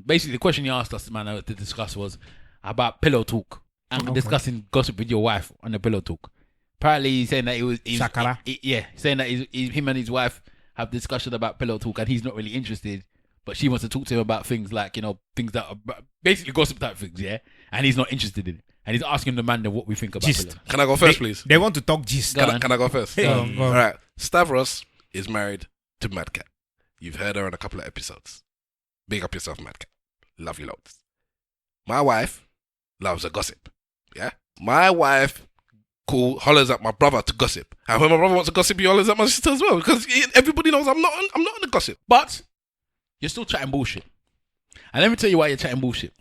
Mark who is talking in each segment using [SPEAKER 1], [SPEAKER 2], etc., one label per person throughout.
[SPEAKER 1] Basically, the question you asked us, man, to discuss was about pillow talk and discussing gossip with your wife on the pillow talk. Apparently, he's saying that saying that him and his wife have discussion about pillow talk, and he's not really interested, but she wants to talk to him about things like, things that are basically gossip type things, yeah, and he's not interested in it, and he's asking the man what we think about pillow.
[SPEAKER 2] Can I go first, please?
[SPEAKER 3] They want to talk gist.
[SPEAKER 2] Can I go first? Go on. All right. Stavros is married to Madcat. You've heard her in a couple of episodes. Big up yourself, Madcat. Love you loads. My wife loves a gossip. Yeah? My wife hollers at my brother to gossip. And when my brother wants to gossip, he hollers at my sister as well. Because everybody knows I'm not in the gossip.
[SPEAKER 1] But you're still chatting bullshit. And let me tell you why you're chatting bullshit.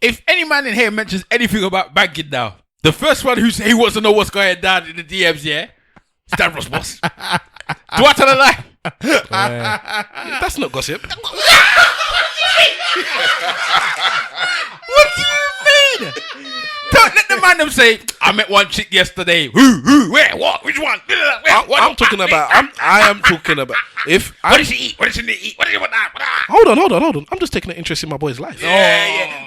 [SPEAKER 1] If any man in here mentions anything about banking now, the first one who wants to know what's going down in the DMs, yeah? Stavros, boss. Do I tell a lie?
[SPEAKER 2] That's not gossip.
[SPEAKER 1] What do you mean? Don't let the man them say, I met one chick yesterday. Who? Where? What? Which one?
[SPEAKER 2] I am talking about. What did she eat? What did she eat? What did she want? Hold on. I'm just taking an interest in my boy's life.
[SPEAKER 1] Yeah.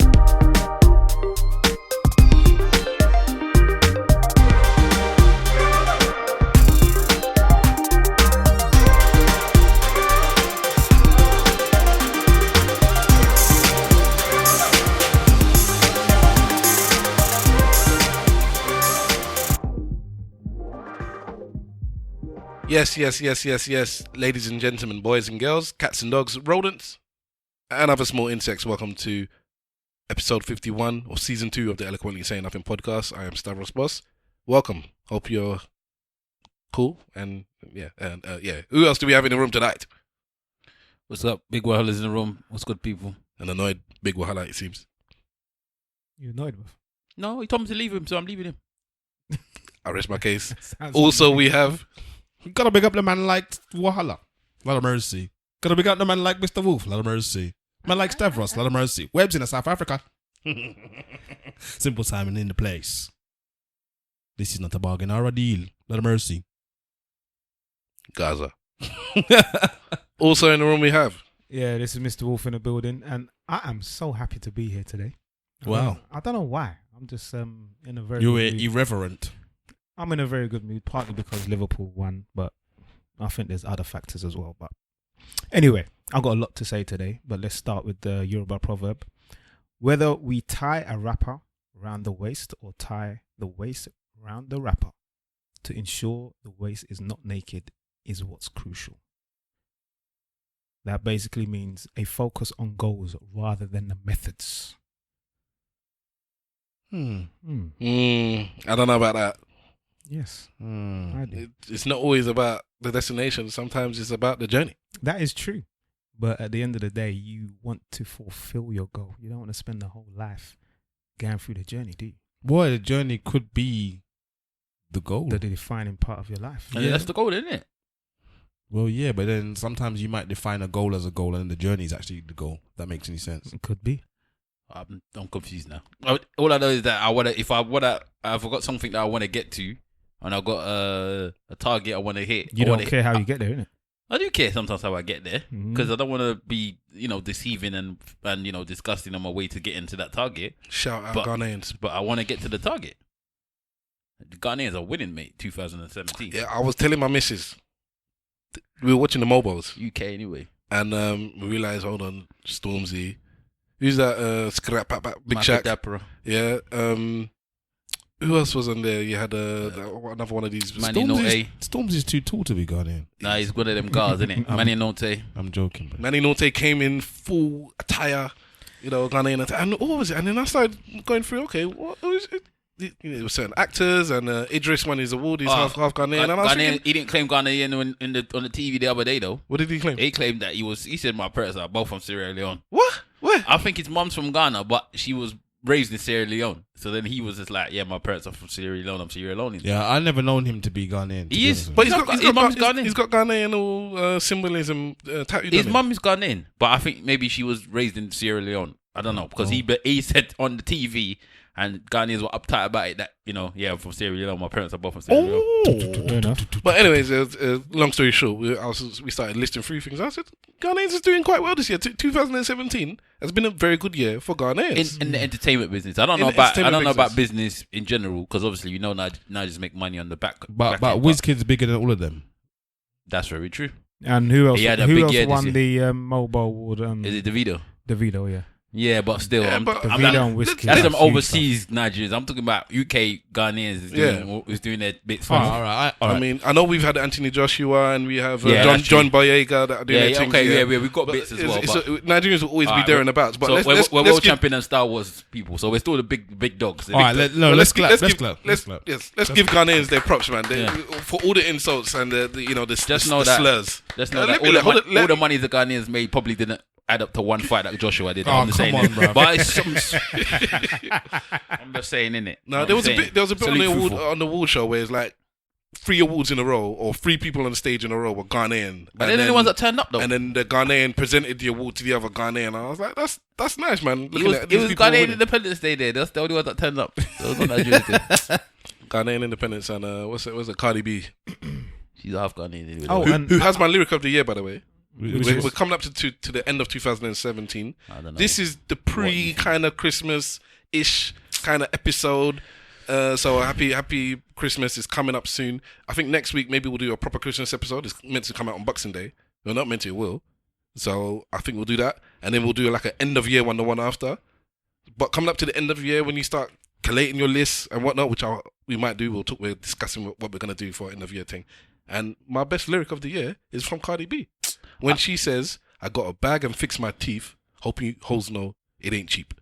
[SPEAKER 2] Yes. Ladies and gentlemen, boys and girls, cats and dogs, rodents, and other small insects, welcome to episode 51 of season 2 of the Eloquently Saying Nothing podcast. I am Stavros Boss. Welcome. Hope you're cool. And yeah. Who else do we have in the room tonight?
[SPEAKER 1] What's up? Big Wahala's in the room. What's good, people?
[SPEAKER 2] An annoyed Big Wahala, it seems.
[SPEAKER 3] You annoyed with?
[SPEAKER 1] No, he told me to leave him, so I'm leaving him.
[SPEAKER 2] I rest my case. Also, we have...
[SPEAKER 4] You gotta big up the man like Wahala. Lot of mercy. Gotta big up the man like Mr. Wolf. Lot of mercy. Man like Stavros. Lot of mercy. Webb's in South Africa. Simple Simon in the place. This is not a bargain or a deal. Lot of mercy.
[SPEAKER 2] Gaza. Also in the room we have...
[SPEAKER 3] Yeah, this is Mr. Wolf in the building, and I am so happy to be here today.
[SPEAKER 4] Wow.
[SPEAKER 3] I don't know why. I'm just in a very...
[SPEAKER 4] You were irreverent.
[SPEAKER 3] I'm in a very good mood, partly because Liverpool won, but I think there's other factors as well. But anyway, I've got a lot to say today, but let's start with the Yoruba proverb. Whether we tie a wrapper around the waist or tie the waist around the wrapper to ensure the waist is not naked is what's crucial. That basically means a focus on goals rather than the methods.
[SPEAKER 2] I don't know about that.
[SPEAKER 3] Yes, I do.
[SPEAKER 2] It's not always about the destination. Sometimes it's about the journey.
[SPEAKER 3] That is true. But at the end of the day, you want to fulfill your goal. You don't want to spend the whole life going through the journey, do you?
[SPEAKER 4] Boy, the journey could be the goal.
[SPEAKER 3] The defining part of your life.
[SPEAKER 1] Yeah, that's the goal, isn't it?
[SPEAKER 4] Well, yeah, but then sometimes you might define a goal as a goal and the journey is actually the goal. If that makes any sense.
[SPEAKER 3] It could be.
[SPEAKER 1] I'm confused now. All I know is that I've got something that I want to get to, and I've got a target I want to hit.
[SPEAKER 3] You don't care how you get there, innit?
[SPEAKER 1] I do care sometimes how I get there, because I don't want to be, deceiving and disgusting on my way to get into that target.
[SPEAKER 2] Shout out Ghanaians.
[SPEAKER 1] But I want to get to the target. The Ghanaians are winning, mate, 2017.
[SPEAKER 2] Yeah, I was telling my missus, we were watching the mobiles.
[SPEAKER 1] UK anyway.
[SPEAKER 2] And we realised, hold on, Stormzy. Who's that? Scrap Big Shaq. Yeah. Who else was on there? You had another one of these.
[SPEAKER 4] Stormzy's too tall to be Ghanaian.
[SPEAKER 1] Nah, he's one of them guards, isn't it? Manny Note.
[SPEAKER 4] I'm joking. But.
[SPEAKER 2] Manny Note came in full attire, Ghanaian attire. And what was it? And then I started going through, okay, what was it? It was certain actors, and Idris won his award. He's half Ghanaian. And I was thinking,
[SPEAKER 1] he didn't claim Ghanaian on the TV the other day, though.
[SPEAKER 2] What did he claim?
[SPEAKER 1] He claimed that he said my parents are both from Sierra Leone.
[SPEAKER 2] What? Where?
[SPEAKER 1] I think his mom's from Ghana, but she was raised in Sierra Leone. So then he was just like, yeah, my parents are from Sierra Leone. I'm Sierra Leonean.
[SPEAKER 4] Yeah, I never known him to be Ghanaian.
[SPEAKER 1] He is,
[SPEAKER 2] but his
[SPEAKER 1] mom's Ghanaian.
[SPEAKER 2] He's got Ghanaian symbolism tattooed.
[SPEAKER 1] His mum is Ghanaian, but I think maybe she was raised in Sierra Leone. I don't know, because he said on the TV, And Ghanaians were uptight about it that, I'm from Sierra Leone, my parents are both from Sierra Leone.
[SPEAKER 2] But anyways, long story short, we started listing through things. I said, Ghanaians is doing quite well this year. 2017 has been a very good year for Ghanaians.
[SPEAKER 1] In the entertainment business. I don't know about business in general, because obviously, Nigerians make money on the back.
[SPEAKER 4] But WizKid's bigger than all of them.
[SPEAKER 1] That's very true.
[SPEAKER 3] And who else? Who else won
[SPEAKER 1] the
[SPEAKER 3] mobile award?
[SPEAKER 1] Is it Davido?
[SPEAKER 3] Davido, yeah.
[SPEAKER 1] Yeah, but still,
[SPEAKER 3] Davido and WizKid.
[SPEAKER 1] That's some overseas Nigerians. I'm talking about UK Ghanaians is doing their bits.
[SPEAKER 4] All right.
[SPEAKER 2] I mean, I know we've had Anthony Joshua and we have John Boyega that are doing their thing.
[SPEAKER 1] We've got bits as well.
[SPEAKER 2] Nigerians will always be there and about. But
[SPEAKER 1] we're world champion and Star Wars people, so we're still the big dogs.
[SPEAKER 4] All right, let's clap. Let's give
[SPEAKER 2] Ghanaians their props, man. For all the insults and the slurs.
[SPEAKER 1] Just know that all the money the Ghanaians made probably didn't add up to one fight that Joshua did.
[SPEAKER 4] I'm just saying, bro.
[SPEAKER 1] But I'm just saying, innit?
[SPEAKER 2] No, there was a bit on the award show where it's like 3 awards in a row or 3 people on the stage in a row were Ghanaian.
[SPEAKER 1] But they're the ones that turned up though.
[SPEAKER 2] And then the Ghanaian presented the award to the other Ghanaian. I was like, that's nice, man.
[SPEAKER 1] It was Ghanaian Independence Day there. That's the only ones that turned up.
[SPEAKER 2] Ghanaian Independence and what's it? Cardi B.
[SPEAKER 1] She's half Ghanaian.
[SPEAKER 2] Who has my lyric of the year, by the way? We're coming up to the end of 2017.
[SPEAKER 1] I don't know.
[SPEAKER 2] This is the pre kind of Christmas-ish kind of episode. So happy Christmas is coming up soon. I think next week maybe we'll do a proper Christmas episode. It's meant to come out on Boxing Day. Well, not meant to, it will. So I think we'll do that. And then we'll do like an end of year one, the one after. But coming up to the end of the year, when you start collating your lists and whatnot, which we might do, we're discussing what we're going to do for end of year thing. And my best lyric of the year is from Cardi B. When she says, I got a bag and fix my teeth, hoping hoes know it ain't cheap.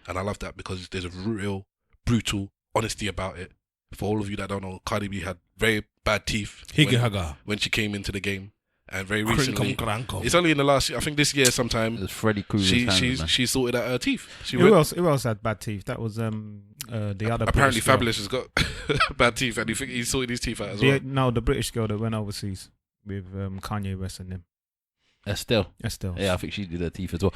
[SPEAKER 2] And I love that because there's a real brutal honesty about it. For all of you that don't know, Cardi B had very bad teeth when she came into the game. And very recently, it's only in the last year, I think this year sometime,
[SPEAKER 1] it's Freddie Cruz.
[SPEAKER 2] She sorted out her teeth.
[SPEAKER 3] Who else had bad teeth? That was the other.
[SPEAKER 2] Apparently, Fabulous has got bad teeth, and he sorted his teeth out as well.
[SPEAKER 3] No, the British girl that went overseas with Kanye West and them.
[SPEAKER 1] Estelle. Yeah, I think she did her teeth as well.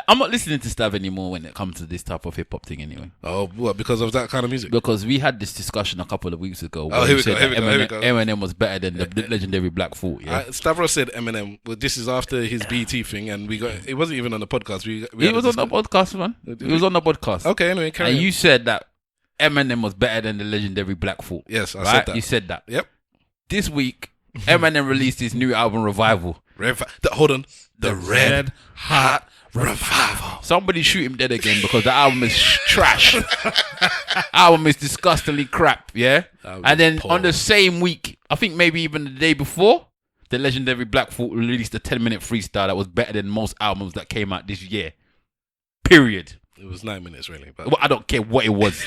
[SPEAKER 1] I'm not listening to Stav anymore when it comes to this type of hip hop thing anyway.
[SPEAKER 2] Oh, what? Because of that kind of music?
[SPEAKER 1] Because we had this discussion a couple of weeks ago.
[SPEAKER 2] Oh, here we go.
[SPEAKER 1] Eminem was better than the legendary Black Thought. Yeah?
[SPEAKER 2] Stavros said Eminem. Well, this is after his BT thing, and it wasn't even on the podcast.
[SPEAKER 1] He was on the podcast, man. He was on the podcast.
[SPEAKER 2] Okay, anyway, carry on.
[SPEAKER 1] You said that Eminem was better than the legendary Black Thought.
[SPEAKER 2] Yes, I said that.
[SPEAKER 1] You said that.
[SPEAKER 2] Yep.
[SPEAKER 1] This week, Eminem released his new album, Revival.
[SPEAKER 2] Hold on. The Red Hot Revival.
[SPEAKER 1] Somebody shoot him dead again because the album is trash. Album is disgustingly crap, yeah? And then on the same week, I think maybe even the day before, the legendary Black Thought released a 10-minute freestyle that was better than most albums that came out this year. Period.
[SPEAKER 2] It was 9 minutes, really. But
[SPEAKER 1] well, I don't care what it was.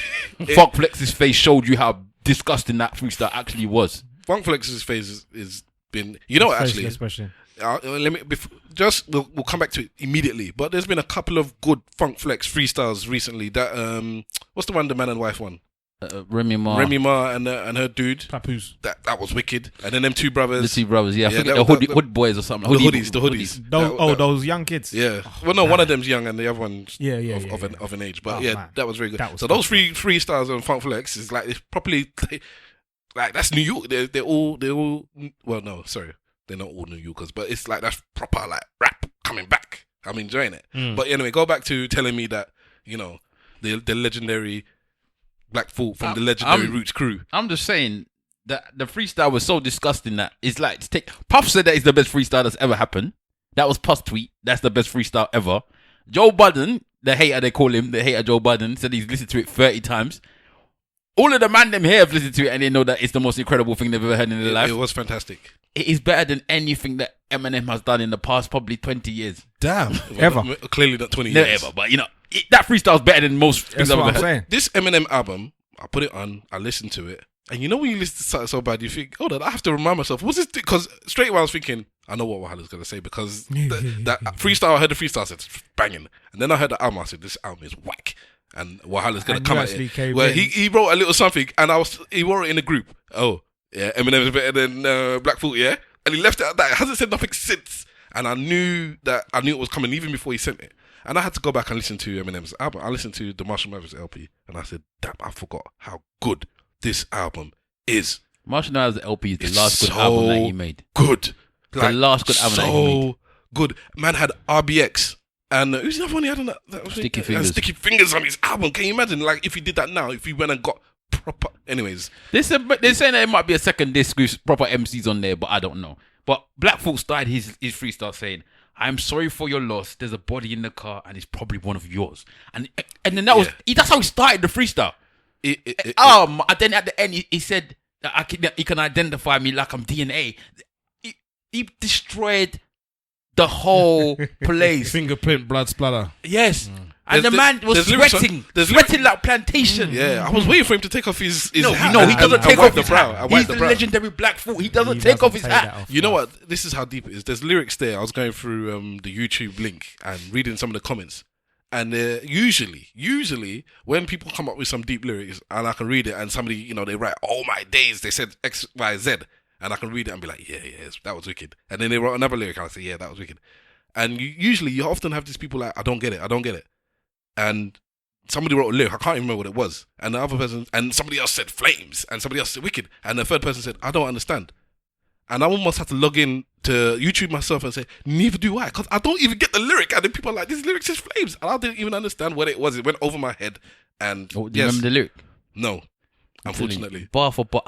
[SPEAKER 1] Funk Flex's face showed you how disgusting that freestyle actually was.
[SPEAKER 2] Funk Flex's face is been... You know what, actually... We'll come back to it immediately. But there's been a couple of good Funk Flex freestyles recently. That what's the one, the man and wife one?
[SPEAKER 1] Remy Ma
[SPEAKER 2] and her dude.
[SPEAKER 4] Papoose.
[SPEAKER 2] That was wicked. And then them two brothers.
[SPEAKER 1] The two brothers, yeah. I think the Hood Boys or something.
[SPEAKER 2] The hoodies.
[SPEAKER 3] Those young kids.
[SPEAKER 2] Yeah. Well, no, one of them's young and the other one's of an age. But that was very good. So those three freestyles on Funk Flex is like it's properly like that's New York. They're all. Well, no, sorry. They're not all New Yorkers, but it's like that's proper like rap coming back. I'm enjoying it. But anyway, go back to telling me that, you know, the legendary Black Thought from the legendary Roots crew.
[SPEAKER 1] I'm just saying that the freestyle was so disgusting that it's like to take... Puff said that it's the best freestyle that's ever happened. That was Puff's tweet. That's the best freestyle ever. Joe Budden, the hater they call him, the hater Joe Budden, said he's listened to it 30 times. All of the man them here have listened to it and they know that it's the most incredible thing they've ever heard in their life.
[SPEAKER 2] It was fantastic.
[SPEAKER 1] It is better than anything that Eminem has done in the past probably 20 years.
[SPEAKER 4] Damn.
[SPEAKER 2] Ever. Clearly not 20 years.
[SPEAKER 1] Never, but you know, that freestyle is better than most things I've ever heard.
[SPEAKER 3] Saying.
[SPEAKER 2] This Eminem album, I put it on, I listened to it, and you know when you listen to something so bad, you think, hold on, I have to remind myself, what's this? Because straight away I was thinking, I know what Wahala's going to say, because that freestyle, I heard the freestyle, I said, it's banging. And then I heard the album, I said, this album is whack. And Wahala's going to come at it. Well, he wrote a little something, and he wrote it in a group. Oh, yeah, Eminem is better than Black Thought, yeah? And he left it at that. It hasn't said nothing since. And I knew it was coming even before he sent it. And I had to go back and listen to Eminem's album. I listened to the Marshall Mathers LP, and I said, damn, I forgot how good this album is.
[SPEAKER 1] Marshall Mathers LP is the last good album that he made.
[SPEAKER 2] Good.
[SPEAKER 1] The last good album that he made.
[SPEAKER 2] So good. Man had RBX. And who's the other one he had on that?
[SPEAKER 1] Sticky Fingers.
[SPEAKER 2] Sticky Fingers on his album. Can you imagine? Like, if he did that now, if he went and got proper... Anyways.
[SPEAKER 1] They're saying that it might be a second disc with proper MCs on there, but I don't know. But Black Thought started his freestyle saying, I'm sorry for your loss. There's a body in the car and it's probably one of yours. And then that was... That's how he started the freestyle. And then at the end, he said that he can identify me like I'm DNA. He destroyed the whole place.
[SPEAKER 4] Fingerprint, blood splatter.
[SPEAKER 1] Yes. And the man was sweating like plantation.
[SPEAKER 2] Yeah, I was waiting for him to take off his hat.
[SPEAKER 1] No, he doesn't take off his
[SPEAKER 2] hat.
[SPEAKER 1] He's the legendary Black Thought. He doesn't take off his hat.
[SPEAKER 2] You know what? This is how deep it is. There's lyrics there. I was going through the YouTube link and reading some of the comments. And usually, when people come up with some deep lyrics and I can read it and somebody, they write, oh my days, they said X, Y, Z. And I can read it and be like, yeah, that was wicked. And then they wrote another lyric and I say, yeah, that was wicked. And you often have these people like, I don't get it. And somebody wrote a lyric, I can't even remember what it was. And the other person, and somebody else said flames. And somebody else said wicked. And the third person said, I don't understand. And I almost had to log in to YouTube myself and say, neither do I. Because I don't even get the lyric. And then people are like, this lyric says flames. And I didn't even understand what it was. It went over my head. And
[SPEAKER 1] do you remember the lyric?
[SPEAKER 2] No, unfortunately.
[SPEAKER 1] Bar for bar.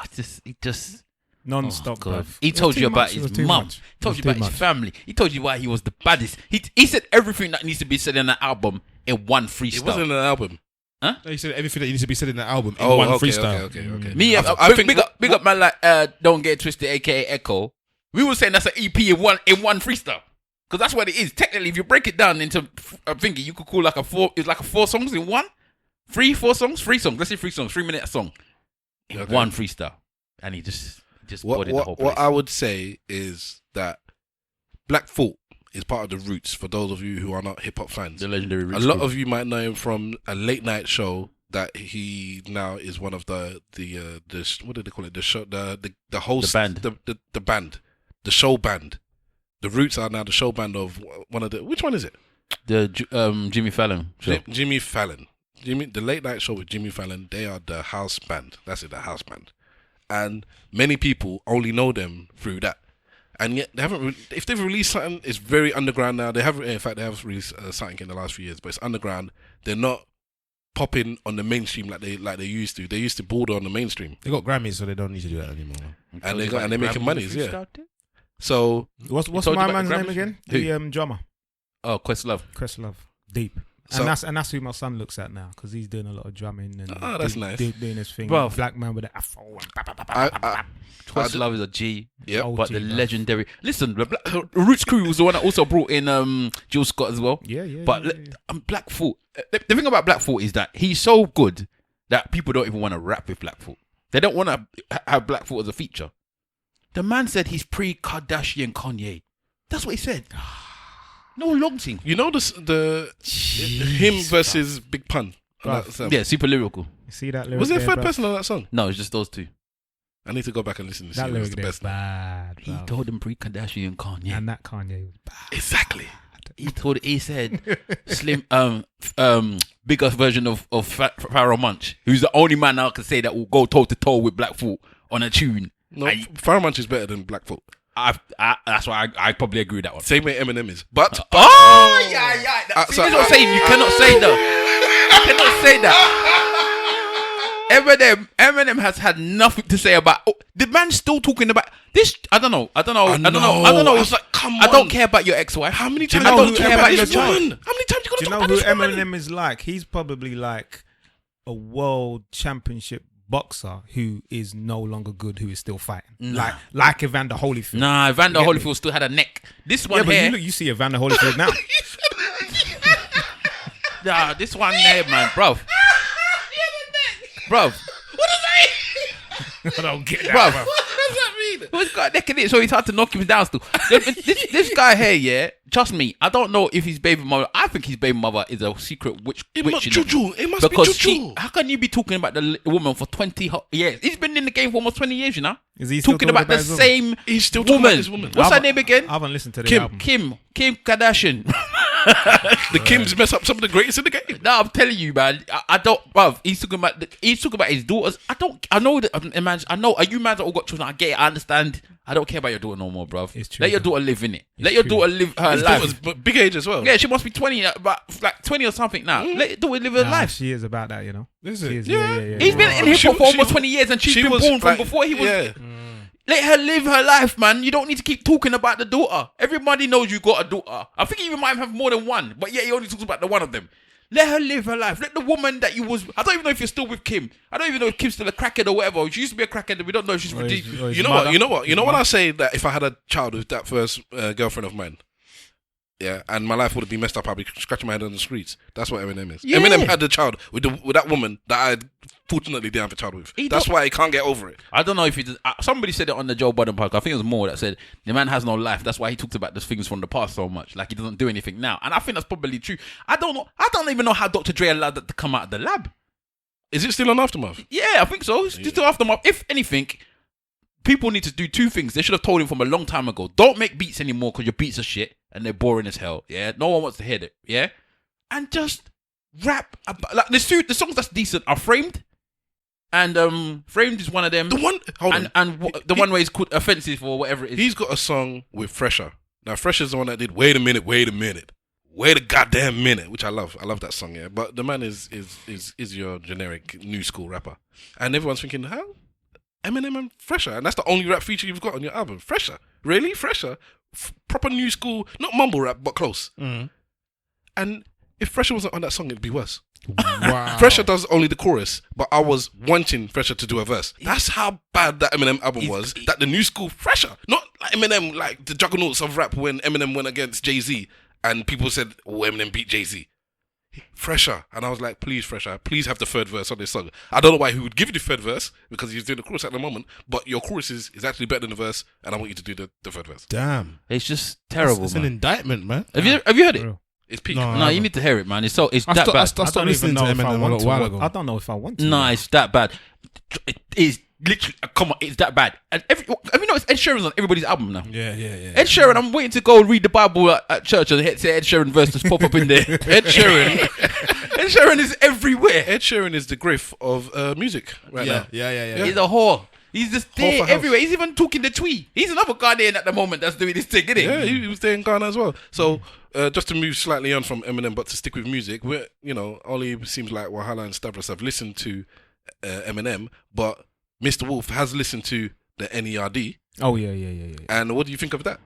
[SPEAKER 1] It just...
[SPEAKER 3] Non-stop.
[SPEAKER 1] He told you about his mum. He told you about his family. He told you why he was the baddest. He said everything that needs to be said in an album in one freestyle.
[SPEAKER 2] It wasn't an album.
[SPEAKER 4] Huh? No, he said everything that needs to be said in the album in one freestyle.
[SPEAKER 2] Okay.
[SPEAKER 1] Me, I think big up man like Don't Get It Twisted, aka Echo. We were saying that's an EP in one freestyle. Because that's what it is. Technically, if you break it down into a thingy, you could call like it's like 4 songs in one. 3 songs. Let's say 3 songs, 3-minute song in one freestyle. And he just bodied the whole place.
[SPEAKER 2] What I would say is that Black Thought is part of the Roots. For those of you who are not hip hop fans,
[SPEAKER 1] the legendary Roots.
[SPEAKER 2] A lot of you might know him from a late night show that he now is one of the what do they call it? The show, the host, the band, the show band. The Roots are now the show band of one of the. Which one is it?
[SPEAKER 1] The Jimmy Fallon show.
[SPEAKER 2] Jimmy Fallon. The late night show with Jimmy Fallon. They are the house band. That's it, the house band. And many people only know them through that. And yet they haven't. If they've released something, it's very underground now. They have released something in the last few years, but it's underground. They're not popping on the mainstream like they used to. They used to border on the mainstream.
[SPEAKER 4] They got Grammys, so they don't need to do that anymore.
[SPEAKER 2] And they're making monies, yeah. So
[SPEAKER 3] what's my man's name again? The drummer.
[SPEAKER 1] Oh,
[SPEAKER 3] Questlove. Deep. And that's who my son looks at now, because he's doing a lot of drumming and
[SPEAKER 2] that's nice.
[SPEAKER 3] Doing his thing.
[SPEAKER 1] Bro,
[SPEAKER 3] Black man with the afro.
[SPEAKER 1] Questlove is a G,
[SPEAKER 3] but
[SPEAKER 1] the legendary. Listen, the Roots crew was the one that also brought in Jill Scott as well.
[SPEAKER 3] Yeah.
[SPEAKER 1] But Black Thought. The thing about Black Thought is that he's so good that people don't even want to rap with Black Thought. They don't want to have Black Thought as a feature. The man said he's pre-Kardashian Kanye. That's what he said. No long thing.
[SPEAKER 2] You know him versus Big Pun.
[SPEAKER 1] Yeah, super lyrical.
[SPEAKER 3] You see that lyric?
[SPEAKER 2] Was there a third person on that song?
[SPEAKER 1] No, it's just those two.
[SPEAKER 2] I need to go back and listen to
[SPEAKER 3] that lyric.
[SPEAKER 2] The best.
[SPEAKER 3] Bad.
[SPEAKER 1] He told him pre-Kardashian Kanye,
[SPEAKER 3] and that Kanye was bad.
[SPEAKER 2] Exactly.
[SPEAKER 1] He said slim bigger version of Pharoah Monch, who's the only man I can say that will go toe to toe with Black Thought on a tune.
[SPEAKER 2] No, Pharoah Monch is better than Black Thought.
[SPEAKER 1] That's why I probably agree with that one.
[SPEAKER 2] Same way Eminem is. But
[SPEAKER 1] yeah. That's what I'm saying. You cannot say that. You cannot say that. Eminem has had nothing to say about. The man's still talking about this. I don't know.
[SPEAKER 2] It's like, come on.
[SPEAKER 1] I don't care about your ex-wife.
[SPEAKER 2] How many times?
[SPEAKER 1] I don't care about your child.
[SPEAKER 2] How many times you got to talk about
[SPEAKER 3] this?
[SPEAKER 2] Do
[SPEAKER 3] you know who Eminem is like? He's probably like a world championship boxer who is no longer good, who is still fighting.
[SPEAKER 1] Nah.
[SPEAKER 3] Like Evander Holyfield.
[SPEAKER 1] Nah, Evander Holyfield still had a neck. This one here.
[SPEAKER 3] But you see Evander Holyfield now.
[SPEAKER 1] Nah, this one there, man, bruv. What does that mean?
[SPEAKER 3] I don't get that,
[SPEAKER 2] bruv. What does that mean?
[SPEAKER 1] He's got a neck in it, so it's hard to knock him down still. This guy here, yeah, trust me, I don't know if his baby mother, I think his baby mother is a secret witch.
[SPEAKER 2] It must be juju.
[SPEAKER 1] How can you be talking about the woman for 20 years? He's been in the game for almost 20 years, you know?
[SPEAKER 3] Is he still
[SPEAKER 1] talking about the same
[SPEAKER 2] He's still talking about this woman.
[SPEAKER 1] What's her name again?
[SPEAKER 3] I haven't listened to the album.
[SPEAKER 1] Kim Kardashian.
[SPEAKER 2] The Kims mess up some of the greatest in the game.
[SPEAKER 1] No, I'm telling you, man. I don't, bruv. He's talking about his daughters. I know that, man. I know. Are you man that all got children? I get it. I understand. I don't care about your daughter no more, bruv.
[SPEAKER 3] It's true.
[SPEAKER 1] Let your daughter live in it. Let your daughter live her
[SPEAKER 2] His
[SPEAKER 1] life.
[SPEAKER 2] daughter's big age as well.
[SPEAKER 1] Yeah, she must be 20, about like 20 or something now. Let your daughter live her life.
[SPEAKER 3] She is about that, you know.
[SPEAKER 4] Is
[SPEAKER 3] She
[SPEAKER 4] it?
[SPEAKER 3] is,
[SPEAKER 2] Yeah.
[SPEAKER 1] He's been in hip hop for almost 20 years, and she's been
[SPEAKER 2] was
[SPEAKER 1] born from
[SPEAKER 2] like-
[SPEAKER 1] before he was.
[SPEAKER 2] Yeah.
[SPEAKER 1] Let her live her life, man. You don't need to keep talking about the daughter. Everybody knows you got a daughter. I think you even might have more than one, but yeah, he only talks about the one of them. Let her live her life. Let the woman that you was. I don't even know if you're still with Kim. I don't even know if Kim's still a crackhead or whatever. She used to be a crackhead. We don't know if she's redeemed.
[SPEAKER 2] You know what? You know when I say that if I had a child with that first girlfriend of mine, yeah, and my life would have been messed up, I'd be scratching my head on the streets. That's what Eminem is.
[SPEAKER 1] Yeah.
[SPEAKER 2] Eminem had a child with that woman that I fortunately didn't have a child with. That's why he can't get over it.
[SPEAKER 1] I don't know if he did. Somebody said it on the Joe Budden podcast. I think it was Moore that said the man has no life. That's why he talks about the things from the past so much. Like he doesn't do anything now. And I think that's probably true. I don't know. I don't even know how Dr. Dre allowed that to come out of the lab.
[SPEAKER 2] Is it still on Aftermath?
[SPEAKER 1] Yeah, I think so. It's still Aftermath. If anything, people need to do two things. They should have told him from a long time ago. Don't make beats anymore because your beats are shit and they're boring as hell. Yeah, no one wants to hear it. Yeah, and just rap about, like the songs that's decent are Framed, and Framed is one of them.
[SPEAKER 2] The one,
[SPEAKER 1] the one where it's called Offensive or whatever it is.
[SPEAKER 2] He's got a song with Fresher. Now Fresher's the one that did Wait a minute, wait a goddamn minute, which I love. I love that song. Yeah, but the man is your generic new school rapper, and everyone's thinking how. Eminem and Fresher, and that's the only rap feature you've got on your album. Fresher, really? Fresher, proper new school, not mumble rap, but close.
[SPEAKER 4] Mm.
[SPEAKER 2] And if Fresher wasn't on that song, it'd be worse.
[SPEAKER 4] Wow.
[SPEAKER 2] Fresher does only the chorus, but I was wanting Fresher to do a verse. That's how bad that Eminem album was. That the new school Fresher, not like Eminem, like the juggernauts of rap when Eminem went against Jay-Z, and people said, "Oh, Eminem beat Jay-Z." Fresher, and I was like, please Fresher, please have the third verse on this song. I don't know why he would give you the third verse because he's doing the chorus at the moment, but your chorus is actually better than the verse, and I want you to do the third verse.
[SPEAKER 4] Damn,
[SPEAKER 1] it's just terrible.
[SPEAKER 4] It's an indictment, man.
[SPEAKER 1] Have you heard it?
[SPEAKER 2] It's peak.
[SPEAKER 1] No, you need to hear it, man. It's that bad.
[SPEAKER 4] I started listening to Eminem a while ago.
[SPEAKER 3] I don't know if I want to.
[SPEAKER 1] No, it's that bad. It is literally, come on, it's that bad. And it's Ed Sheeran's on everybody's album now.
[SPEAKER 4] Yeah.
[SPEAKER 1] Ed Sheeran, I'm waiting to go read the Bible at church and say Ed Sheeran verse just pop up in there. Ed Sheeran is everywhere.
[SPEAKER 2] Ed Sheeran is the Griff of music right now.
[SPEAKER 4] Yeah.
[SPEAKER 1] He's a whore. He's just there
[SPEAKER 2] Whore for
[SPEAKER 1] everywhere.
[SPEAKER 2] house.
[SPEAKER 1] He's even talking the twee. He's another Ghanaian at the moment that's doing this thing, isn't he?
[SPEAKER 2] Yeah, he was there in Ghana as well. So just to move slightly on from Eminem, but to stick with music, we're, only seems like Wahala and Stavros have listened to Eminem, but Mr. Wolf has listened to the N.E.R.D.
[SPEAKER 3] Oh yeah.
[SPEAKER 2] And what do you think of that?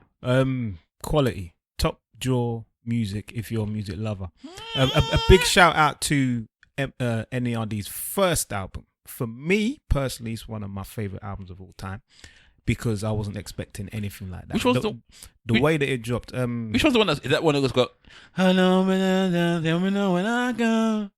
[SPEAKER 3] Quality, top draw music. If you're a music lover, a big shout out to N.E.R.D's first album. For me personally, it's one of my favorite albums of all time because I wasn't expecting anything like that.
[SPEAKER 1] Which was
[SPEAKER 3] the way that it dropped?
[SPEAKER 1] Which one's the one is that one that's got hello, tell me know when I go.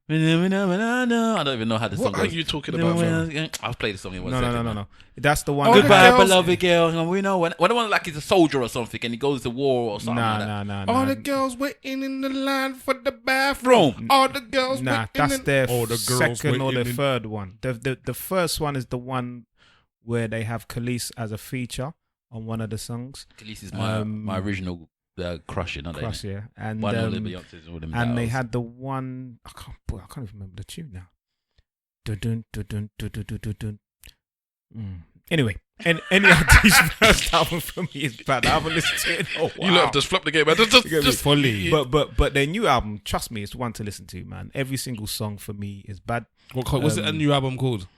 [SPEAKER 1] I don't even know how the song goes.
[SPEAKER 2] What are you talking about, fam?
[SPEAKER 1] I'll play the song in one second.
[SPEAKER 3] No. That's the one.
[SPEAKER 1] Goodbye, beloved girl. We know when the one like he's a soldier or something and he goes to war or something.
[SPEAKER 3] Nah.
[SPEAKER 4] All the girls waiting in the line for the bathroom. All the girls waiting
[SPEAKER 3] that's their
[SPEAKER 4] all the girls
[SPEAKER 3] second or their
[SPEAKER 4] waiting
[SPEAKER 3] third one. The first one is the one where they have Khalees as a feature on one of the songs.
[SPEAKER 1] Khalees is my original crush,
[SPEAKER 3] Crush, yeah. And
[SPEAKER 1] one of the Beyonce's, all them
[SPEAKER 3] and
[SPEAKER 1] battles.
[SPEAKER 3] they had the one I can't even remember the tune now. Dun, dun, dun, dun, dun, dun, dun, dun. Anyway, N.E.R.D's first album for me is bad. I haven't listened to it in a while.
[SPEAKER 2] You love just flop the game, man. Just
[SPEAKER 4] fully.
[SPEAKER 3] But their new album, trust me, it's one to listen to, man. Every single song for me is bad.
[SPEAKER 4] What's a new album called?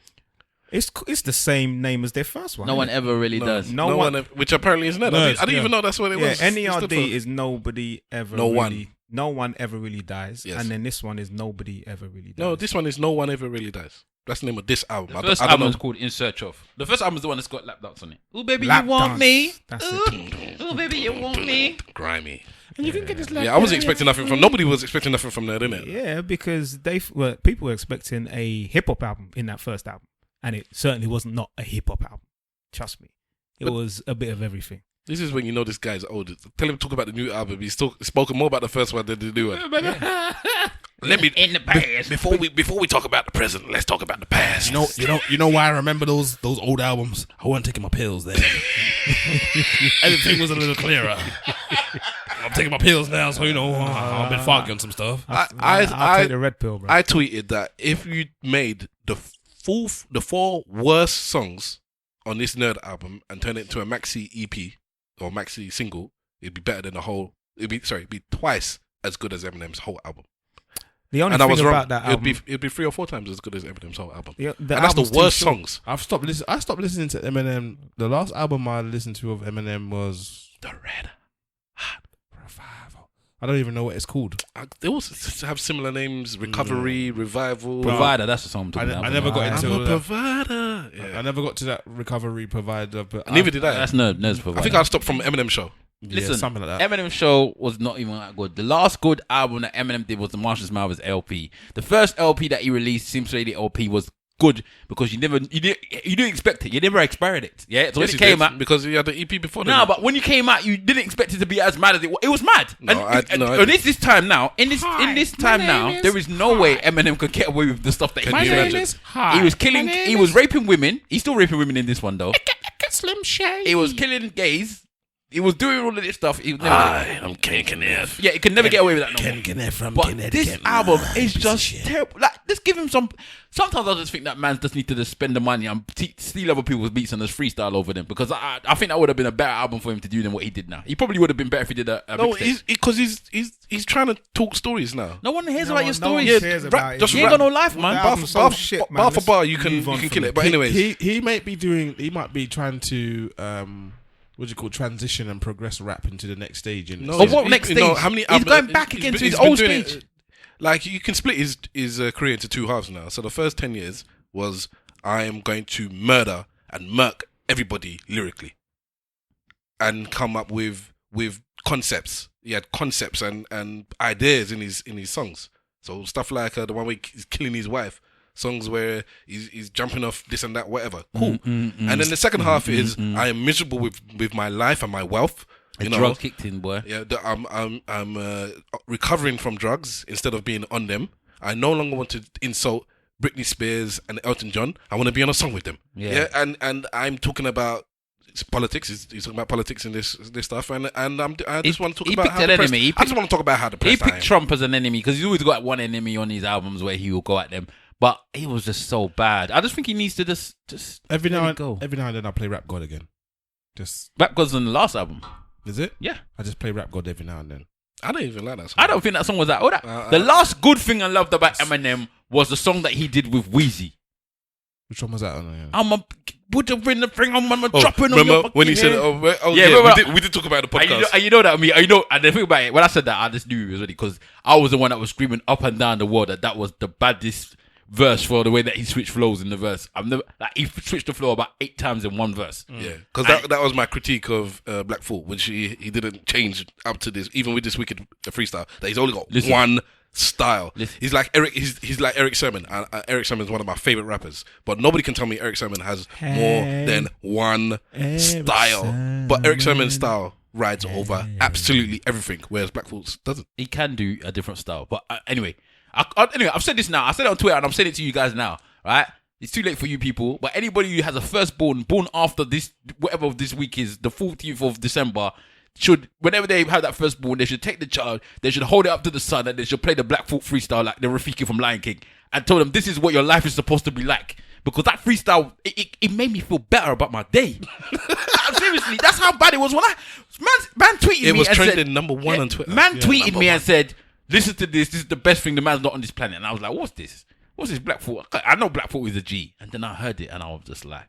[SPEAKER 3] It's the same name as their first one.
[SPEAKER 1] No one ever really does.
[SPEAKER 3] No one,
[SPEAKER 2] which apparently is N.E.R.D. I didn't even know that's what it was.
[SPEAKER 3] N.E.R.D. is nobody ever.
[SPEAKER 2] No
[SPEAKER 3] really, no one ever really dies.
[SPEAKER 2] Yes.
[SPEAKER 3] And then this one is nobody ever really dies.
[SPEAKER 2] No, this one is No One Ever Really Dies. That's the name of this album.
[SPEAKER 1] The first album is called In Search Of. The first album is the one that's got lap dance on it. Oh baby, you want me?
[SPEAKER 3] That's
[SPEAKER 1] it. Oh baby, you want me?
[SPEAKER 2] Grimy.
[SPEAKER 4] And you can get this.
[SPEAKER 2] Yeah, I wasn't expecting nothing from. Nobody was expecting nothing from there, didn't it?
[SPEAKER 3] Yeah, because people were expecting a hip hop album in that first album, and it certainly was not a hip hop album. Trust me. It was a bit of everything.
[SPEAKER 2] This is when you know this guy's old. Tell him to talk about the new album. He's spoken more about the first one than the new one. Let me
[SPEAKER 1] in the past.
[SPEAKER 2] before we talk about the present. Let's talk about the past.
[SPEAKER 4] You know why I remember those old albums? I wasn't taking my pills then. Everything was a little clearer. I'm taking my pills now, so I've been foggy on some stuff.
[SPEAKER 3] I'll take the red pill, bro.
[SPEAKER 2] I tweeted that if you made the 4 worst songs on this N.E.R.D album and turn it into a maxi EP or maxi single, it'd be better than the whole. It'd be twice as good as Eminem's whole album.
[SPEAKER 3] The only
[SPEAKER 2] And I
[SPEAKER 3] thing
[SPEAKER 2] was
[SPEAKER 3] about
[SPEAKER 2] wrong.
[SPEAKER 3] that album,
[SPEAKER 2] It'd be 3 or 4 times as good as Eminem's whole album.
[SPEAKER 3] the
[SPEAKER 2] And that's the
[SPEAKER 3] album's too
[SPEAKER 2] worst
[SPEAKER 3] short.
[SPEAKER 2] songs.
[SPEAKER 4] I stopped listening to Eminem. The last album I listened to of Eminem was
[SPEAKER 2] The Red.
[SPEAKER 4] Revival. I don't even know what it's called.
[SPEAKER 2] They also have similar names: Recovery, Revival,
[SPEAKER 1] Provider, that's the song I'm talking about.
[SPEAKER 4] I never got
[SPEAKER 2] I'm
[SPEAKER 4] into
[SPEAKER 2] a
[SPEAKER 4] that.
[SPEAKER 2] provider. Yeah.
[SPEAKER 4] I never got to that Recovery Provider. But
[SPEAKER 2] Neither did I.
[SPEAKER 1] That's N.E.R.D Provider.
[SPEAKER 2] I think I stopped from Eminem Show.
[SPEAKER 1] Listen,
[SPEAKER 4] something like that.
[SPEAKER 1] Eminem Show was not even that good. The last good album that Eminem did was the Marshall's Mathers LP. The first LP that he released, Seems Lady LP, was good because you didn't expect it. You never expired it. Yeah, so when
[SPEAKER 2] Yes,
[SPEAKER 1] it
[SPEAKER 2] he
[SPEAKER 1] came
[SPEAKER 2] did,
[SPEAKER 1] out.
[SPEAKER 2] because he had the EP before.
[SPEAKER 1] No, but when you came out, you didn't expect it to be as mad as it was. It was mad.
[SPEAKER 2] No, I
[SPEAKER 1] and this time now, in this time
[SPEAKER 5] my
[SPEAKER 1] now,
[SPEAKER 5] name is
[SPEAKER 1] there is no way Eminem could get away with the stuff that
[SPEAKER 2] Can
[SPEAKER 1] he
[SPEAKER 2] you
[SPEAKER 1] did.
[SPEAKER 2] imagine?
[SPEAKER 1] He was killing. He was raping women. He's still raping women in this one though.
[SPEAKER 5] Slim Shady.
[SPEAKER 1] He was killing gays. He was doing all of this stuff. He was never,
[SPEAKER 2] I'm Ken Kenneth.
[SPEAKER 1] yeah, he could never get away with that no more.
[SPEAKER 4] Kenneth from
[SPEAKER 1] But
[SPEAKER 4] Connecticut.
[SPEAKER 1] this album is just terrible. Like, let's give him some. Sometimes I just think that man just need to just spend the money and steal other people's beats and just freestyle over them, because I think that would have been a better album for him to do than what he did now. He probably would have been better if he did a
[SPEAKER 2] No,
[SPEAKER 1] mixtape.
[SPEAKER 2] because he's trying to talk stories now.
[SPEAKER 1] No one hears
[SPEAKER 3] No
[SPEAKER 1] about
[SPEAKER 3] one-
[SPEAKER 1] your
[SPEAKER 3] no
[SPEAKER 1] story.
[SPEAKER 3] one
[SPEAKER 1] Yeah,
[SPEAKER 3] cares
[SPEAKER 2] rap-
[SPEAKER 3] about it.
[SPEAKER 2] just
[SPEAKER 1] you ain't got no life, man.
[SPEAKER 3] That
[SPEAKER 2] Bar
[SPEAKER 3] album's
[SPEAKER 2] for
[SPEAKER 3] so
[SPEAKER 2] bar,
[SPEAKER 3] shit, man.
[SPEAKER 2] bar for
[SPEAKER 3] Let's
[SPEAKER 2] bar, you can
[SPEAKER 3] move on from
[SPEAKER 2] kill
[SPEAKER 3] it.
[SPEAKER 2] it. But anyways,
[SPEAKER 4] he might be doing. He might be trying to what do you call transition and progress rap into the next stage. In
[SPEAKER 2] no,
[SPEAKER 1] Oh, what next
[SPEAKER 2] you know,
[SPEAKER 1] stage?
[SPEAKER 2] how many
[SPEAKER 1] He's
[SPEAKER 2] albums-
[SPEAKER 1] going back again to his
[SPEAKER 2] been
[SPEAKER 1] old
[SPEAKER 2] doing
[SPEAKER 1] stage.
[SPEAKER 2] Like, you can split his career into 2 halves now. So the first 10 years was, I am going to murder and murk everybody lyrically, and come up with concepts. He had concepts and ideas in his songs. So stuff like the one where he's killing his wife, songs where he's jumping off this and that, whatever. Cool. And then the second half is, I am miserable with my life and my wealth. You know,
[SPEAKER 1] Drugs kicked in, boy.
[SPEAKER 2] yeah, I'm recovering from drugs instead of being on them. I no longer want to insult Britney Spears and Elton John. I want to be on a song with them.
[SPEAKER 1] Yeah.
[SPEAKER 2] And I'm talking about politics. He's talking about politics in this stuff, and I just want to talk
[SPEAKER 1] he
[SPEAKER 2] about
[SPEAKER 1] picked
[SPEAKER 2] how
[SPEAKER 1] an
[SPEAKER 2] depressed.
[SPEAKER 1] enemy.
[SPEAKER 2] I just want to talk about how
[SPEAKER 1] He
[SPEAKER 2] depressed I am.
[SPEAKER 1] picked Trump as an enemy because he's always got one enemy on his albums where he will go at them. But he was just so bad. I just think he needs to just
[SPEAKER 4] every
[SPEAKER 1] let
[SPEAKER 4] now
[SPEAKER 1] it go.
[SPEAKER 4] and then I play Rap God again. Just
[SPEAKER 1] Rap God's on the last album.
[SPEAKER 4] is it?
[SPEAKER 1] Yeah.
[SPEAKER 4] I just play Rap God every now and then.
[SPEAKER 2] I don't even like that song.
[SPEAKER 1] I don't think that song was that. The last good thing I loved about Eminem was the song that he did with Weezy.
[SPEAKER 4] Which one was that? On? Yeah.
[SPEAKER 1] I'm a put up in the thing. I'm dropping on
[SPEAKER 2] Remember
[SPEAKER 1] your
[SPEAKER 2] when he said,
[SPEAKER 1] fucking
[SPEAKER 2] yeah,
[SPEAKER 1] remember-
[SPEAKER 2] we did talk about the
[SPEAKER 1] And
[SPEAKER 2] podcast.
[SPEAKER 1] you know that me. You know, and the thing about it, when I said that, I just knew it was ready because I was the one that was screaming up and down the wall that was the baddest verse for the way that he switched flows in the verse. I've never he switched the flow about 8 times in one verse.
[SPEAKER 2] Yeah, because that was my critique of Black Thought, which he didn't change up to this, even with this wicked freestyle. That he's only got one style. He's like Eric. He's like Eric Sermon. Eric Sermon is one of my favorite rappers, but nobody can tell me Eric Sermon has more than one style. But Eric Sermon's style rides over absolutely everything, whereas Black Thought's doesn't.
[SPEAKER 1] He can do a different style, but anyway, I've said this now. I said it on Twitter, and I'm saying it to you guys now. Right? It's too late for you people, but anybody who has a firstborn born after this, whatever this week is, the 14th of December, should, whenever they have that firstborn, they should take the child, they should hold it up to the sun, and they should play the Black Thought freestyle like the Rafiki from Lion King, and tell them this is what your life is supposed to be like. Because that freestyle, it made me feel better about my day. Seriously, that's how bad it was when man tweeted me.
[SPEAKER 2] It was
[SPEAKER 1] and
[SPEAKER 2] trending
[SPEAKER 1] said,
[SPEAKER 2] number 1 on Twitter.
[SPEAKER 1] Man tweeted
[SPEAKER 2] number
[SPEAKER 1] me
[SPEAKER 2] 1.
[SPEAKER 1] and said, listen to this is the best thing, the man's not on this planet. And I was like, what's this? What's this Black Thought? I know Black Thought is a G. And then I heard it and I was just like,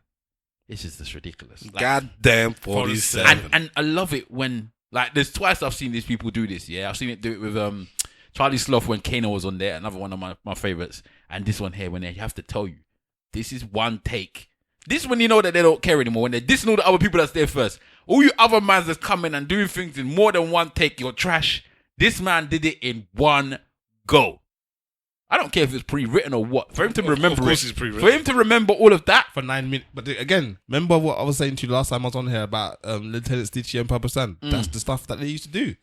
[SPEAKER 1] this is just ridiculous. Like,
[SPEAKER 2] Goddamn 47.
[SPEAKER 1] and I love it when, like, there's twice I've seen these people do this. Yeah, I've seen it do it with Charlie Sloth when Kano was on there, another one of my favorites. And this one here when they have to tell you, this is one take. This is when you know that they don't care anymore. When they dissing all the other people that's there first. All you other mans that's coming and doing things in more than one take, you're trash. This man did it in one go. I don't care if it's pre-written or what. For him to remember
[SPEAKER 2] of course
[SPEAKER 1] it,
[SPEAKER 2] it's pre-written.
[SPEAKER 1] for him to remember all of that
[SPEAKER 4] for 9 minutes. But again, remember what I was saying to you last time I was on here about Lieutenant Stitchy and Papa San? That's the stuff that they used to do.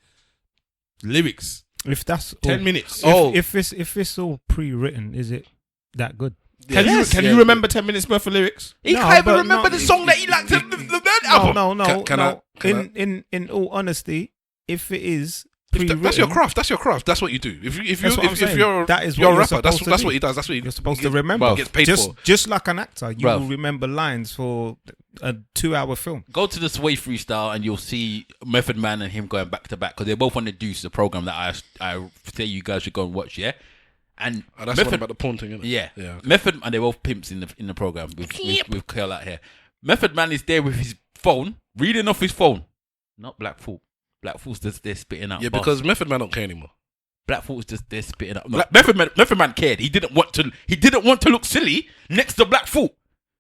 [SPEAKER 4] Lyrics.
[SPEAKER 3] If that's
[SPEAKER 4] 10 minutes.
[SPEAKER 3] If it's all pre-written, is it that good?
[SPEAKER 4] Can you remember 10 minutes worth of lyrics?
[SPEAKER 1] he can't even remember the song that he liked. The N.E.R.D album.
[SPEAKER 3] No. In all honesty, if it is pre-written,
[SPEAKER 2] that's your craft. That's what you do. If you're
[SPEAKER 3] that is
[SPEAKER 2] you're a
[SPEAKER 3] what
[SPEAKER 2] rapper, that's what he does. That's what
[SPEAKER 3] you're supposed to remember.
[SPEAKER 2] Gets paid for.
[SPEAKER 3] Just like an actor, you will remember lines for a 2-hour film.
[SPEAKER 1] Go to the Sway freestyle and you'll see Method Man and him going back to back because they're both on the Deuce, the program that I say you guys should go and watch. Yeah. And
[SPEAKER 2] that's Method, about the porn thing, isn't it?
[SPEAKER 1] Yeah.
[SPEAKER 2] Okay.
[SPEAKER 1] Method, and they're both pimps in the program with curl out hair. Method Man is there with his phone, reading off his phone. Not Black Thought. Black Thought's just there spitting out.
[SPEAKER 2] Yeah, because Method Man don't care anymore.
[SPEAKER 1] Black Thought's just there spitting out. No, Method Man cared. He didn't want to look silly next to Black Thought.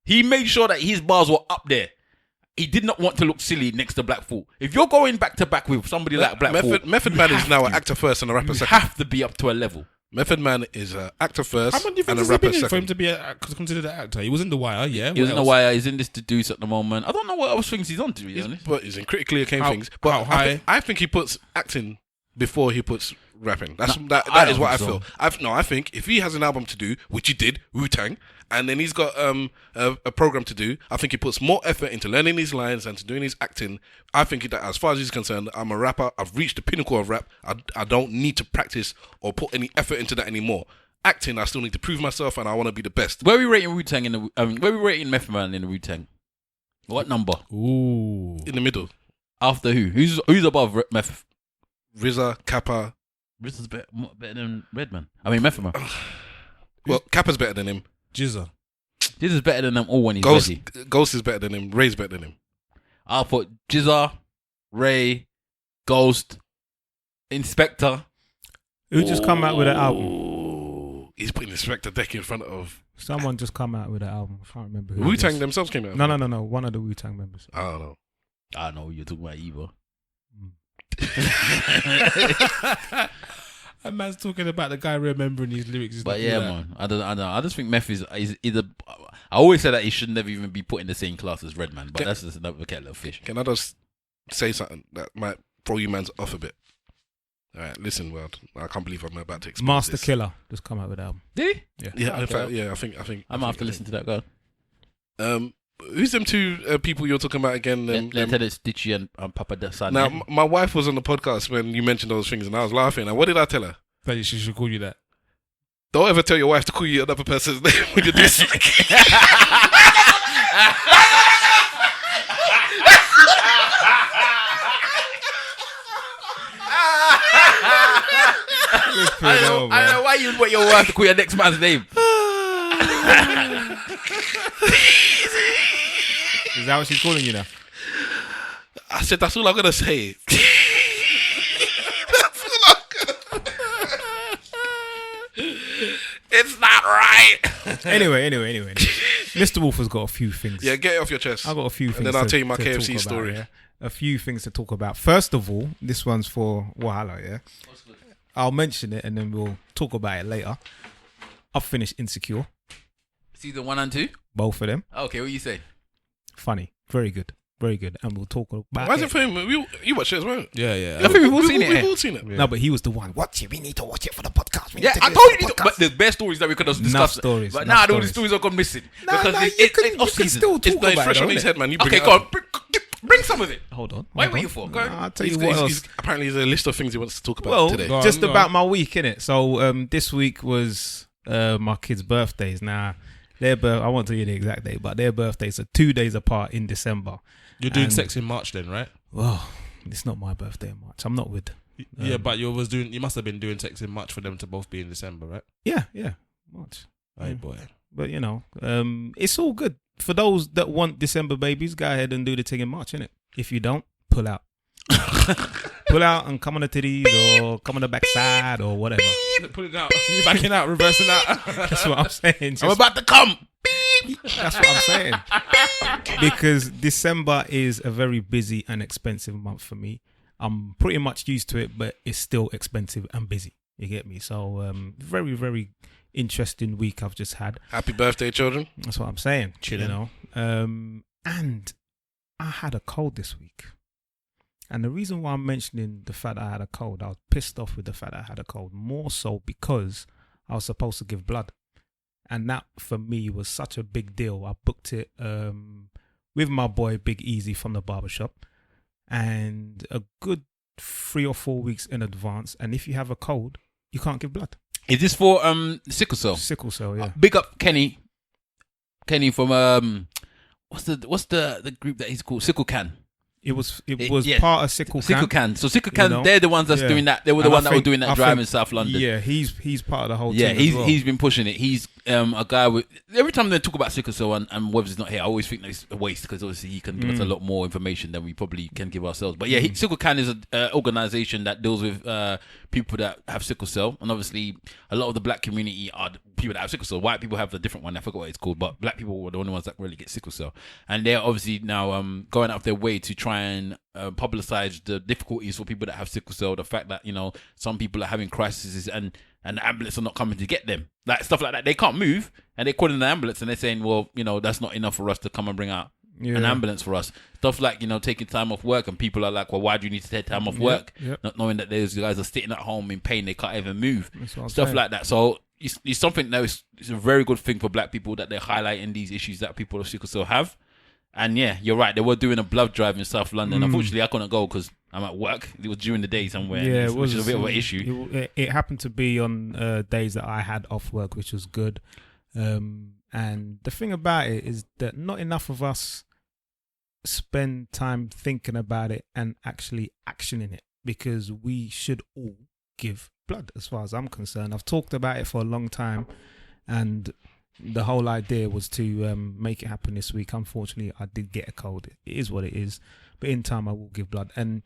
[SPEAKER 1] He made sure that his bars were up there. He did not want to look silly next to Black Thought. If you're going back to back with somebody like Black Thought,
[SPEAKER 2] Method Man is now an actor first and a rapper second.
[SPEAKER 1] You have to be up to a level.
[SPEAKER 2] Method Man is an actor first
[SPEAKER 4] How many
[SPEAKER 2] and a
[SPEAKER 4] has
[SPEAKER 2] rapper
[SPEAKER 4] he been in
[SPEAKER 2] second.
[SPEAKER 4] for him to be considered an actor? He was in The Wire, yeah.
[SPEAKER 1] He was in The Wire. He's in this to Deuce at the moment. I don't know what else things he's on, to be honest.
[SPEAKER 2] But he's in critically acclaimed things. But I think he puts acting before he puts rapping. That is what I feel. I think if he has an album to do, which he did, Wu-Tang, and then he's got a program to do, I think he puts more effort into learning these lines and to doing his acting. I think that as far as he's concerned, I'm a rapper. I've reached the pinnacle of rap. I don't need to practice or put any effort into that anymore. Acting, I still need to prove myself, and I want to be the best.
[SPEAKER 1] Where are we rating Wu-Tang where are we rating Method Man in the Wu-Tang? What number?
[SPEAKER 4] Ooh,
[SPEAKER 2] in the middle.
[SPEAKER 1] After who? Who's above Meth?
[SPEAKER 2] RZA, Kappa.
[SPEAKER 1] RZA's better than Redman. I mean Method Man.
[SPEAKER 2] Well, Kappa's better than him.
[SPEAKER 4] Jizza.
[SPEAKER 1] Jizza's better than them all when he's ready.
[SPEAKER 2] Ghost is better than him. Ray's better than him.
[SPEAKER 1] I'll put Jizza, Ray, Ghost, Inspector.
[SPEAKER 3] Who just come out with an album?
[SPEAKER 2] He's putting Inspector Deck in front of...
[SPEAKER 3] Someone just come out with an album. I can't remember who.
[SPEAKER 2] Wu-Tang themselves came out.
[SPEAKER 3] No. One of the Wu-Tang members.
[SPEAKER 2] I don't know.
[SPEAKER 1] I don't know who you're talking about either.
[SPEAKER 4] That man's talking about the guy remembering his lyrics.
[SPEAKER 1] But yeah, man, I don't know. I just think Meth is either. I always say that he should never even be put in the same class as Redman, but that's just another kettle of fish.
[SPEAKER 2] Can I just say something that might throw you man's off a bit? All right, listen, world. I can't believe I'm about to explain
[SPEAKER 3] Master
[SPEAKER 2] this.
[SPEAKER 3] Killer just come out with an album.
[SPEAKER 1] Did he?
[SPEAKER 3] Yeah.
[SPEAKER 2] Yeah,
[SPEAKER 1] Okay.
[SPEAKER 2] in fact, yeah. I think.
[SPEAKER 1] I might have to listen to that guy.
[SPEAKER 2] Who's them two people you're talking about again?
[SPEAKER 1] Lieutenant Stitchy and Papa San.
[SPEAKER 2] Now, my wife was on the podcast when you mentioned those things, and I was laughing. And what did I tell her?
[SPEAKER 4] That she should call you that.
[SPEAKER 2] Don't ever tell your wife to call you another person's name when you do something.
[SPEAKER 1] I don't know why you'd want your wife to call your next man's name.
[SPEAKER 3] Is that what she's calling you now?
[SPEAKER 2] I said, that's all I'm going to say. It's not right.
[SPEAKER 3] Anyway. Mr. Wolf has got a few things.
[SPEAKER 2] Yeah, get it off your chest.
[SPEAKER 3] I've got a few things.
[SPEAKER 2] And then I'll tell you my KFC
[SPEAKER 3] talk
[SPEAKER 2] story.
[SPEAKER 3] about, yeah? A few things to talk about. First of all, this one's for Wahala, yeah? I'll mention it and then we'll talk about it later. I've finished Insecure.
[SPEAKER 1] Season 1 and 2?
[SPEAKER 3] Both of them.
[SPEAKER 1] Okay, what you say?
[SPEAKER 3] Funny. Very good. And we'll talk about
[SPEAKER 2] Why is it for him? You watch it as well?
[SPEAKER 4] Yeah.
[SPEAKER 1] I think we've all seen it.
[SPEAKER 2] We've all seen it.
[SPEAKER 3] No, but he was the one. Watch it. We need to watch it for the podcast.
[SPEAKER 1] Yeah, I told you. But there's bare stories that we could have discussed.
[SPEAKER 3] Stories.
[SPEAKER 1] But now all the stories have gone missing.
[SPEAKER 3] You can still talk
[SPEAKER 2] It's
[SPEAKER 3] about
[SPEAKER 2] fresh
[SPEAKER 3] it.
[SPEAKER 2] on his head, man. You bring
[SPEAKER 1] Okay,
[SPEAKER 2] it
[SPEAKER 1] go
[SPEAKER 2] up.
[SPEAKER 1] on. Bring some of it.
[SPEAKER 3] Hold on.
[SPEAKER 1] Why were you for? Go on.
[SPEAKER 3] I'll tell you what else.
[SPEAKER 2] Apparently, there's a list of things he wants to talk about today.
[SPEAKER 3] Just about my week, innit? So this week was my kids' birthdays. Now, I won't tell you the exact date, but their birthdays are 2 days apart in December.
[SPEAKER 4] You're doing sex in March then, right?
[SPEAKER 3] Well, it's not my birthday in March. I'm not with.
[SPEAKER 4] Yeah, but you must have been doing sex in March for them to both be in December, right?
[SPEAKER 3] Yeah, March.
[SPEAKER 4] Hey, boy.
[SPEAKER 3] But it's all good for those that want December babies. Go ahead and do the thing in March, innit? If you don't, pull out. Pull out and come on the titties or come on the backside or whatever.
[SPEAKER 4] Pull it out. You're backing out, reversing out.
[SPEAKER 3] That's what I'm saying.
[SPEAKER 1] I'm about to come.
[SPEAKER 3] That's what I'm saying. Because December is a very busy and expensive month for me. I'm pretty much used to it, but it's still expensive and busy. You get me? So very, very interesting week I've just had.
[SPEAKER 2] Happy birthday, children.
[SPEAKER 3] That's what I'm saying.
[SPEAKER 4] Chilling.
[SPEAKER 3] You know, and I had a cold this week. And the reason why I'm mentioning the fact that I had a cold, I was pissed off with the fact that I had a cold, more so because I was supposed to give blood. And that, for me, was such a big deal. I booked it with my boy, Big Easy, from the barbershop. And a good 3 or 4 weeks in advance. And if you have a cold, you can't give blood.
[SPEAKER 1] Is this for sickle cell?
[SPEAKER 3] Sickle cell, yeah.
[SPEAKER 1] Big up Kenny from what's the group that he's called? SickleKan.
[SPEAKER 3] It was part of
[SPEAKER 1] SickleKan. So SickleKan, they're the ones that's doing that. They were the one that were doing that drive in South London.
[SPEAKER 3] Yeah, he's part of the whole
[SPEAKER 1] team.
[SPEAKER 3] Yeah,
[SPEAKER 1] he's been pushing it. He's a guy with. Every time they talk about sickle cell and Webbs is not here, I always think that it's a waste because obviously he can give us a lot more information than we probably can give ourselves. But yeah, SickleKan is an organization that deals with people that have sickle cell, and obviously a lot of the black community are people that have sickle cell. White people have the different one. I forgot what it's called, but black people were the only ones that really get sickle cell, and they're obviously now going out of their way to try and publicize the difficulties for people that have sickle cell, the fact that, you know, some people are having crises and the ambulance are not coming to get them, like stuff like that. They can't move and they're calling the ambulance and they're saying, well, you know, that's not enough for us to come and bring out an ambulance for us. Stuff like, you know, taking time off work, and people are like, well, why do you need to take time off work? Not knowing that those guys are sitting at home in pain, they can't even move, stuff like that. So it's something that is a very good thing for black people, that they're highlighting these issues that people with sickle cell have. And yeah, you're right. They were doing a blood drive in South London. Unfortunately, I couldn't go because I'm at work. It was during the day somewhere.
[SPEAKER 3] Yeah,
[SPEAKER 1] which is a bit of an issue.
[SPEAKER 3] It happened to be on days that I had off work, which was good. And the thing about it is that not enough of us spend time thinking about it and actually actioning it, because we should all give blood, as far as I'm concerned. I've talked about it for a long time, and the whole idea was to make it happen this week. Unfortunately, I did get a cold. It is what it is. But in time, I will give blood. And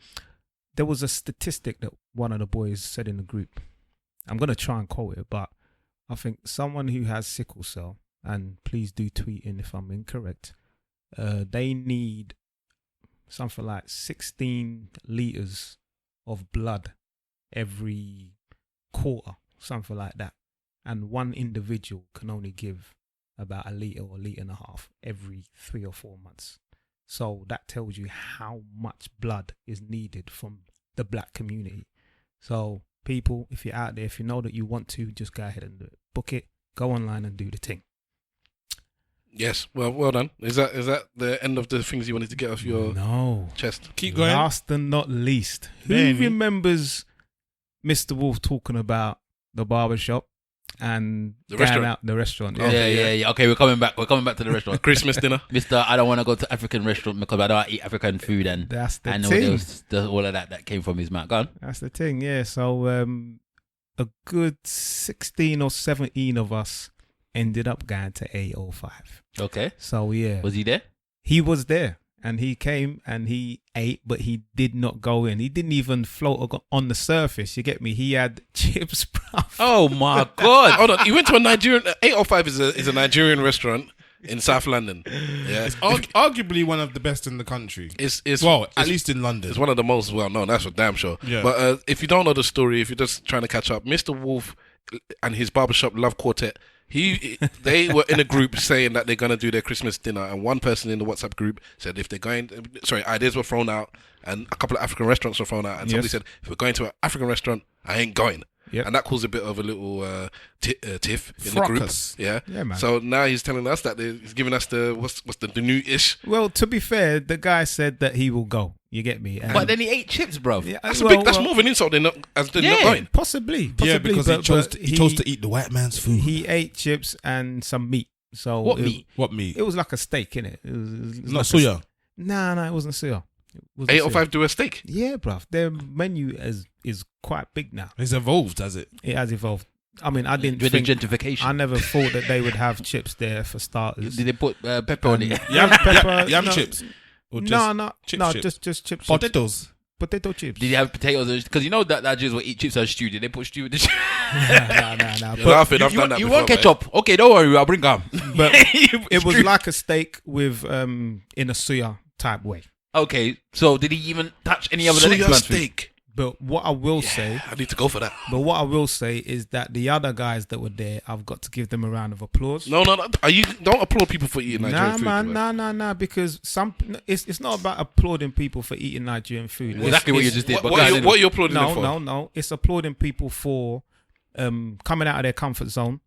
[SPEAKER 3] there was a statistic that one of the boys said in the group. I'm going to try and quote it, but I think someone who has sickle cell, and please do tweet in if I'm incorrect, they need something like 16 litres of blood every quarter, something like that. And one individual can only give about a litre or a litre and a half every 3 or 4 months. So that tells you how much blood is needed from the black community. So people, if you're out there, if you know that you want to, just go ahead and do it. Book it, go online and do the thing.
[SPEAKER 2] Yes, well done. Is that the end of the things you wanted to get off your chest?
[SPEAKER 4] Keep going.
[SPEAKER 3] Last and not least, who remembers Mr. Wolf talking about the barbershop and the restaurant?
[SPEAKER 1] Yeah. Okay, we're coming back to the restaurant.
[SPEAKER 2] Christmas dinner.
[SPEAKER 1] Mr. I don't want to go to African restaurant because I don't eat African food, and
[SPEAKER 3] that's the
[SPEAKER 1] thing. There was all of that came from his mouth. Go on.
[SPEAKER 3] That's the thing, yeah. So a good 16 or 17 of us ended up going to 805.
[SPEAKER 1] Okay.
[SPEAKER 3] So yeah.
[SPEAKER 1] Was he there?
[SPEAKER 3] He was there. And he came and he ate, but he did not go in. He didn't even float on the surface. You get me? He had chips, bruv.
[SPEAKER 1] Oh my God.
[SPEAKER 2] Hold on. He went to a Nigerian... 805 is a Nigerian restaurant in South London. Yeah.
[SPEAKER 4] It's arguably one of the best in the country. At least in London.
[SPEAKER 2] It's one of the most well-known, that's for damn sure.
[SPEAKER 4] Yeah.
[SPEAKER 2] But if you don't know the story, if you're just trying to catch up, Mr. Wolf and his barbershop Love Quartet, they were in a group saying that they're going to do their Christmas dinner, and one person in the WhatsApp group said if they're going, ideas were thrown out, and a couple of African restaurants were thrown out, and somebody said, if we're going to an African restaurant, I ain't going.
[SPEAKER 3] Yep.
[SPEAKER 2] And that caused a bit of a little tiff in
[SPEAKER 3] Fracas.
[SPEAKER 2] the group.
[SPEAKER 3] Yeah, man.
[SPEAKER 2] So now he's telling us that he's giving us the new-ish.
[SPEAKER 3] Well, to be fair, the guy said that he will go. You get me?
[SPEAKER 1] But then he ate chips, bro.
[SPEAKER 2] Yeah, that's more of an insult than not going.
[SPEAKER 3] Possibly.
[SPEAKER 4] Yeah, because he chose to eat the white man's food.
[SPEAKER 3] He ate chips and some meat. So
[SPEAKER 1] what meat?
[SPEAKER 4] What meat?
[SPEAKER 3] It was like a steak, innit? It was
[SPEAKER 4] not suya.
[SPEAKER 3] Nah, it wasn't suya.
[SPEAKER 2] 805 do a steak?
[SPEAKER 3] Yeah, bruv. Their menu is quite big now.
[SPEAKER 4] It's evolved, has it?
[SPEAKER 3] It has evolved. I mean, I didn't
[SPEAKER 1] with
[SPEAKER 3] think...
[SPEAKER 1] the gentrification.
[SPEAKER 3] I never thought that they would have chips there for starters.
[SPEAKER 1] Did they put pepper on it?
[SPEAKER 4] Yam chips?
[SPEAKER 3] No,
[SPEAKER 4] chips.
[SPEAKER 3] just chips.
[SPEAKER 4] Potatoes?
[SPEAKER 3] Potato chips.
[SPEAKER 1] Did you have potatoes? Because you know that Nigerians will eat chips as stew. Did they put stew in the chips?
[SPEAKER 3] Nah.
[SPEAKER 2] You're laughing. I've done that
[SPEAKER 1] you
[SPEAKER 2] before,
[SPEAKER 1] want ketchup? Okay, don't worry. I'll bring them.
[SPEAKER 3] But it was like a steak with in a suya type way.
[SPEAKER 1] Okay, so did he even touch any of the next
[SPEAKER 2] Suya
[SPEAKER 1] man's
[SPEAKER 2] steak?
[SPEAKER 3] But what I will say,
[SPEAKER 2] I need to go for that.
[SPEAKER 3] But what I will say is that the other guys that were there, I've got to give them a round of applause.
[SPEAKER 2] No. Don't applaud people for eating Nigerian food.
[SPEAKER 3] Nah. Because it's not about applauding people for eating Nigerian food.
[SPEAKER 1] Exactly what you just did.
[SPEAKER 2] What are you applauding them for?
[SPEAKER 3] No. It's applauding people for coming out of their comfort zone.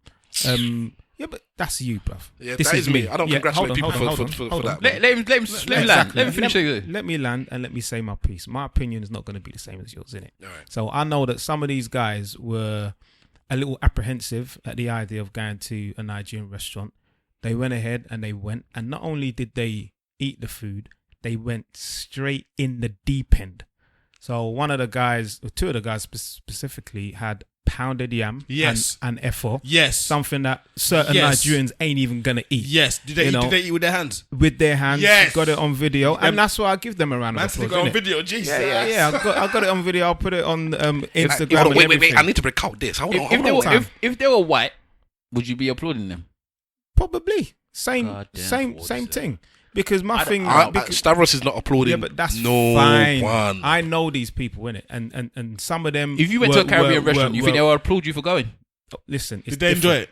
[SPEAKER 3] Yeah, but that's you, bruv.
[SPEAKER 2] Yeah, this is me. I don't congratulate people for that.
[SPEAKER 1] Let me finish.
[SPEAKER 3] Let me land and let me say my piece. My opinion is not going to be the same as yours, innit?
[SPEAKER 2] All right.
[SPEAKER 3] So I know that some of these guys were a little apprehensive at the idea of going to a Nigerian restaurant. They went ahead and they went, and not only did they eat the food, they went straight in the deep end. So one of the guys, or two of the guys specifically, had pounded yam and efo.
[SPEAKER 4] Yes.
[SPEAKER 3] Something that certain Nigerians ain't even going to eat.
[SPEAKER 4] Yes. Did they eat with their hands?
[SPEAKER 3] With their hands.
[SPEAKER 4] Yes.
[SPEAKER 3] Got it on video. And that's why I give them a round of applause.
[SPEAKER 4] Got it on video. Jesus.
[SPEAKER 3] Yeah. I got it on video. I'll put it on Instagram.
[SPEAKER 2] Wait. I need to recount this.
[SPEAKER 1] If they were white, would you be applauding them?
[SPEAKER 3] Probably. Same thing. Because
[SPEAKER 2] Stavros is not applauding.
[SPEAKER 3] Yeah, but that's
[SPEAKER 2] fine.
[SPEAKER 3] One. I know these people, innit? And some of them.
[SPEAKER 1] If you went to a Caribbean restaurant, you think they will applaud you for going?
[SPEAKER 3] Listen,
[SPEAKER 4] did they enjoy it?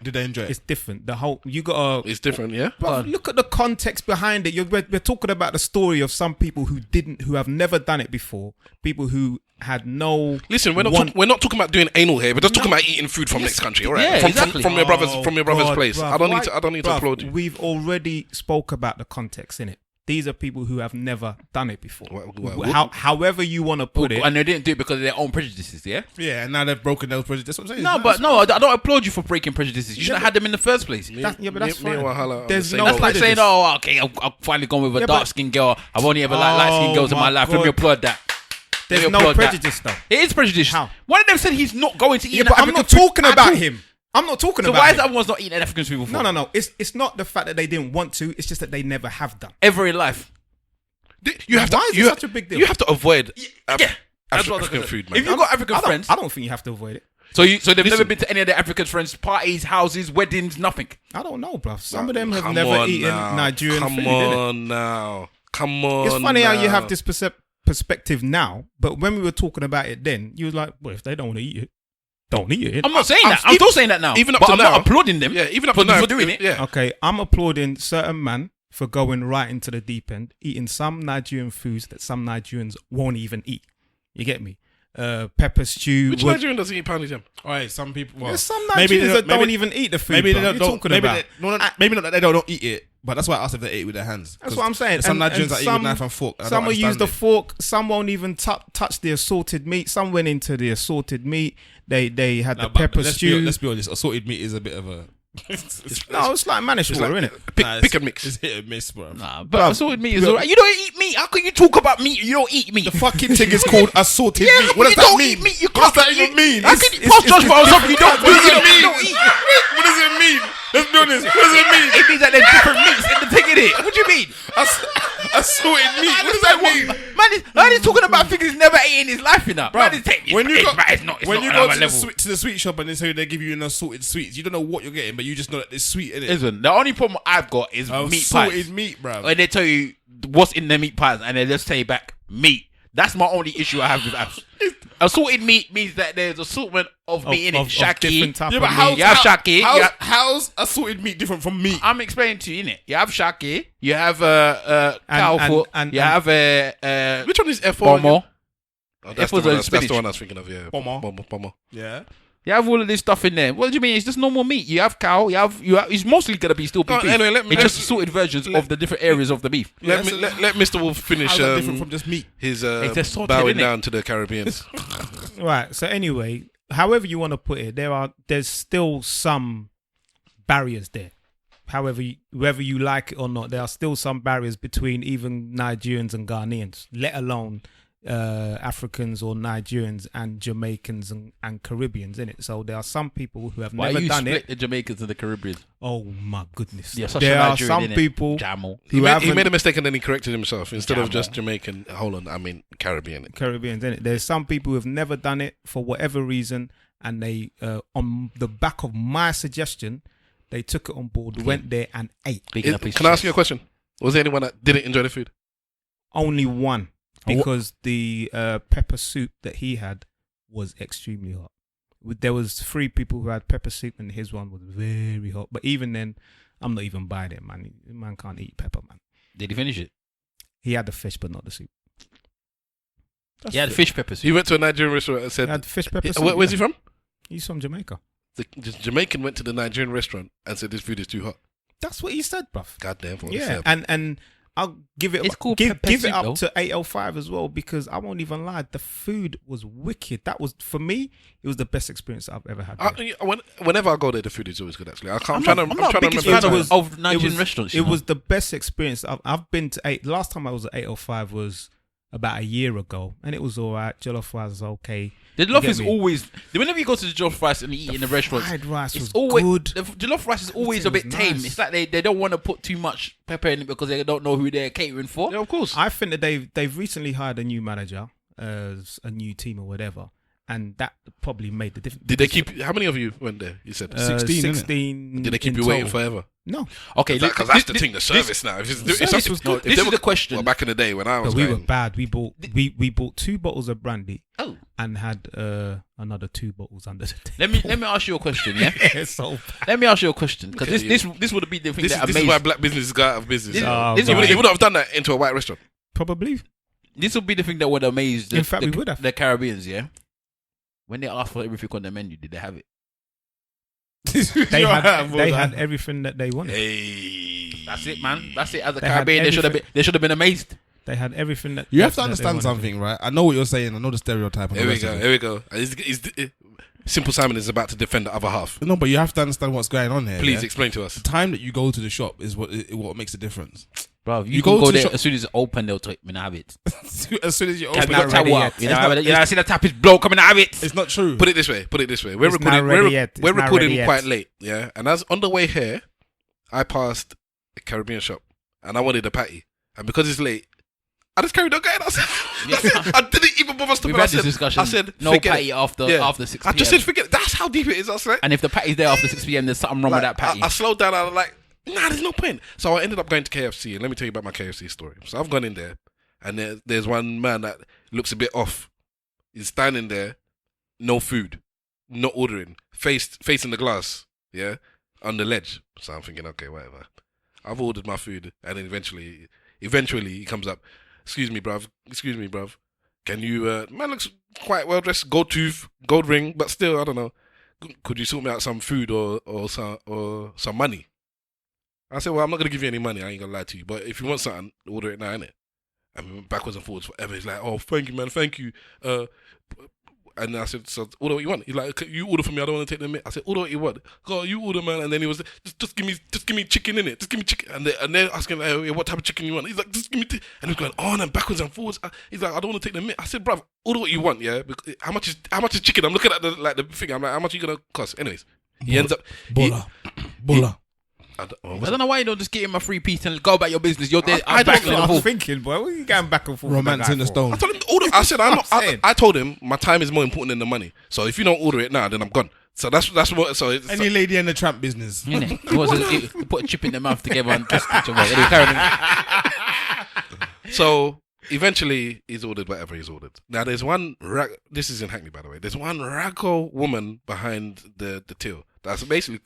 [SPEAKER 3] It's different.
[SPEAKER 2] It's different, yeah.
[SPEAKER 3] But look at the context behind it. We're talking about the story of some people who have never done it before. People who had no.
[SPEAKER 2] Listen, we're not talking about doing anal here. We're just talking about eating food from next country, all right?
[SPEAKER 1] Yeah, exactly.
[SPEAKER 2] From your brother's place.
[SPEAKER 3] Bruv,
[SPEAKER 2] I don't need to applaud you.
[SPEAKER 3] We've already spoke about the context in it. These are people who have never done it before. However you want to put it.
[SPEAKER 1] And they didn't do it because of their own prejudices, yeah?
[SPEAKER 4] Yeah, and now they've broken those prejudices. That's what I'm saying.
[SPEAKER 1] I don't applaud you for breaking prejudices. You should have had them in the first place.
[SPEAKER 3] But that's fine.
[SPEAKER 1] That's like saying, I've finally gone with a dark-skinned girl. I've only ever liked light-skinned girls in my life. Let me applaud that.
[SPEAKER 3] There's no prejudice, though.
[SPEAKER 1] It is prejudice. How? One of them said he's not going to eat an
[SPEAKER 3] but
[SPEAKER 1] African
[SPEAKER 3] I'm not talking about him. I'm not talking about.
[SPEAKER 1] So why is
[SPEAKER 3] him.
[SPEAKER 1] everyone's not eating African food before?
[SPEAKER 3] No. It's not the fact that they didn't want to. It's just that they never have done.
[SPEAKER 1] Ever in life.
[SPEAKER 3] Why is it such a big deal?
[SPEAKER 2] You have to avoid
[SPEAKER 1] African
[SPEAKER 2] food, man.
[SPEAKER 1] If you've got African friends,
[SPEAKER 3] I don't think you have to avoid it.
[SPEAKER 1] So they've never been to any of their African friends' parties, houses, weddings, nothing.
[SPEAKER 3] I don't know, bruv. Some of them have never eaten Nigerian food.
[SPEAKER 2] Come on.
[SPEAKER 3] It's funny how you have this perspective now, but when we were talking about it then, you were like, well, if they don't want to eat it, don't eat it.
[SPEAKER 1] I'm not saying that. I'm still saying that now.
[SPEAKER 2] Even up to
[SPEAKER 1] I'm
[SPEAKER 2] now,
[SPEAKER 1] not applauding them.
[SPEAKER 2] Yeah, even up to now
[SPEAKER 1] for doing it.
[SPEAKER 2] Yeah.
[SPEAKER 3] Okay, I'm applauding certain man for going right into the deep end, eating some Nigerian foods that some Nigerians won't even eat. You get me? Pepper stew.
[SPEAKER 2] Which Nigerian doesn't eat pounded yam?
[SPEAKER 4] All right, some people. Well,
[SPEAKER 3] there's some Nigerians that don't even eat the food. Maybe they don't.
[SPEAKER 4] Maybe not that they don't eat it, but that's why I asked if they ate it with their hands.
[SPEAKER 3] That's what I'm saying.
[SPEAKER 4] Some Nigerians that eat with knife and fork.
[SPEAKER 3] Some will use the fork. Some won't even touch the assorted meat. Some went into the assorted meat. They had the pepper stew.
[SPEAKER 4] Let's be honest. Assorted meat is a bit of a.
[SPEAKER 3] It's like Manish water, isn't it?
[SPEAKER 2] Pick and mix.
[SPEAKER 4] It's hit and miss, bro.
[SPEAKER 1] Nah, but assorted meat is alright. You don't eat meat. How can you talk about meat? You don't eat meat.
[SPEAKER 4] The fucking thing is called assorted meat. What does that mean?
[SPEAKER 1] What
[SPEAKER 4] does that even mean?
[SPEAKER 1] How can you pass judgment on something you don't eat?
[SPEAKER 4] What does it mean? Let's be honest. What does it mean?
[SPEAKER 1] It means that there's different meats in the thing in it. What do you mean?
[SPEAKER 4] Assorted meat. What does that mean?
[SPEAKER 1] Man is talking about things he's never ate in his life, you know.
[SPEAKER 4] When you go to the sweet shop and they give you an assorted sweets, you don't know what you're getting, but you just know that it's sweet in it.
[SPEAKER 1] Listen, the only problem I've got is meat pies.
[SPEAKER 4] Assorted meat, bro.
[SPEAKER 1] When they tell you what's in the meat pies and they just say back meat. That's my only issue I have with apps. Assorted meat means that there's assortment of meat in it. Shaki.
[SPEAKER 3] Yeah, but
[SPEAKER 1] you have shaki.
[SPEAKER 4] How's assorted meat different from meat?
[SPEAKER 1] I'm explaining to you, innit? You have shaki. You have cow foot. You have
[SPEAKER 2] which one is F4?
[SPEAKER 1] Pomo.
[SPEAKER 2] Oh, that's the one I was thinking of, yeah.
[SPEAKER 4] Pomo. Yeah.
[SPEAKER 1] You have all of this stuff in there. What do you mean? It's just normal meat. You have cow. You have. It's mostly gonna be still beef.
[SPEAKER 2] Anyway,
[SPEAKER 1] it's just assorted versions of the different areas of the beef.
[SPEAKER 2] Let Mr. Wolf finish.
[SPEAKER 4] How's that different from just meat?
[SPEAKER 2] His
[SPEAKER 1] assorted,
[SPEAKER 2] bowing down to the Caribbeans.
[SPEAKER 3] Right. So anyway, however you want to put it, there's still some barriers there. However, whether you like it or not, there are still some barriers between even Nigerians and Ghanaians, let alone Africans or Nigerians and Jamaicans and Caribbeans, innit? So there are some people who have never done it.
[SPEAKER 1] The Jamaicans and the Caribbeans?
[SPEAKER 3] Oh my goodness!
[SPEAKER 1] Yeah,
[SPEAKER 3] there are some people.
[SPEAKER 2] He made a mistake and then he corrected himself. Instead of just Jamaican, Caribbean.
[SPEAKER 3] Caribbeans, innit? There's some people who have never done it for whatever reason, and they, on the back of my suggestion, they took it on board, went there and ate.
[SPEAKER 2] Can I ask you a question? Was there anyone that didn't enjoy the food?
[SPEAKER 3] Only one. because the pepper soup that he had was extremely hot. There was 3 people who had pepper soup, and his one was very hot. But even then, I'm not even buying it, man. Man can't eat pepper, man.
[SPEAKER 1] Did he finish it?
[SPEAKER 3] He had the fish, but not the soup.
[SPEAKER 1] He had fish pepper soup.
[SPEAKER 2] He went to a Nigerian restaurant and said,
[SPEAKER 3] He had fish pepper soup.
[SPEAKER 2] Where's he from?
[SPEAKER 3] He's from Jamaica.
[SPEAKER 2] The Jamaican went to the Nigerian restaurant and said, this food is too hot.
[SPEAKER 3] That's what he said, bruv.
[SPEAKER 2] Goddamn.
[SPEAKER 3] Yeah, and I'll give it.
[SPEAKER 1] It's called
[SPEAKER 3] give
[SPEAKER 1] pepper
[SPEAKER 3] it
[SPEAKER 1] soup,
[SPEAKER 3] up
[SPEAKER 1] though.
[SPEAKER 3] to 805 as well, because I won't even lie. The food was wicked. That was, for me, it was the best experience I've ever had.
[SPEAKER 2] Whenever I go there, the food is always good. Actually, I'm
[SPEAKER 3] I'm
[SPEAKER 2] trying
[SPEAKER 3] not
[SPEAKER 2] to
[SPEAKER 3] a
[SPEAKER 2] remember.
[SPEAKER 3] biggest fan
[SPEAKER 2] the time.
[SPEAKER 1] Of Nigerian restaurants.
[SPEAKER 3] It was the best experience. I've been to 8. Last time I was at 805 was about a year ago, and it was all right. Jollof rice was okay.
[SPEAKER 1] The jollof is always. Whenever you go to the jollof rice and eat in the restaurants,
[SPEAKER 3] fried rice
[SPEAKER 1] it's
[SPEAKER 3] was
[SPEAKER 1] always
[SPEAKER 3] good.
[SPEAKER 1] The jollof rice is always a
[SPEAKER 3] It was
[SPEAKER 1] bit tame.
[SPEAKER 3] nice.
[SPEAKER 1] It's like they don't want to put too much pepper in it because they don't know who they're catering for.
[SPEAKER 2] Yeah, of course.
[SPEAKER 3] I think that they've recently hired a new manager, a new team or whatever, and that probably made the difference.
[SPEAKER 2] Did they keep? How many of you went there? You said
[SPEAKER 4] 16, innit?
[SPEAKER 3] 16.
[SPEAKER 2] Did they keep
[SPEAKER 3] in
[SPEAKER 2] you waiting
[SPEAKER 3] total.
[SPEAKER 2] forever?
[SPEAKER 3] No,
[SPEAKER 1] Okay,
[SPEAKER 2] Because that's the thing. The service now. If
[SPEAKER 3] service was good.
[SPEAKER 1] This is the question.
[SPEAKER 2] Well, back in the day when I was
[SPEAKER 3] but we were
[SPEAKER 2] going,
[SPEAKER 3] bad. We bought 2 bottles of brandy
[SPEAKER 1] Oh,
[SPEAKER 3] and had another 2 bottles under the table.
[SPEAKER 1] let me ask you a question. Yeah,
[SPEAKER 3] Yeah, so
[SPEAKER 1] let me ask you a question because
[SPEAKER 2] Okay,
[SPEAKER 1] this would be the thing
[SPEAKER 2] this
[SPEAKER 1] that
[SPEAKER 2] is
[SPEAKER 1] amazed.
[SPEAKER 2] why black businesses go out of business.
[SPEAKER 1] This-
[SPEAKER 3] Oh,
[SPEAKER 1] this
[SPEAKER 2] They
[SPEAKER 1] would
[SPEAKER 3] right.
[SPEAKER 1] be-
[SPEAKER 2] would have done that into a white restaurant.
[SPEAKER 3] probably.
[SPEAKER 1] This would be the thing that would amaze
[SPEAKER 3] In fact, we would have.
[SPEAKER 1] the Caribbeans. Yeah, when they asked for everything on the menu, did they have it?
[SPEAKER 3] They had everything that they wanted.
[SPEAKER 2] Hey,
[SPEAKER 1] That's it, man. That's it. As a
[SPEAKER 3] They had
[SPEAKER 1] Caribbean,
[SPEAKER 3] everything.
[SPEAKER 1] they should have been amazed.
[SPEAKER 3] They had everything that
[SPEAKER 4] You have to
[SPEAKER 3] that they
[SPEAKER 4] understand
[SPEAKER 3] wanted.
[SPEAKER 4] something, right? I know what you're saying. I know the stereotype. And
[SPEAKER 2] Here
[SPEAKER 4] the
[SPEAKER 2] we
[SPEAKER 4] rest
[SPEAKER 2] go.
[SPEAKER 4] of it.
[SPEAKER 2] Here we go. Simple Simon is about to defend the other half.
[SPEAKER 4] No, but you have to understand what's going on here.
[SPEAKER 2] Please
[SPEAKER 4] yeah?
[SPEAKER 2] explain to us.
[SPEAKER 4] The time that you go to the shop is what makes the difference.
[SPEAKER 1] Bro,
[SPEAKER 4] You
[SPEAKER 1] you
[SPEAKER 4] go
[SPEAKER 1] can go
[SPEAKER 4] to the
[SPEAKER 1] there
[SPEAKER 4] shop-
[SPEAKER 1] as soon as it's open. They'll take me to have it.
[SPEAKER 4] As soon as you
[SPEAKER 3] It's
[SPEAKER 4] open
[SPEAKER 3] not
[SPEAKER 4] it,
[SPEAKER 3] ready yet.
[SPEAKER 1] You know, I see the tap is blow coming out of it.
[SPEAKER 4] it's not true.
[SPEAKER 2] Put it this way. We're
[SPEAKER 3] It's not
[SPEAKER 2] recording.
[SPEAKER 3] ready yet. It's
[SPEAKER 2] We're
[SPEAKER 3] not
[SPEAKER 2] recording
[SPEAKER 3] ready yet.
[SPEAKER 2] quite late. Yeah, and as on the way here, I passed a Caribbean shop and I wanted a patty, and because it's late, I just carried on going. I said, I didn't even bother stopping.
[SPEAKER 1] We've had
[SPEAKER 2] I said,
[SPEAKER 1] this discussion.
[SPEAKER 2] I said,
[SPEAKER 1] no
[SPEAKER 2] forget
[SPEAKER 1] patty
[SPEAKER 2] it.
[SPEAKER 1] after
[SPEAKER 2] Yeah.
[SPEAKER 1] after 6
[SPEAKER 2] I
[SPEAKER 1] p.m.
[SPEAKER 2] just said, forget it. That's how deep it is. I was like,
[SPEAKER 1] And if the patty's there after 6 p.m, there's something wrong with that patty.
[SPEAKER 2] I slowed down. I was like, nah, there's no point. So I ended up going to KFC, and let me tell you about my KFC story. So I've gone in there, and there's one man that looks a bit off. He's standing there, no food, not ordering, facing the glass, yeah, on the ledge. So I'm thinking, okay, whatever. I've ordered my food, and then eventually he comes up. Excuse me, bruv. Can you? Man looks quite well dressed, gold tooth, gold ring, but still, I don't know. Could you sort me out some food or some money? I said, well, I'm not gonna give you any money. I ain't gonna lie to you. But if you want something, order it now, innit? And we went backwards and forwards forever. He's like, oh, thank you, man, thank you. And I said, so order what you want. He's like, you order for me. I don't want to take the meat. I said, order what you want. Go, you order, man. And then he was just give me chicken in it. Just give me chicken. And they're asking, like, what type of chicken you want? He's like, just give me. And he's going on and backwards and forwards. He's like, I don't want to take the meat. I said, bruv, order what you want, yeah. Because how much is chicken? I'm looking at the thing. I'm like, how much are you gonna cost? Anyways, he ends up.
[SPEAKER 4] Bola.
[SPEAKER 2] I
[SPEAKER 1] I don't know why you don't just get him a free piece and go about your business. You're there.
[SPEAKER 2] I
[SPEAKER 1] I'm back
[SPEAKER 2] don't
[SPEAKER 1] in
[SPEAKER 3] I
[SPEAKER 1] the
[SPEAKER 3] was
[SPEAKER 1] hall.
[SPEAKER 3] thinking, boy, what are you going back and forth? with
[SPEAKER 4] Romance
[SPEAKER 3] that
[SPEAKER 4] in the
[SPEAKER 3] guy for?
[SPEAKER 4] stone.
[SPEAKER 2] I told him to order. I said,
[SPEAKER 3] saying.
[SPEAKER 2] I told him my time is more important than the money. So if you don't order it now, then I'm gone. So that's what. So it's,
[SPEAKER 4] Any lady in the tramp business.
[SPEAKER 1] Innit? He put a chip in their mouth together and just put it away. Anyway, carry on.
[SPEAKER 2] so eventually he's ordered whatever he's ordered. Now there's one. This is in Hackney, by the way. There's one raggo woman behind the till. That's basically.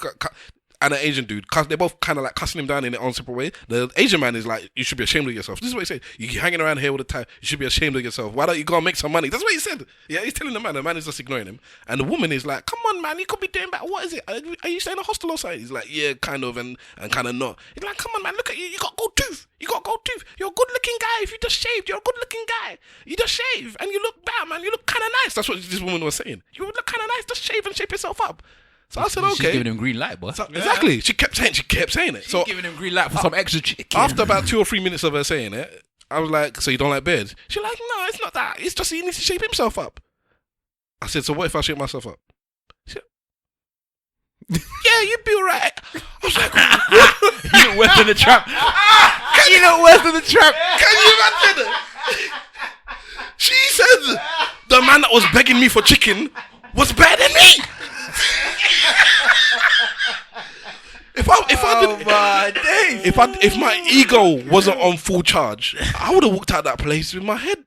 [SPEAKER 2] And an Asian dude, they're both kind of like cussing him down in their own separate way. The Asian man is like, you should be ashamed of yourself. This is what he said. You're hanging around here all the time. You should be ashamed of yourself. Why don't you go and make some money? That's what he said. Yeah, he's telling the man. The man is just ignoring him. And the woman is like, come on, man. You could be doing better. What is it? Are you staying in a hostel or something? He's like, yeah, kind of, and kind of not. He's like, come on, man. Look at you. You got gold tooth. You're a good looking guy. If you just shaved, you're a good looking guy. You just shave and you look bad, man. You look kind of nice. That's what this woman was saying. You look kind of nice. Just shave and shape yourself up. So I said, okay.
[SPEAKER 1] She's giving him green light, boy.
[SPEAKER 2] So, exactly. She kept saying it.
[SPEAKER 1] She's
[SPEAKER 2] So
[SPEAKER 1] giving him green light for some extra chicken.
[SPEAKER 2] after about 2 or 3 minutes of her saying it, I was like, so you don't like beards? She's like, no, it's not that. It's just he needs to shape himself up. I said, so what if I shape myself up? She said, yeah, you'd be alright. I was like,
[SPEAKER 1] You look worse than the trap. You look worse than the trap.
[SPEAKER 2] can you imagine? She said the man that was begging me for chicken was better than me. If I
[SPEAKER 1] My days.
[SPEAKER 2] If my ego wasn't on full charge, I would have walked out that place with my head.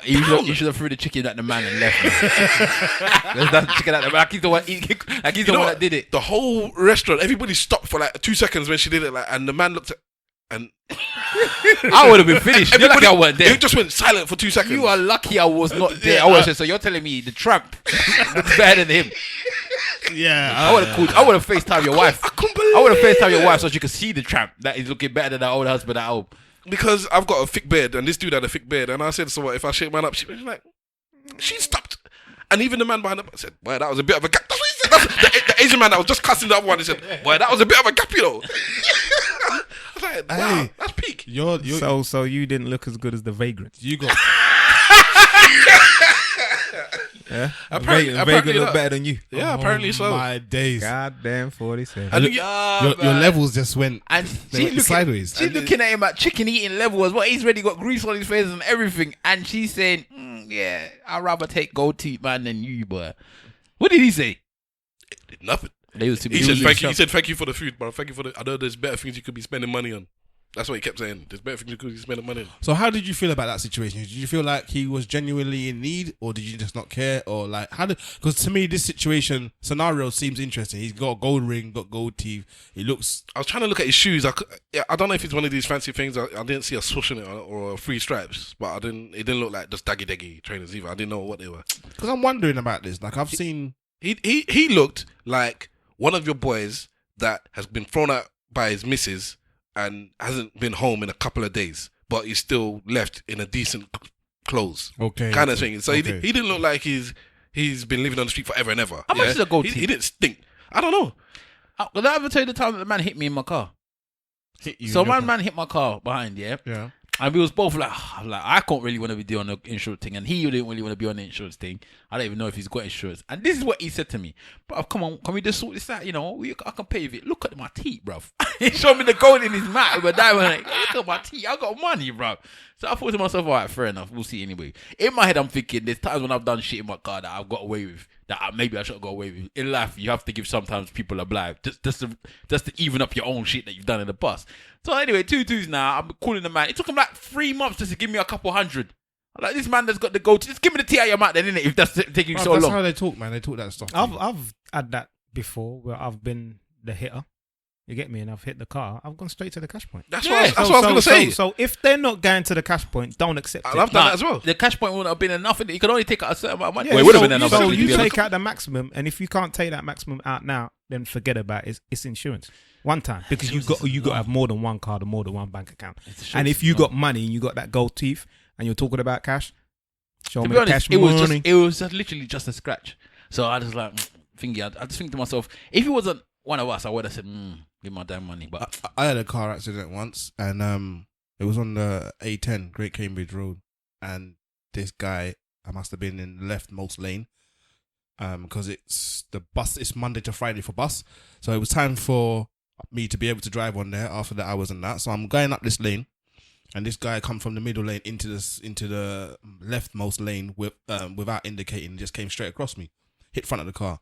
[SPEAKER 1] You should have threw the chicken at the man and left. That's the chicken at the man. Like he's the one that did it.
[SPEAKER 2] The whole restaurant, everybody stopped for like 2 seconds when she did it, and the man looked at. And
[SPEAKER 1] I would have been finished. You're lucky I weren't there.
[SPEAKER 2] It just went silent for 2 seconds.
[SPEAKER 1] You are lucky I was not there. So you're telling me the tramp is better than him?
[SPEAKER 4] Yeah.
[SPEAKER 1] I would have FaceTime your wife. I would have FaceTime your wife so she could see the tramp that is looking better than her old husband at home.
[SPEAKER 2] Because I've got a thick beard, and this dude had a thick beard, and I said, so what, if I shake man up, she was like, she stopped. And even the man behind her said, boy, that was a bit of a gap. That's what he said. The Asian man that was just cussing the other one, he said, boy, that was a bit of a gap, you know. I was like, wow, that's peak.
[SPEAKER 3] So you didn't look as good as the vagrants.
[SPEAKER 4] You got...
[SPEAKER 3] Yeah,
[SPEAKER 2] apparently
[SPEAKER 3] look better than you.
[SPEAKER 2] Yeah, apparently so.
[SPEAKER 4] My days.
[SPEAKER 3] Goddamn 47.
[SPEAKER 2] And
[SPEAKER 4] your levels just went sideways.
[SPEAKER 1] She's looking at him at chicken eating level as well. He's already got grease on his face and everything. And she's saying, yeah, I'd rather take gold teeth man than you, boy. What did he say?
[SPEAKER 2] Nothing.
[SPEAKER 1] He
[SPEAKER 2] said thank you for the food, bro. Thank you for I know there's better things you could be spending money on. That's what he kept saying. There's better things you could be spending money on.
[SPEAKER 4] So how did you feel about that situation? Did you feel like he was genuinely in need, or did you just not care? Or like, because to me this scenario seems interesting. He's got a gold ring, got gold teeth. He looks...
[SPEAKER 2] I was trying to look at his shoes. I don't know if it's one of these fancy things. I didn't see a swoosh in it or 3 stripes, but it didn't look like just daggy trainers either. I didn't know what they were.
[SPEAKER 4] Because I'm wondering about this. Like, I've seen...
[SPEAKER 2] He looked like one of your boys that has been thrown out by his missus and hasn't been home in a couple of days, but he's still left in a decent clothes.
[SPEAKER 4] Okay.
[SPEAKER 2] Kind of thing. So he didn't look like he's been living on the street forever and ever.
[SPEAKER 1] How much is a gold teeth?
[SPEAKER 2] He didn't stink. I don't know.
[SPEAKER 1] Did I ever tell you the time that the man hit me in my car? So my man hit my car behind, yeah?
[SPEAKER 4] Yeah.
[SPEAKER 1] And we was both like, I can't really want to be doing the insurance thing. And he didn't really want to be on the insurance thing. I don't even know if he's got insurance. And this is what he said to me. Bruv, come on, can we just sort this out? You know, I can pay with it. Look at my teeth, bruv. He showed me the gold in his mouth with a diamond. Like, look at my teeth. I got money, bruv. So I thought to myself, all right, fair enough. We'll see anyway. In my head, I'm thinking there's times when I've done shit in my car that I've got away with. That maybe I should have got away with. In life, you have to give sometimes people a bribe. Just to even up your own shit that you've done in the past. So anyway, 2-2s now. I'm calling the man. It took him like 3 months just to give me a couple hundred. I'm like, this man that's got the gold. Just give me the tea out your mouth then, innit? If that's taking so long.
[SPEAKER 4] That's how they talk, man. They talk that stuff.
[SPEAKER 3] I've had that before where I've been the hitter. You get me? And I've hit the car. I've gone straight to the cash point.
[SPEAKER 2] That's what I was going to say.
[SPEAKER 3] So if they're not going to the cash point, don't accept it.
[SPEAKER 2] I've done that as well.
[SPEAKER 1] The cash point wouldn't have been enough. You could only take out a certain amount of money.
[SPEAKER 3] Yeah,
[SPEAKER 1] Well, it would have been enough.
[SPEAKER 3] So you take out the maximum, and if you can't take that maximum out now, then forget about it. It's insurance. One time, because you got to have more than one card or more than one bank account. And if you got money and you got that gold teeth and you're talking about cash, show me the cash money.
[SPEAKER 1] It was literally just a scratch. So I just like I just think to myself, if it wasn't one of us, I would have said, give my damn money. But
[SPEAKER 4] I had a car accident once, and it was on the A10, Great Cambridge Road, and this guy, I must have been in the leftmost lane, because it's Monday to Friday for bus, so it was time for me to be able to drive on there after the hours and that. So I'm going up this lane, and this guy come from the middle lane into the leftmost lane without indicating, just came straight across me, hit front of the car.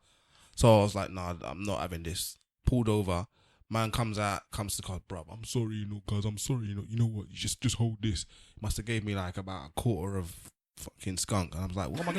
[SPEAKER 4] So I was like, nah, I'm not having this. Pulled over. Man comes to the car, bruv, I'm sorry, guys, I'm sorry, you know what, you just hold this. Must have gave me like about a quarter of fucking skunk. And I was like, what am I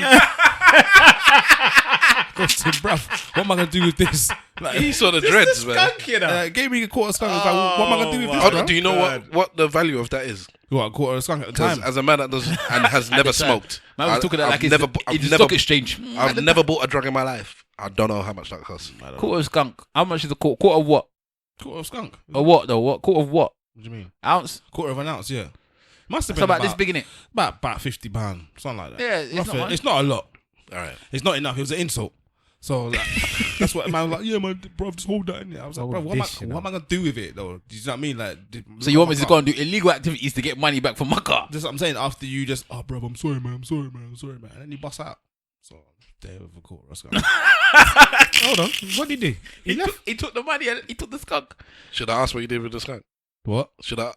[SPEAKER 4] going to do? Bruv, what am I going to do with this? Like,
[SPEAKER 2] he saw the dreads, man.
[SPEAKER 3] Skunk, you know?
[SPEAKER 4] Gave me a quarter of skunk. I was like, what am I going to do with this, bro?
[SPEAKER 2] Do you know what the value of that is?
[SPEAKER 4] What, a quarter of skunk at the time?
[SPEAKER 2] As a man that does and has never smoked.
[SPEAKER 1] Man was talking like it's stock exchange.
[SPEAKER 2] I've never bought a drug in my life. I don't know how much that costs.
[SPEAKER 1] Quarter of skunk. How much is a quarter? Quarter of what?
[SPEAKER 4] Quarter of skunk.
[SPEAKER 1] Or what though? What quarter of what?
[SPEAKER 4] What do you mean?
[SPEAKER 1] Ounce?
[SPEAKER 4] Quarter of an ounce, yeah. Must have
[SPEAKER 1] It's
[SPEAKER 4] been
[SPEAKER 1] about this big, innit?
[SPEAKER 4] About £50, something like that.
[SPEAKER 1] Yeah, it's not much.
[SPEAKER 4] It's not a lot.
[SPEAKER 2] All right.
[SPEAKER 4] It's not enough. It was an insult. So like, that's what man was like. Yeah, man, bro, just hold that in there. I was like, bro, what am I gonna do with it though? Do you know what I mean? Like,
[SPEAKER 1] so you want me to go and do illegal activities to get money back from my car?
[SPEAKER 4] That's what I'm saying. After you just, bro, I'm sorry, man, and then you bust out. So there with a quarter.
[SPEAKER 3] Hold on, what did he do?
[SPEAKER 1] He took the money and he took the skunk.
[SPEAKER 2] Should I ask what you did with the skunk?
[SPEAKER 4] What?
[SPEAKER 2] Should I?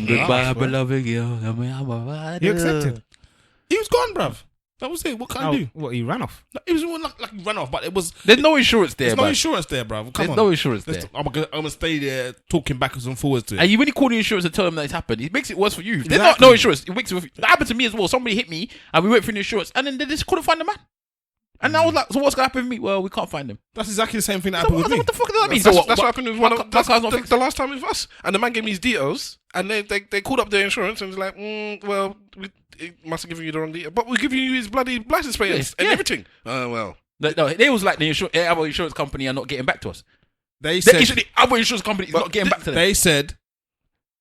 [SPEAKER 1] Goodbye, beloved girl.
[SPEAKER 3] You accepted.
[SPEAKER 4] He was gone, bruv. That was it. What can I do?
[SPEAKER 3] What, he ran off?
[SPEAKER 4] No, it was more like he ran off, but it was.
[SPEAKER 1] There's no insurance there.
[SPEAKER 4] There's no insurance there, bro. Come
[SPEAKER 1] There's
[SPEAKER 4] on.
[SPEAKER 1] no insurance there.
[SPEAKER 4] I'm gonna stay there talking backwards and forwards to it.
[SPEAKER 1] And you really call the insurance and tell them that it's happened. It makes it worse for you. There's no insurance. It makes it. That happened to me as well. Somebody hit me and we went through the insurance and then they just couldn't find the man. And I was like, so what's gonna happen with me? Well, we can't find him.
[SPEAKER 4] That's exactly the same thing that happened with me.
[SPEAKER 1] What the fuck does that mean?
[SPEAKER 2] That's what happened with the last time with us. And the man gave me his details, and they called up their insurance and was like, well, it must have given you the wrong detail, but we're giving you his bloody license plate and everything. Well,
[SPEAKER 1] no, they was like the other insurance company are not getting back to us.
[SPEAKER 4] They said
[SPEAKER 1] the other insurance company is not getting back to them.
[SPEAKER 4] They said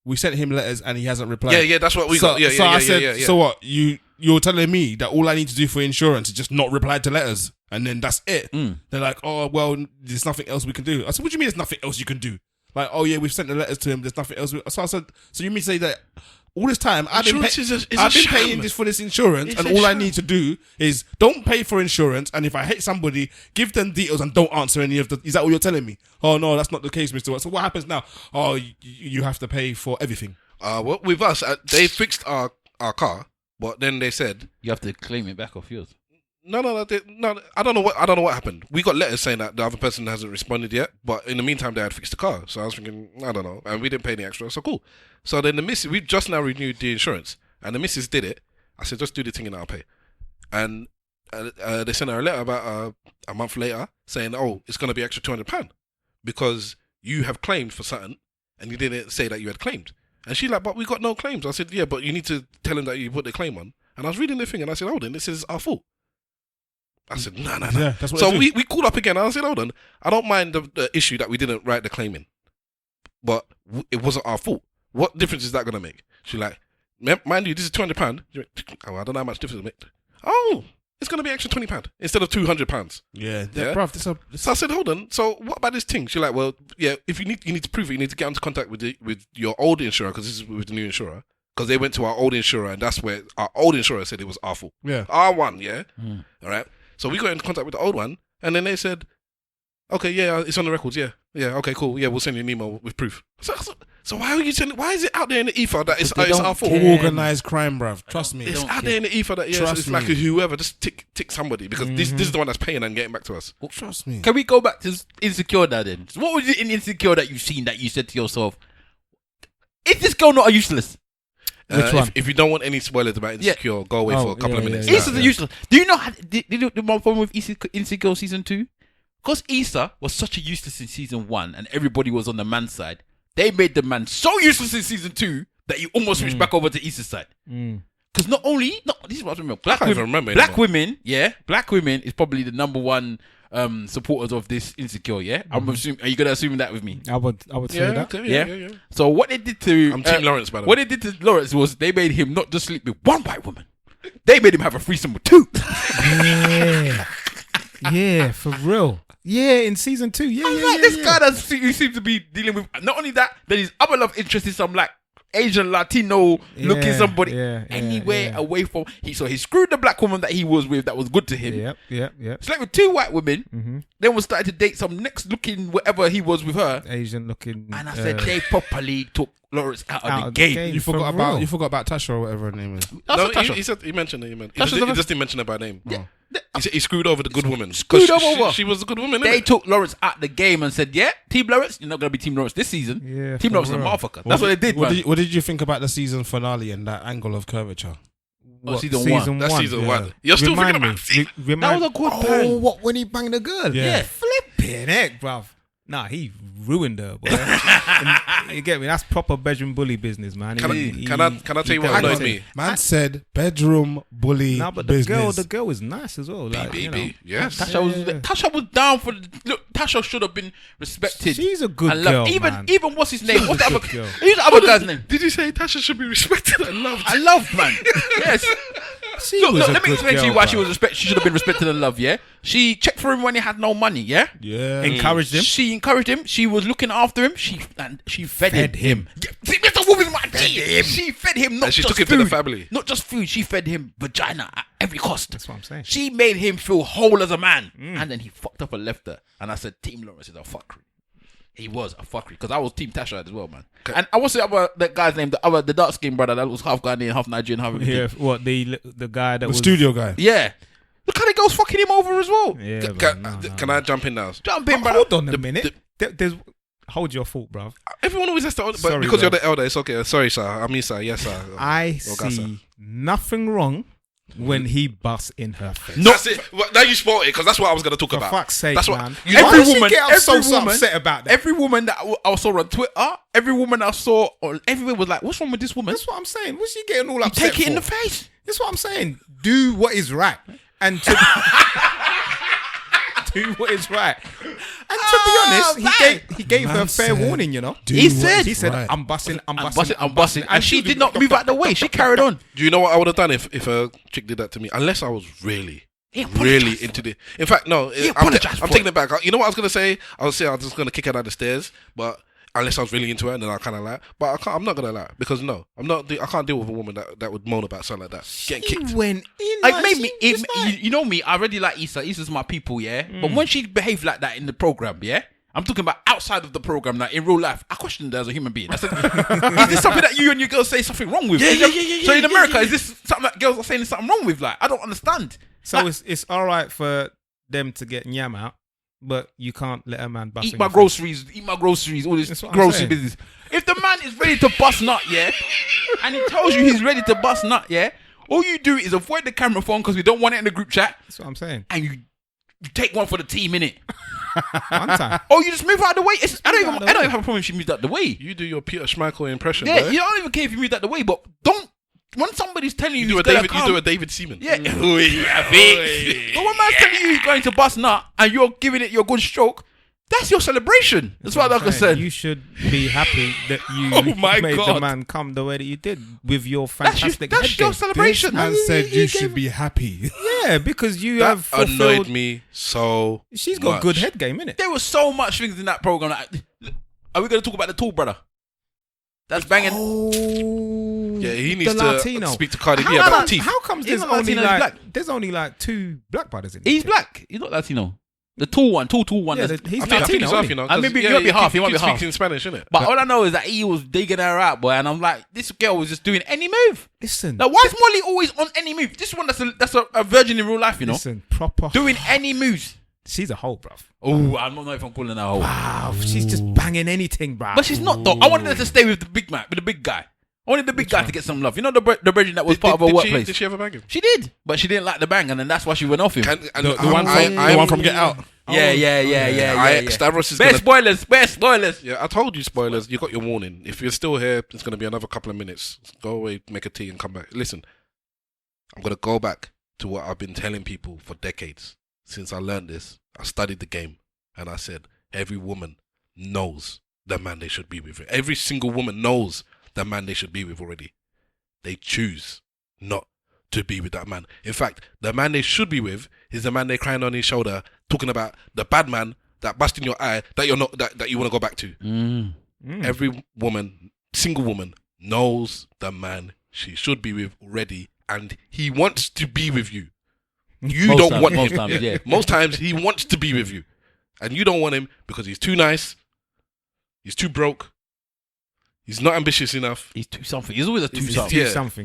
[SPEAKER 4] we sent him letters and he hasn't replied.
[SPEAKER 2] Yeah, that's what we got.
[SPEAKER 4] So I said, so what? You're telling me that all I need to do for insurance is just not reply to letters, and then that's it. They're like, oh well, there's nothing else we can do. I said, what do you mean there's nothing else you can do? Like, oh yeah, we've sent the letters to him. There's nothing else. So I said, so you mean to say that all this time I've been paying this for this insurance, and all I need to do is don't pay for insurance, and if I hate somebody, give them details and don't answer any of the. Is that what you're telling me? Oh no, that's not the case, Mr. So what happens now? Oh, you have to pay for everything.
[SPEAKER 2] Well, with us, they fixed our car, but then they said
[SPEAKER 1] you have to claim it back off yours.
[SPEAKER 2] No. I don't know what happened. We got letters saying that the other person hasn't responded yet, but in the meantime they had fixed the car. So I was thinking, I don't know, and we didn't pay any extra. So cool. So then the missus, we just now renewed the insurance, and the missus did it. I said, just do the thing and I'll pay. And they sent her a letter about a month later saying, oh, it's going to be extra £200 because you have claimed for something, and you didn't say that you had claimed. And she's like, but we got no claims. I said, yeah, but you need to tell him that you put the claim on. And I was reading the thing and I said, hold on, this is our fault. I said, no.
[SPEAKER 4] Yeah, that's what
[SPEAKER 2] so we called up again and I said, hold on, I don't mind the issue that we didn't write the claim in, but it wasn't our fault. What difference is that going to make? She's like, mind you, this is £200. Oh, I don't know how much difference it makes. Oh, it's going to be extra £20 instead of £200.
[SPEAKER 4] Yeah,
[SPEAKER 2] yeah?
[SPEAKER 4] Bruv,
[SPEAKER 2] So I said, hold on. So what about this thing? She's like, well, yeah, if you need to prove it, you need to get into contact with your old insurer, because this is with the new insurer. Because they went to our old insurer, and that's where our old insurer said it was our fault.
[SPEAKER 4] Yeah.
[SPEAKER 2] Our one, yeah? All right. So we got in contact with the old one, and then they said, okay, yeah, it's on the records, yeah. Yeah, okay, cool. Yeah, we'll send you an email with proof. So why are you sending? Why is it out there in the ether that it's our fault?
[SPEAKER 4] Organised crime, bruv. Trust me.
[SPEAKER 2] It's out there in the ether that it's like whoever just tick somebody, because this is the one that's paying and getting back to us.
[SPEAKER 4] Well, trust me.
[SPEAKER 1] Can we go back to Insecure now then? So what was it in Insecure that you've seen that you said to yourself, is this girl not a useless?
[SPEAKER 3] Which one?
[SPEAKER 2] If you don't want any spoilers about Insecure, go away for a couple of minutes.
[SPEAKER 1] Issa's a useless. Do you know the problem with Insecure season 2? Because Issa was such a useless in season 1 and everybody was on the man's side, they made the man so useless in season 2 that you almost switched back over to Issa's side. Because this is what I remember. Black women is probably the number one supporters of this Insecure, yeah? I'm assuming, are you gonna assume that with me?
[SPEAKER 3] I would say that.
[SPEAKER 2] Okay, yeah.
[SPEAKER 1] So what they did to
[SPEAKER 2] I'm Team Lawrence, by the way.
[SPEAKER 1] What they did to Lawrence was they made him not just sleep with one white woman. They made him have a threesome with 2.
[SPEAKER 3] Yeah, for real. Yeah, in season 2.
[SPEAKER 1] This guy who seems to be dealing with not only that, but his other love interest is some like Asian Latino looking somebody anywhere away from. So he screwed the black woman that he was with that was good to him.
[SPEAKER 3] Yep.
[SPEAKER 1] Slept with 2 white women. Then was started to date some next looking whatever he was with her.
[SPEAKER 3] Asian looking.
[SPEAKER 1] And I said they properly took Lawrence out of the game.
[SPEAKER 4] You forgot about Tasha or whatever her name is.
[SPEAKER 2] He mentioned it. He just didn't mention her by name.
[SPEAKER 1] Yeah.
[SPEAKER 2] He said he screwed over the good woman. She was a good woman.
[SPEAKER 1] They took Lawrence out the game and said, yeah, Team Lawrence, you're not going to be Team Lawrence this season.
[SPEAKER 3] Yeah,
[SPEAKER 1] Team Lawrence is a motherfucker. That's what they did, man.
[SPEAKER 4] What did you think about the season finale and that angle of curvature?
[SPEAKER 1] Season 1.
[SPEAKER 2] That's season 1. You're still thinking about
[SPEAKER 1] that was a good plan.
[SPEAKER 3] Oh, what, when he banged the girl?
[SPEAKER 1] Yeah.
[SPEAKER 3] Flipping heck, bruv. Nah, he ruined her, boy. You get me? That's proper bedroom bully business, man.
[SPEAKER 2] Can I tell you what annoyed me?
[SPEAKER 4] Man said bedroom bully business.
[SPEAKER 3] The girl was nice as well. Like,
[SPEAKER 2] yes.
[SPEAKER 1] Tasha was down for. Look, Tasha should have been respected.
[SPEAKER 3] She's a good girl, man.
[SPEAKER 1] Even what's his name? What's the other? Who's the other guy's name?
[SPEAKER 2] Did you say Tasha should be respected and loved?
[SPEAKER 1] I love, man. Yes. Let me explain to you why she should have been respected and loved. Yeah, she checked for him when he had no money. Yeah,
[SPEAKER 3] encouraged him.
[SPEAKER 1] She encouraged him. She was looking after him. She fed him. Mr. Wolf is my G. She fed him. Not
[SPEAKER 2] and she
[SPEAKER 1] just
[SPEAKER 2] took it
[SPEAKER 1] food.
[SPEAKER 2] for the family.
[SPEAKER 1] Not just food. She fed him vagina at every cost.
[SPEAKER 3] That's what I'm saying.
[SPEAKER 1] She made him feel whole as a man, and then he fucked up and left her. And I said, Team Lawrence is a fuckery. He was a fuckery because I was Team Tasha as well, man. Okay. And I was that guy's name, the dark skinned brother that was half Ghanaian, half Nigerian, half
[SPEAKER 3] yeah. What the guy that
[SPEAKER 4] the
[SPEAKER 3] was
[SPEAKER 4] studio guy?
[SPEAKER 1] Yeah. Look how the girls fucking him over as well.
[SPEAKER 3] Yeah,
[SPEAKER 2] can I jump in now?
[SPEAKER 1] Jump in, brother.
[SPEAKER 3] Hold on a minute. There's hold your thought, bruv.
[SPEAKER 2] Everyone always has to, but
[SPEAKER 3] Sorry,
[SPEAKER 2] because
[SPEAKER 3] bro.
[SPEAKER 2] you're the elder, it's okay. Sorry, sir. I mean, sir. Yes, sir.
[SPEAKER 3] I see nothing wrong when he busts in her face.
[SPEAKER 2] No, that's it. Well, now you spoiled it because that's what I was going to talk
[SPEAKER 3] For
[SPEAKER 2] about.
[SPEAKER 3] fuck's sake,
[SPEAKER 2] that's
[SPEAKER 3] man.
[SPEAKER 2] You know,
[SPEAKER 3] Every woman get so upset about that.
[SPEAKER 1] Every woman that I saw on Twitter, every woman I saw, everyone was like, "What's wrong with this woman?"
[SPEAKER 3] That's what I'm saying. What's she getting all upset
[SPEAKER 1] Take it
[SPEAKER 3] for?
[SPEAKER 1] in the face.
[SPEAKER 3] That's what I'm saying. Do what is right, and to do what is right. And to be honest, he gave her fair warning. You know,
[SPEAKER 1] he said,
[SPEAKER 3] right. I'm busting.
[SPEAKER 1] And she did not move out the way. She carried on.
[SPEAKER 2] Do you know what I would have done if a chick did that to me? Unless I was really into the. In fact, no. I'm taking it back. You know what I was gonna say? I was just gonna kick her down the stairs, but unless I was really into her, and then I kind of lie. But I'm not gonna lie because no, I can't deal with a woman that would moan about something like that. Getting kicked.
[SPEAKER 3] Went in
[SPEAKER 1] like maybe you know me. I already like Issa. Issa's my people, yeah. But when she behaved like that in the program, yeah. I'm talking about outside of the program, like in real life. I questioned her as a human being. I said, is this something that you and your girls say something wrong with? Yeah. So in America, is this something that girls are saying something wrong with? Like, I don't understand.
[SPEAKER 3] So it's all right for them to get nyam out, but you can't let a man bust.
[SPEAKER 1] Eat my groceries, all this grocery business. If the man is ready to bust nut, yeah, and he tells you he's ready to bust nut, yeah, all you do is avoid the camera phone because we don't want it in the group chat.
[SPEAKER 3] That's what I'm saying.
[SPEAKER 1] And you take one for the team, innit?
[SPEAKER 3] One time.
[SPEAKER 1] Oh, you just move out of the way. I don't even have a problem if she moves out the way.
[SPEAKER 2] You do your Peter Schmeichel impression.
[SPEAKER 1] Yeah,
[SPEAKER 2] bro.
[SPEAKER 1] you don't even care if you move out the way, but don't. When somebody's telling you,
[SPEAKER 2] do a David Seaman.
[SPEAKER 1] Yeah. But when man's telling you he's going to bust nut and you're giving it your good stroke, that's your celebration. That's what I'm concerned.
[SPEAKER 3] You should be happy that you made the man come the way that you did with your fantastic
[SPEAKER 1] That's your celebration.
[SPEAKER 4] This man said you should be happy.
[SPEAKER 3] Yeah, because you
[SPEAKER 2] that
[SPEAKER 3] have fulfilled.
[SPEAKER 2] Annoyed me so
[SPEAKER 3] She's got
[SPEAKER 2] much.
[SPEAKER 3] good head game, innit?
[SPEAKER 1] There was so much things in that program. Like, are we going to talk about the tall brother? That's banging.
[SPEAKER 3] Oh,
[SPEAKER 2] yeah, he needs to
[SPEAKER 3] Latino.
[SPEAKER 2] Speak to Cardi B about teeth.
[SPEAKER 3] How comes
[SPEAKER 1] He's
[SPEAKER 3] there's
[SPEAKER 1] not
[SPEAKER 3] only
[SPEAKER 1] Latino,
[SPEAKER 3] like there's only like 2 black brothers in?
[SPEAKER 1] He's black. He's not Latino. The tall one.
[SPEAKER 3] Yeah, he's
[SPEAKER 2] I think
[SPEAKER 3] Latino.
[SPEAKER 2] he's half, you know.
[SPEAKER 1] I mean, he might be half. He might be half.
[SPEAKER 2] Speaks in Spanish, innit?
[SPEAKER 1] But all I know is that he was digging her out, boy. And I'm like, this girl was just doing any move.
[SPEAKER 3] Listen,
[SPEAKER 1] Like, why is Molly always on any move? This one that's a virgin in real life, you know.
[SPEAKER 3] Listen, proper
[SPEAKER 1] Doing any moves.
[SPEAKER 3] She's a hoe, bruv.
[SPEAKER 1] Oh, I don't know if I'm calling her a hoe.
[SPEAKER 3] Wow, she's just banging anything, bruv.
[SPEAKER 1] But she's not though. I wanted her to stay with the big man, with the big guy. I wanted the big guy to get some love. You know the virgin that was part of her workplace.
[SPEAKER 2] Did she ever bang him?
[SPEAKER 1] She did, but she didn't like the bang, and then that's why she went off him.
[SPEAKER 4] The one from Get Out.
[SPEAKER 1] Yeah.
[SPEAKER 2] Stavros is
[SPEAKER 1] Bear spoilers.
[SPEAKER 2] Yeah, I told you spoilers. You got your warning. If you're still here, it's going to be another couple of minutes. Go away, make a tea, and come back. Listen, I'm going to go back to what I've been telling people for decades. Since I learned this, I studied the game, and I said every woman knows the man they should be with. Every single woman knows the man they should be with already. They choose not to be with that man. In fact, the man they should be with is the man they're crying on his shoulder, talking about the bad man that busted in your eye that you're not that you want to go back to. Every woman, single woman, knows the man she should be with already, and he wants to be with you. You don't want him. Most times he wants to be with you, and you don't want him because he's too nice, he's too broke, he's not ambitious enough.
[SPEAKER 1] He's too something. He's always a too something.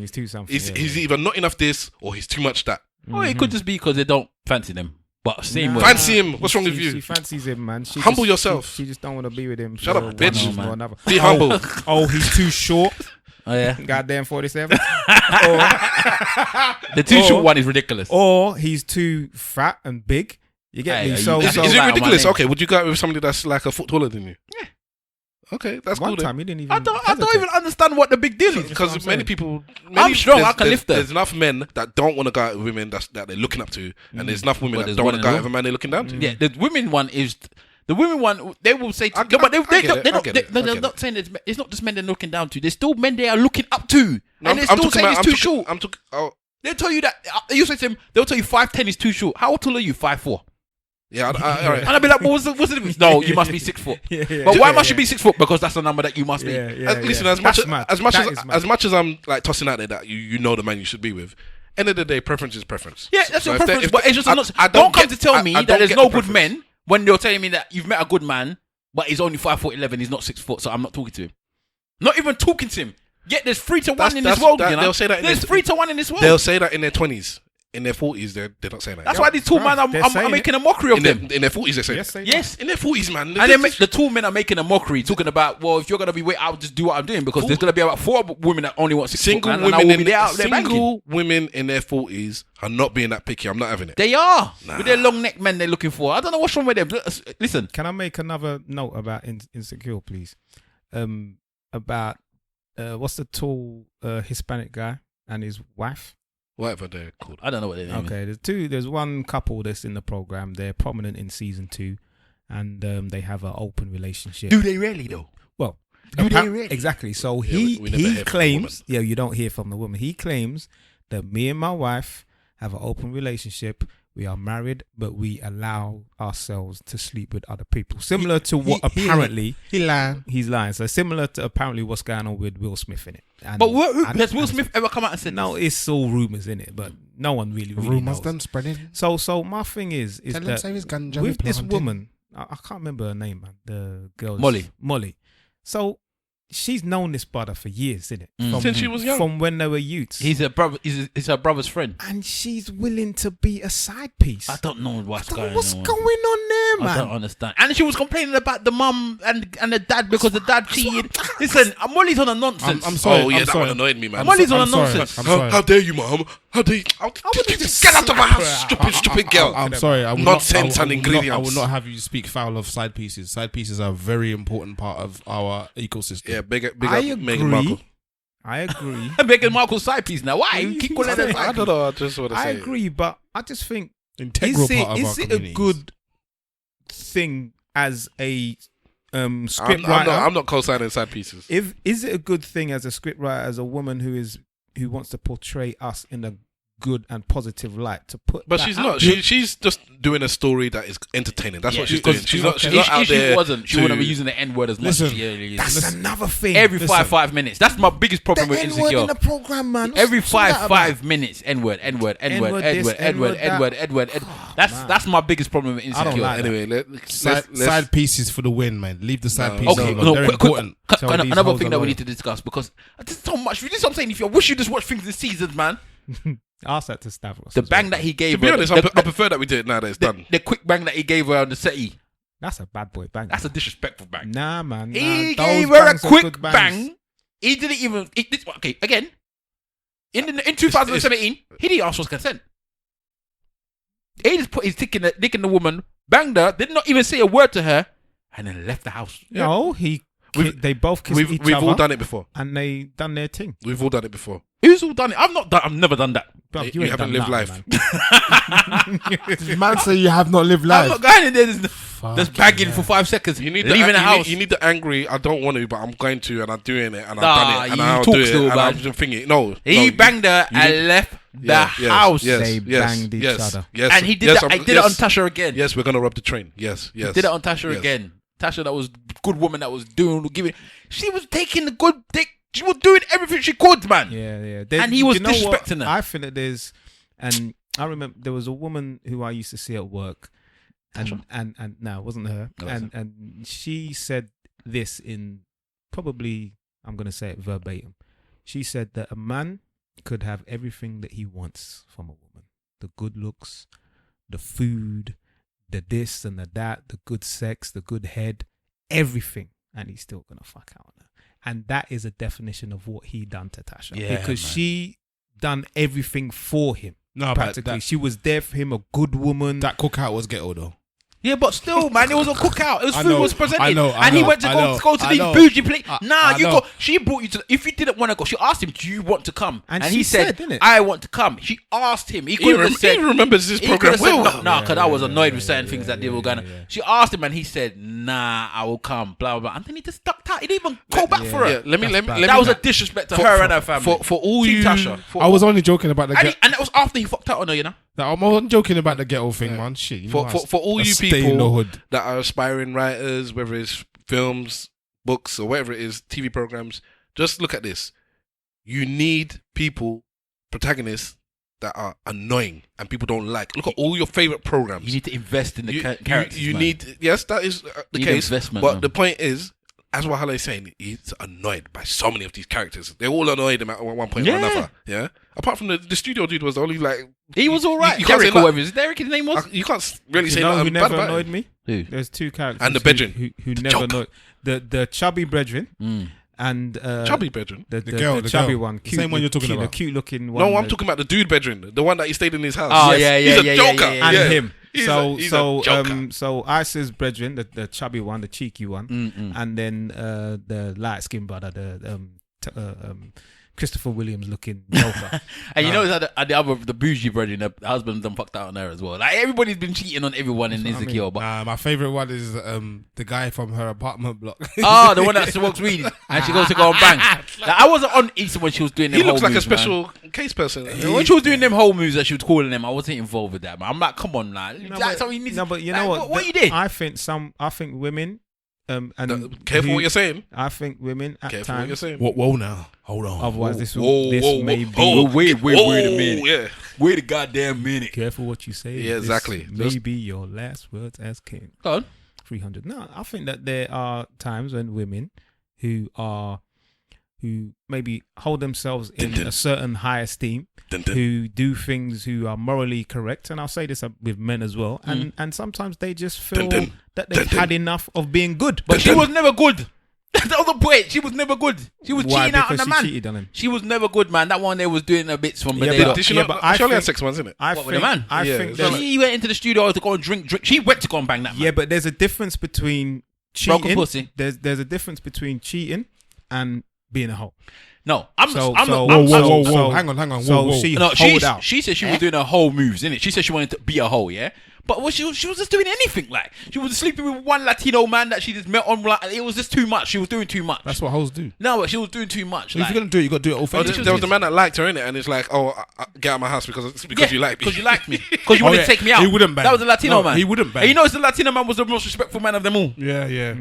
[SPEAKER 3] He's too something.
[SPEAKER 2] He's either not enough this or he's too much that.
[SPEAKER 1] Oh, it could just be because they don't fancy them. But same way.
[SPEAKER 2] Fancy him. What's wrong with you?
[SPEAKER 3] She fancies him, man.
[SPEAKER 2] Humble yourself.
[SPEAKER 3] She just don't want to be with him.
[SPEAKER 2] Shut up, bitch.
[SPEAKER 3] Be
[SPEAKER 2] humble.
[SPEAKER 3] Oh, he's too short.
[SPEAKER 1] Oh yeah.
[SPEAKER 3] Goddamn 47.
[SPEAKER 1] The too short one is ridiculous.
[SPEAKER 3] Or he's too fat and big. You get me?
[SPEAKER 2] Is it ridiculous? Okay, would you go out with somebody that's like a foot taller than you?
[SPEAKER 1] Yeah.
[SPEAKER 2] Okay, that's
[SPEAKER 3] One
[SPEAKER 2] cool.
[SPEAKER 3] time he didn't even.
[SPEAKER 1] I don't even understand what the big deal is.
[SPEAKER 2] Because many people,
[SPEAKER 1] I'm strong. I can lift her.
[SPEAKER 2] There's enough men that don't want to go out with women that they're looking up to, and there's enough women that don't want to go out with a man they're looking down to.
[SPEAKER 1] Yeah, the women one is. The women one, they will say, but they're not saying it's not just men they're looking down to. There's still men they are looking up to, and they're still saying it's too short. They'll tell you that. You say to them, they'll tell you 5'10" is too short. How tall are you? 5'4".
[SPEAKER 2] Yeah, all right.
[SPEAKER 1] And I'll be like, what's the difference? No, you must be 6 foot. But why must you be 6 foot? Because that's the number that you must be.
[SPEAKER 2] Listen, as much as I'm like tossing out there that you know the man you should be with. End of the day, preference is preference.
[SPEAKER 1] Yeah, that's your preference. But it's just don't come to tell me that there's no good men when you're telling me that you've met a good man but he's only 5'11". He's not 6 foot, so I'm not talking to him. Not even talking to him. Yet there's 3 to 1 in this world.
[SPEAKER 2] They'll say that.
[SPEAKER 1] There's 3 to 1 in this world.
[SPEAKER 2] They'll say that in their 20s. In their 40s, they're not saying that.
[SPEAKER 1] That's why these tall men are making a mockery of them.
[SPEAKER 2] In their 40s, they say.
[SPEAKER 1] Yes,
[SPEAKER 2] in their 40s, man.
[SPEAKER 1] And the tall men are making a mockery, talking about, well, if you're gonna be I'll just do what I'm doing because there's gonna be about 4 women that only want 6
[SPEAKER 2] single
[SPEAKER 1] foot,
[SPEAKER 2] women
[SPEAKER 1] single
[SPEAKER 2] women in their 40s are not being that picky. I'm not having it.
[SPEAKER 1] They are with their long neck men they're looking for. I don't know what's wrong with them. Listen,
[SPEAKER 3] can I make another note about Insecure, please? About what's the tall Hispanic guy and his wife?
[SPEAKER 2] Whatever they're called.
[SPEAKER 1] I don't know what they're name
[SPEAKER 3] is. There's one couple that's in the program. They're prominent in season 2, and they have an open relationship.
[SPEAKER 1] Do they really though?
[SPEAKER 3] Well,
[SPEAKER 1] do they really?
[SPEAKER 3] Exactly. So he claims. Yeah, you don't hear from the woman. He claims that me and my wife have an open relationship. We are married, but we allow ourselves to sleep with other people. Similar to what apparently he's lying. So similar to apparently what's going on with Will Smith in it. And,
[SPEAKER 1] but has Will Smith ever come out and said
[SPEAKER 3] no? It's all rumors in it, but no one really
[SPEAKER 4] rumors
[SPEAKER 3] knows.
[SPEAKER 4] Done spreading.
[SPEAKER 3] So my thing is that with this woman, I can't remember her name, man. The girl Molly. So she's known this brother for years, isn't it?
[SPEAKER 2] Since she was young.
[SPEAKER 3] From when they were youths.
[SPEAKER 1] He's her brother. He's her brother's friend.
[SPEAKER 3] And she's willing to be a side piece.
[SPEAKER 1] I don't know what's going on.
[SPEAKER 3] What's going on there, man?
[SPEAKER 1] I don't understand. And she was complaining about the mum and the dad because the dad cheated. Listen, Molly's on a nonsense.
[SPEAKER 2] I'm sorry. Oh yeah, that one annoyed me, man.
[SPEAKER 1] Molly's on a nonsense.
[SPEAKER 2] How dare you, mom? How dare you? Get out of my house, stupid girl.
[SPEAKER 4] I'm sorry.
[SPEAKER 2] Nonsense and ingredients.
[SPEAKER 4] I will not have you speak foul of side pieces. Side pieces are a very important part of our ecosystem.
[SPEAKER 2] Yeah, big up Meghan Markle.
[SPEAKER 3] I agree.
[SPEAKER 1] Meghan Markle's side piece now. Why? You keep calling that?
[SPEAKER 2] I don't know. I just want to say.
[SPEAKER 3] I agree, but I just think
[SPEAKER 4] integral part of our
[SPEAKER 3] is it a good thing as a script writer?
[SPEAKER 2] I'm not co-signing side pieces.
[SPEAKER 3] Is it a good thing as a script writer, as a woman who wants to portray us in a good and positive light to put?
[SPEAKER 2] But she's not. She's just doing a story that is entertaining. That's what she's doing. She's not out there.
[SPEAKER 1] She wasn't. She wouldn't be using the N-word as much.
[SPEAKER 3] That's another thing.
[SPEAKER 1] Every 5 minutes. That's my biggest problem with Insecure.
[SPEAKER 3] N-word in the program, man.
[SPEAKER 1] Every 5 minutes. N-word. That's my biggest problem with Insecure.
[SPEAKER 2] Anyway,
[SPEAKER 4] side pieces for the win, man. Leave the side pieces.
[SPEAKER 1] Okay,
[SPEAKER 4] They're important.
[SPEAKER 1] Another thing that we need to discuss, because there's so much. This is what I'm saying. I wish you just watch things this season, man.
[SPEAKER 3] Ask that to Stavros.
[SPEAKER 1] The bang that he gave
[SPEAKER 2] her. To be honest, I prefer that we do it now that it's done.
[SPEAKER 1] The quick bang that he gave her on the settee.
[SPEAKER 3] That's a bad boy bang.
[SPEAKER 1] That's a disrespectful bang.
[SPEAKER 3] Nah, man.
[SPEAKER 1] He gave her a quick bang. He didn't even. Okay, again. In 2017, he didn't ask for consent. He just put his dick in the woman, banged her, did not even say a word to her, and then left the house.
[SPEAKER 3] No, they both kissed each other.
[SPEAKER 2] We've all done it before.
[SPEAKER 3] And they done their thing.
[SPEAKER 2] We've all done it before.
[SPEAKER 1] Who's all done it? I've never done that.
[SPEAKER 3] Bruv,
[SPEAKER 2] you haven't lived life.
[SPEAKER 4] Man say you have not lived life.
[SPEAKER 1] I'm not going in there just bagging for 5 seconds. You need leaving the house.
[SPEAKER 2] You need the angry. I don't want to, but I'm going to, and I'm doing it, and I've done it, and I'll do it, and I'm just thinking. No,
[SPEAKER 1] he banged her and left the house.
[SPEAKER 3] They banged each other.
[SPEAKER 2] Yes,
[SPEAKER 1] and he did that. I did it on Tasha again.
[SPEAKER 2] Yes, we're gonna rob the train. Yes.
[SPEAKER 1] He did it on Tasha again. Tasha, that was good woman that was giving. She was taking the good dick. She was doing everything she could, man.
[SPEAKER 3] Yeah.
[SPEAKER 1] And he was disrespecting her.
[SPEAKER 3] I think that there's, and I remember there was a woman who I used to see at work, and no, it wasn't her. And she said this in probably, I'm gonna say it verbatim. She said that a man could have everything that he wants from a woman: the good looks, the food, the this and the that, the good sex, the good head, everything, and he's still gonna fuck out on her. And that is a definition of what he done to Tasha, because she done everything for him.
[SPEAKER 4] No,
[SPEAKER 3] practically, she was there for him, a good woman.
[SPEAKER 4] That cookout was ghetto though.
[SPEAKER 1] Yeah, but still, man, it was a cookout. It was food was presented.
[SPEAKER 4] I know,
[SPEAKER 1] he went to go to these bougie places. Nah, you go. She brought you to. If you didn't want to go, she asked him, "Do you want to come?"
[SPEAKER 3] And
[SPEAKER 1] he said, "I want to come." She asked him. He
[SPEAKER 2] remembers this program well.
[SPEAKER 1] Nah, because I was annoyed with certain things that they were gonna. She asked him, and he said, "Nah, I will come." Blah blah blah. And then he just stuck tight. He didn't even go back for her. That was a disrespect to her and her family.
[SPEAKER 2] For all you,
[SPEAKER 1] Tasha.
[SPEAKER 4] I was only joking about the.
[SPEAKER 1] And that was after he fucked out on her, you know.
[SPEAKER 4] I'm only joking about the ghetto thing, man. Shit.
[SPEAKER 2] For all you people that are aspiring writers, whether it's films, books, or whatever it is, TV programs, just look at this. You need people, protagonists, that are annoying and people don't like. Look at all your favorite programs.
[SPEAKER 1] You need to invest in the characters.
[SPEAKER 2] You
[SPEAKER 1] man.
[SPEAKER 2] need, yes, that is the case.
[SPEAKER 1] Investment,
[SPEAKER 2] but
[SPEAKER 1] man.
[SPEAKER 2] the point is, as Wahala is saying, he's annoyed by so many of these characters. They all annoyed him at one point or another. Yeah. Apart from the studio dude was the only like.
[SPEAKER 1] He was all right.
[SPEAKER 2] You can't say
[SPEAKER 1] Derek, or whatever. Is Derek his name was?
[SPEAKER 2] You can't really say
[SPEAKER 3] who
[SPEAKER 2] nothing bad
[SPEAKER 3] never
[SPEAKER 2] about
[SPEAKER 3] annoyed
[SPEAKER 2] him.
[SPEAKER 3] me?
[SPEAKER 1] Who?
[SPEAKER 3] There's two characters.
[SPEAKER 2] And the brethren.
[SPEAKER 3] Who
[SPEAKER 2] The
[SPEAKER 3] never
[SPEAKER 2] joke.
[SPEAKER 3] annoyed. The chubby brethren.
[SPEAKER 2] And chubby bedroom.
[SPEAKER 3] The
[SPEAKER 4] girl, the
[SPEAKER 3] chubby
[SPEAKER 4] girl.
[SPEAKER 3] one.
[SPEAKER 4] The same one you're talking
[SPEAKER 3] cute,
[SPEAKER 4] about.
[SPEAKER 3] The cute looking one.
[SPEAKER 2] No, I'm talking about the dude bedroom, the one that he stayed in his house.
[SPEAKER 1] Oh,
[SPEAKER 2] Yes. He's a joker.
[SPEAKER 3] And him.
[SPEAKER 2] He's
[SPEAKER 3] So
[SPEAKER 2] a joker.
[SPEAKER 3] so Ice's brethren, the chubby one, the cheeky one, and then the light skinned brother, the Christopher Williams looking joker.
[SPEAKER 1] And you know the bougie brethren, the husband done fucked out on her as well. Like everybody's been cheating on everyone in Insecure. But
[SPEAKER 4] my favorite one is the guy from her apartment block.
[SPEAKER 1] the one that smokes weed and she goes to go and bang. Like, I wasn't on Easter when she was doing them.
[SPEAKER 2] He looks
[SPEAKER 1] whole
[SPEAKER 2] like
[SPEAKER 1] moves,
[SPEAKER 2] a special case person.
[SPEAKER 1] When she was doing them whole moves that she was calling them, I wasn't involved with that. Man. I'm like, come on, man.
[SPEAKER 3] But you know what?
[SPEAKER 1] What you did?
[SPEAKER 3] I think women.
[SPEAKER 2] Careful what you're saying.
[SPEAKER 3] I think women at
[SPEAKER 2] Careful what you're
[SPEAKER 3] times.
[SPEAKER 2] saying.
[SPEAKER 4] Whoa now. Hold on.
[SPEAKER 3] Otherwise, this
[SPEAKER 2] Whoa,
[SPEAKER 3] may be.
[SPEAKER 1] Wait a minute.
[SPEAKER 2] Yeah.
[SPEAKER 1] Wait a goddamn minute.
[SPEAKER 3] Careful what you say.
[SPEAKER 2] Yeah, exactly.
[SPEAKER 3] This may be your last words as king.
[SPEAKER 1] Go on.
[SPEAKER 3] 300. No, I think that there are times when women who maybe hold themselves in a certain high esteem, who do things who are morally correct, and I'll say this with men as well, and sometimes they just feel that they've had enough of being good.
[SPEAKER 1] But she was never good. That's the other point. She was never good. She was
[SPEAKER 3] Why?
[SPEAKER 1] cheating out on
[SPEAKER 3] Because
[SPEAKER 1] the
[SPEAKER 3] she
[SPEAKER 1] man.
[SPEAKER 3] cheated on him.
[SPEAKER 1] She was never good, man. That one there was doing her bits from the day.
[SPEAKER 2] Did she not? She only had 6 months, isn't it?
[SPEAKER 1] What, with the man?
[SPEAKER 3] I
[SPEAKER 2] Yeah,
[SPEAKER 3] think
[SPEAKER 2] it's
[SPEAKER 3] there's,
[SPEAKER 2] like-
[SPEAKER 1] She went into the studio to go and drink. She went to go and bang that man.
[SPEAKER 3] yeah, but there's a difference between
[SPEAKER 1] Broken
[SPEAKER 3] cheating.
[SPEAKER 1] pussy.
[SPEAKER 3] There's a difference between cheating and being a hoe.
[SPEAKER 1] No, I'm
[SPEAKER 3] So-
[SPEAKER 1] not.
[SPEAKER 3] so-
[SPEAKER 4] Whoa.
[SPEAKER 3] So-
[SPEAKER 4] Hang on.
[SPEAKER 3] So
[SPEAKER 4] Whoa.
[SPEAKER 3] she
[SPEAKER 1] No,
[SPEAKER 3] hold out.
[SPEAKER 1] she said she was doing her whole moves, innit? She said she wanted to be a hoe, yeah? But she was just doing anything, like. She was sleeping with one Latino man that she just met on, like, it was just too much. She was doing too much.
[SPEAKER 4] That's what hoes do.
[SPEAKER 1] No, but she was doing too much.
[SPEAKER 4] If
[SPEAKER 1] Like,
[SPEAKER 4] you're gonna do it, you gotta do it
[SPEAKER 2] Oh,
[SPEAKER 4] authentically.
[SPEAKER 2] there was the man that liked her, innit? And it's like, get out of my house because you like me.
[SPEAKER 1] Because you liked me. Because you wanted to take me out.
[SPEAKER 4] He wouldn't bang.
[SPEAKER 1] That was the Latino
[SPEAKER 4] No,
[SPEAKER 1] man.
[SPEAKER 4] he wouldn't bang.
[SPEAKER 1] And you know, the Latino man was the most respectful man of them all.
[SPEAKER 4] Yeah.
[SPEAKER 3] Yeah,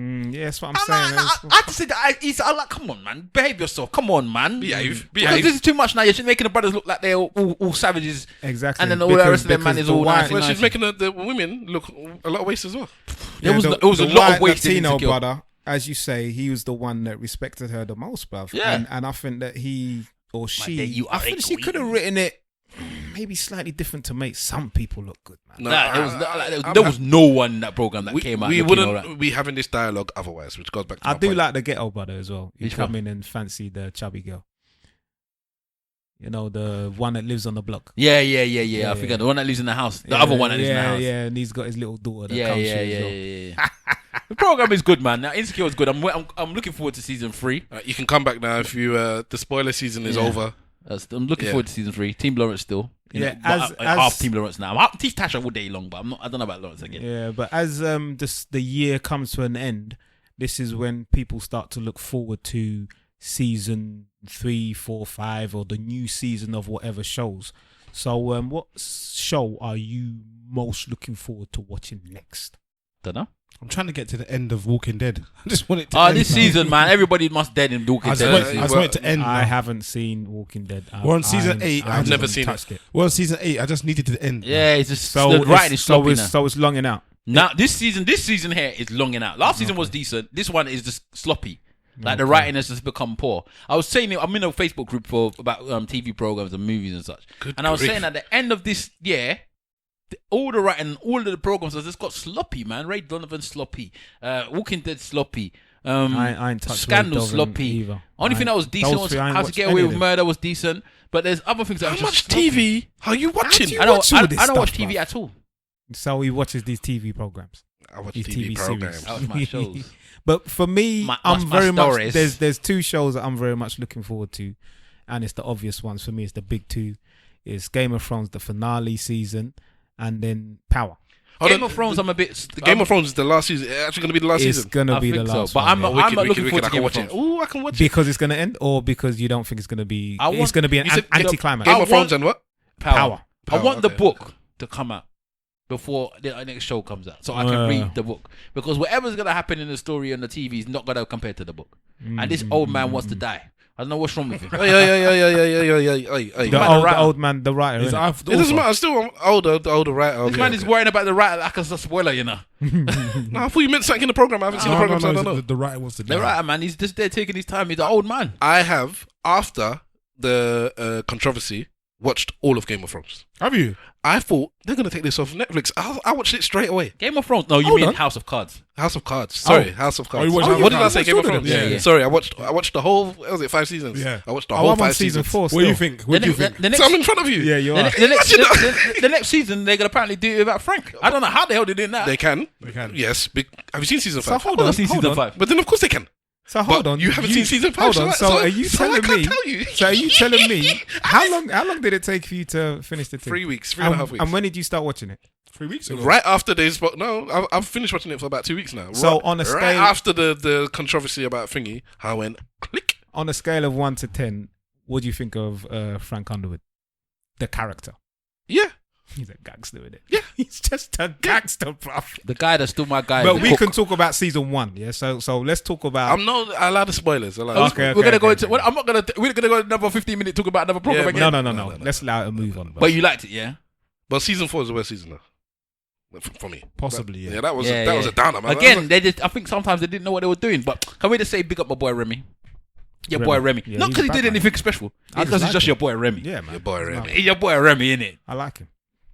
[SPEAKER 3] that's what I'm
[SPEAKER 1] I'm
[SPEAKER 3] saying.
[SPEAKER 1] like, I just said that. I'm like, come on, man. Behave yourself. Come on, man.
[SPEAKER 2] Behave.
[SPEAKER 1] Because this is too much now. You're just making the brothers look like they're all savages.
[SPEAKER 3] Exactly.
[SPEAKER 1] And then all the rest of them man is all nice.
[SPEAKER 2] Well, she's making the women look a lot of waste as well.
[SPEAKER 1] There was a lot of waste in
[SPEAKER 3] Latino
[SPEAKER 1] Insecure.
[SPEAKER 3] brother, as you say, he was the one that respected her the most, bruv.
[SPEAKER 1] Yeah.
[SPEAKER 3] And I think that he or she,
[SPEAKER 1] then you
[SPEAKER 3] I
[SPEAKER 1] are
[SPEAKER 3] think
[SPEAKER 1] a
[SPEAKER 3] she could have
[SPEAKER 1] queen.
[SPEAKER 3] written it maybe slightly different to make some people look good, man.
[SPEAKER 2] No,
[SPEAKER 1] There was no one in that program that came out.
[SPEAKER 2] We
[SPEAKER 1] looking all
[SPEAKER 2] wouldn't
[SPEAKER 1] right.
[SPEAKER 2] be having this dialogue otherwise, which goes back to
[SPEAKER 3] I
[SPEAKER 2] my
[SPEAKER 3] do
[SPEAKER 2] point.
[SPEAKER 3] like the ghetto brother as well. You
[SPEAKER 1] Which
[SPEAKER 3] come
[SPEAKER 1] one?
[SPEAKER 3] in and fancy the chubby girl. You know, the one that lives on the block.
[SPEAKER 1] Yeah. I forgot the one that lives in the house. The other one that lives in the house.
[SPEAKER 3] Yeah, and he's got his little daughter that
[SPEAKER 1] Yeah.
[SPEAKER 3] comes through as well.
[SPEAKER 1] The program is good, man. Now Insecure is good. I'm looking forward to season 3.
[SPEAKER 2] You can come back now if you the spoiler season is
[SPEAKER 1] Yeah.
[SPEAKER 2] over.
[SPEAKER 1] I'm looking forward to season 3. Team Lawrence still.
[SPEAKER 3] Yeah,
[SPEAKER 1] But I'm half Team Lawrence now. I'm half Team Tasha all day long, but I don't know about Lawrence again.
[SPEAKER 3] Yeah, but as the year comes to an end, this is when people start to look forward to season 3, 4, 5, or the new season of whatever shows. So, what show are you most looking forward to watching next?
[SPEAKER 1] Don't know.
[SPEAKER 4] I'm trying to get to the end of Walking Dead. I just want it to end.
[SPEAKER 1] This season, man, everybody must dead in Walking
[SPEAKER 4] I
[SPEAKER 1] Dead.
[SPEAKER 4] just want it to end.
[SPEAKER 3] I
[SPEAKER 4] now.
[SPEAKER 3] haven't seen Walking Dead.
[SPEAKER 4] We're on season 8.
[SPEAKER 2] I've never seen
[SPEAKER 3] touched it.
[SPEAKER 4] Well, season 8. I just needed to end.
[SPEAKER 1] Yeah, it's just
[SPEAKER 3] So
[SPEAKER 1] the writing is sloppy now.
[SPEAKER 3] so it's longing out.
[SPEAKER 1] Now this season here is longing out. Last season was decent. This one is just sloppy. Like the writing has just become poor. I was saying I'm in a Facebook group about TV programs and movies and such. And I was saying at the end of this year, all the writing, all of the programs has just got sloppy, man. Ray Donovan sloppy, Walking Dead sloppy.
[SPEAKER 3] I ain't touched
[SPEAKER 1] Scandal
[SPEAKER 3] Ray Donovan
[SPEAKER 1] sloppy.
[SPEAKER 3] either.
[SPEAKER 1] Only thing that was decent
[SPEAKER 3] those
[SPEAKER 1] was
[SPEAKER 3] three, I ain't
[SPEAKER 1] How to
[SPEAKER 3] watched
[SPEAKER 1] Get
[SPEAKER 3] any
[SPEAKER 1] Away
[SPEAKER 3] of
[SPEAKER 1] with
[SPEAKER 3] them.
[SPEAKER 1] Murder was decent. But there's other things that
[SPEAKER 2] How
[SPEAKER 1] are
[SPEAKER 2] much
[SPEAKER 1] just sloppy.
[SPEAKER 2] TV are you watching?
[SPEAKER 3] you
[SPEAKER 1] I don't
[SPEAKER 3] watch all this
[SPEAKER 1] watch
[SPEAKER 3] stuff,
[SPEAKER 1] TV
[SPEAKER 3] bruv?
[SPEAKER 1] at all.
[SPEAKER 3] So he watches these TV programs.
[SPEAKER 2] I watch
[SPEAKER 3] These
[SPEAKER 2] TV
[SPEAKER 3] TV
[SPEAKER 2] programs.
[SPEAKER 3] series.
[SPEAKER 1] I watch my shows.
[SPEAKER 3] But for me,
[SPEAKER 1] My
[SPEAKER 3] I'm very
[SPEAKER 1] stories.
[SPEAKER 3] much there's 2 shows that I'm very much looking forward to, and it's the obvious ones for me. It's the big 2. It's Game of Thrones, the finale season, and then Power.
[SPEAKER 1] Game of Thrones, I'm a bit.
[SPEAKER 2] Game of Thrones is the last season. It's actually going to be the last
[SPEAKER 3] It's
[SPEAKER 2] season.
[SPEAKER 3] gonna
[SPEAKER 1] I
[SPEAKER 3] be the
[SPEAKER 1] think so,
[SPEAKER 3] last
[SPEAKER 1] but
[SPEAKER 3] one.
[SPEAKER 1] I'm not looking forward to
[SPEAKER 2] I can
[SPEAKER 1] Game of
[SPEAKER 2] watch it.
[SPEAKER 1] Thrones.
[SPEAKER 2] Ooh, I can watch it.
[SPEAKER 3] Because it's gonna end, or because you don't think it's gonna be.
[SPEAKER 1] I want-
[SPEAKER 3] It's gonna be an
[SPEAKER 2] You said
[SPEAKER 3] anti-climax.
[SPEAKER 2] Game of Thrones and what?
[SPEAKER 3] Power.
[SPEAKER 1] I want the
[SPEAKER 2] okay.
[SPEAKER 1] book to come out before the next show comes out, so I can read the book. Because whatever's gonna happen in the story on the TV is not gonna compare to the book. And this old man wants to die. I don't know what's wrong with him.
[SPEAKER 2] Yeah.
[SPEAKER 3] The old man, the writer.
[SPEAKER 4] He's
[SPEAKER 3] innit?
[SPEAKER 4] after
[SPEAKER 2] It doesn't matter. Still, I'm older. The older writer.
[SPEAKER 1] This man is worrying about the writer like a spoiler, you know.
[SPEAKER 2] No, I thought you meant something in the program. I haven't seen the program, so I don't know.
[SPEAKER 4] The writer wants to
[SPEAKER 1] The writer, man, he's just there taking his time. He's an old man.
[SPEAKER 2] I have, after the controversy, watched all of Game of Thrones.
[SPEAKER 4] Have you?
[SPEAKER 2] I thought they're going to take this off Netflix. I watched it straight away.
[SPEAKER 1] Game of Thrones? No, you
[SPEAKER 3] Hold
[SPEAKER 1] mean
[SPEAKER 3] on.
[SPEAKER 1] House of Cards?
[SPEAKER 2] House of Cards. Sorry, House of Cards.
[SPEAKER 4] you watched House
[SPEAKER 2] What
[SPEAKER 4] of
[SPEAKER 2] did I
[SPEAKER 4] Cards?
[SPEAKER 2] say? Game of
[SPEAKER 4] Two of
[SPEAKER 2] Thrones.
[SPEAKER 4] them.
[SPEAKER 1] Yeah.
[SPEAKER 2] Sorry, I watched the whole. What was it 5 seasons?
[SPEAKER 4] Yeah.
[SPEAKER 2] I watched the
[SPEAKER 3] I'm
[SPEAKER 2] whole
[SPEAKER 3] on
[SPEAKER 2] 5
[SPEAKER 3] season
[SPEAKER 2] seasons.
[SPEAKER 3] 4
[SPEAKER 4] What do you
[SPEAKER 3] still.
[SPEAKER 4] think? What do you think?
[SPEAKER 1] The next,
[SPEAKER 2] So I'm in front of you.
[SPEAKER 3] Yeah, you
[SPEAKER 1] the,
[SPEAKER 3] are.
[SPEAKER 1] next, the next season, they're going to apparently do it without Frank. I don't know how the hell they're doing that.
[SPEAKER 2] They can.
[SPEAKER 4] They can.
[SPEAKER 2] Yes. Have you seen season
[SPEAKER 3] So
[SPEAKER 2] 5?
[SPEAKER 3] hold
[SPEAKER 1] I've
[SPEAKER 3] on,
[SPEAKER 1] seen
[SPEAKER 3] hold
[SPEAKER 1] season
[SPEAKER 3] on.
[SPEAKER 1] 5.
[SPEAKER 2] But then of course they can.
[SPEAKER 3] So hold
[SPEAKER 2] But
[SPEAKER 3] on.
[SPEAKER 2] you haven't seen season 5.
[SPEAKER 3] Hold on. So are you
[SPEAKER 2] I
[SPEAKER 3] telling
[SPEAKER 2] can't
[SPEAKER 3] me?
[SPEAKER 2] tell you.
[SPEAKER 3] So are you telling me how long did it take for you to finish the thing?
[SPEAKER 2] 3 weeks, 3.5 weeks.
[SPEAKER 3] And when did you start watching it?
[SPEAKER 4] 3 weeks ago.
[SPEAKER 2] Right after they spoke. No, I've finished watching it for about 2 weeks now.
[SPEAKER 3] So
[SPEAKER 2] right,
[SPEAKER 3] on a
[SPEAKER 2] right
[SPEAKER 3] scale-
[SPEAKER 2] after the controversy about Thingy, I went click.
[SPEAKER 3] On a scale of 1 to 10, what do you think of Frank Underwood, the character?
[SPEAKER 2] Yeah.
[SPEAKER 3] He's a gangster, isn't it?
[SPEAKER 2] Yeah.
[SPEAKER 3] He's just a gangster, bruv.
[SPEAKER 1] The guy that's still my guy.
[SPEAKER 3] But
[SPEAKER 1] the
[SPEAKER 3] we
[SPEAKER 1] cook.
[SPEAKER 3] can talk about season 1, yeah. So let's talk about.
[SPEAKER 2] I'm not allowed the spoilers.
[SPEAKER 3] Okay,
[SPEAKER 1] We're gonna go
[SPEAKER 3] okay.
[SPEAKER 1] into. Well, I'm not gonna. We're gonna go another 15-minute talk about another program
[SPEAKER 2] Yeah,
[SPEAKER 1] again.
[SPEAKER 3] No. Let's allow it to move on.
[SPEAKER 1] But you liked it, yeah?
[SPEAKER 2] But season 4 is the worst season though. For me.
[SPEAKER 4] Possibly, yeah.
[SPEAKER 2] Yeah, that was
[SPEAKER 1] Yeah,
[SPEAKER 2] a downer, man.
[SPEAKER 1] Again, they just. I think sometimes they didn't know what they were doing. But can we just say big up my boy Remy? Your boy Remy.
[SPEAKER 3] Yeah,
[SPEAKER 1] Not
[SPEAKER 3] he's
[SPEAKER 1] because he
[SPEAKER 3] a
[SPEAKER 1] did
[SPEAKER 3] bad man.
[SPEAKER 1] anything special.
[SPEAKER 3] I
[SPEAKER 1] Because
[SPEAKER 3] just
[SPEAKER 1] he's just
[SPEAKER 3] like
[SPEAKER 1] your boy Remy.
[SPEAKER 3] yeah, man.
[SPEAKER 2] Your boy
[SPEAKER 3] He's
[SPEAKER 2] Remy.
[SPEAKER 3] nice.
[SPEAKER 1] He's your boy Remy, innit?
[SPEAKER 3] I like him.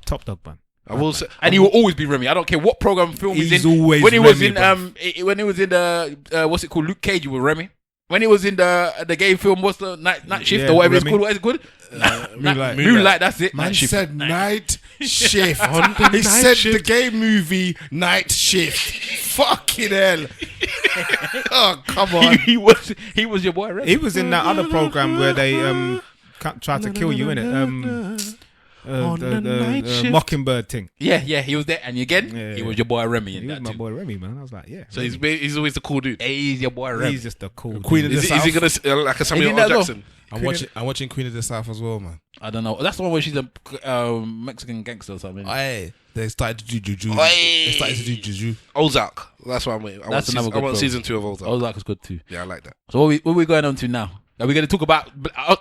[SPEAKER 3] Top dog, man.
[SPEAKER 2] I will say,
[SPEAKER 1] And he will always be Remy. I don't care what program film he's
[SPEAKER 3] He's
[SPEAKER 1] in.
[SPEAKER 3] always
[SPEAKER 1] When he was
[SPEAKER 3] Remy,
[SPEAKER 1] in
[SPEAKER 3] bruv.
[SPEAKER 1] when he was in the what's it called, Luke Cage, you were Remy. When he was in the gay film, what's the night shift
[SPEAKER 3] Yeah,
[SPEAKER 1] or whatever
[SPEAKER 3] Remy.
[SPEAKER 1] it's called? What is it called?
[SPEAKER 4] Moonlight.
[SPEAKER 1] That's it.
[SPEAKER 4] Man
[SPEAKER 1] Night shift.
[SPEAKER 4] said night shift.
[SPEAKER 2] On the
[SPEAKER 4] He
[SPEAKER 2] night
[SPEAKER 4] said
[SPEAKER 2] shift.
[SPEAKER 4] the gay movie Night Shift. Fucking hell. Oh, come on.
[SPEAKER 1] he was your boy Remy.
[SPEAKER 3] He was in that other program where they tried to kill you, innit? The Mockingbird thing.
[SPEAKER 1] Yeah, he was there. And again,
[SPEAKER 3] Yeah,
[SPEAKER 1] he
[SPEAKER 3] yeah.
[SPEAKER 1] was your boy Remy in
[SPEAKER 3] He was
[SPEAKER 1] that
[SPEAKER 3] my
[SPEAKER 1] too.
[SPEAKER 3] boy Remy, man. I was like, yeah.
[SPEAKER 2] so he's always the cool dude.
[SPEAKER 1] He's your boy Remy.
[SPEAKER 3] He's just a cool
[SPEAKER 4] Queen
[SPEAKER 3] dude.
[SPEAKER 4] of the
[SPEAKER 2] Is he
[SPEAKER 4] South.
[SPEAKER 2] gonna like a Samuel
[SPEAKER 1] Is he
[SPEAKER 2] L.
[SPEAKER 1] that
[SPEAKER 2] Jackson?
[SPEAKER 4] I'm watching Queen of the South as well, man.
[SPEAKER 1] I don't know. That's the one where she's a Mexican gangster or something.
[SPEAKER 4] Aye. They started to do juju.
[SPEAKER 2] Oi.
[SPEAKER 4] They started to do juju.
[SPEAKER 2] Ozark. That's what I'm waiting.
[SPEAKER 1] That's another
[SPEAKER 2] I
[SPEAKER 1] good
[SPEAKER 2] want
[SPEAKER 1] film.
[SPEAKER 2] season 2 of Ozark.
[SPEAKER 1] Ozark is good too.
[SPEAKER 2] Yeah, I like that.
[SPEAKER 1] So what are we going on to now? Are we going to talk about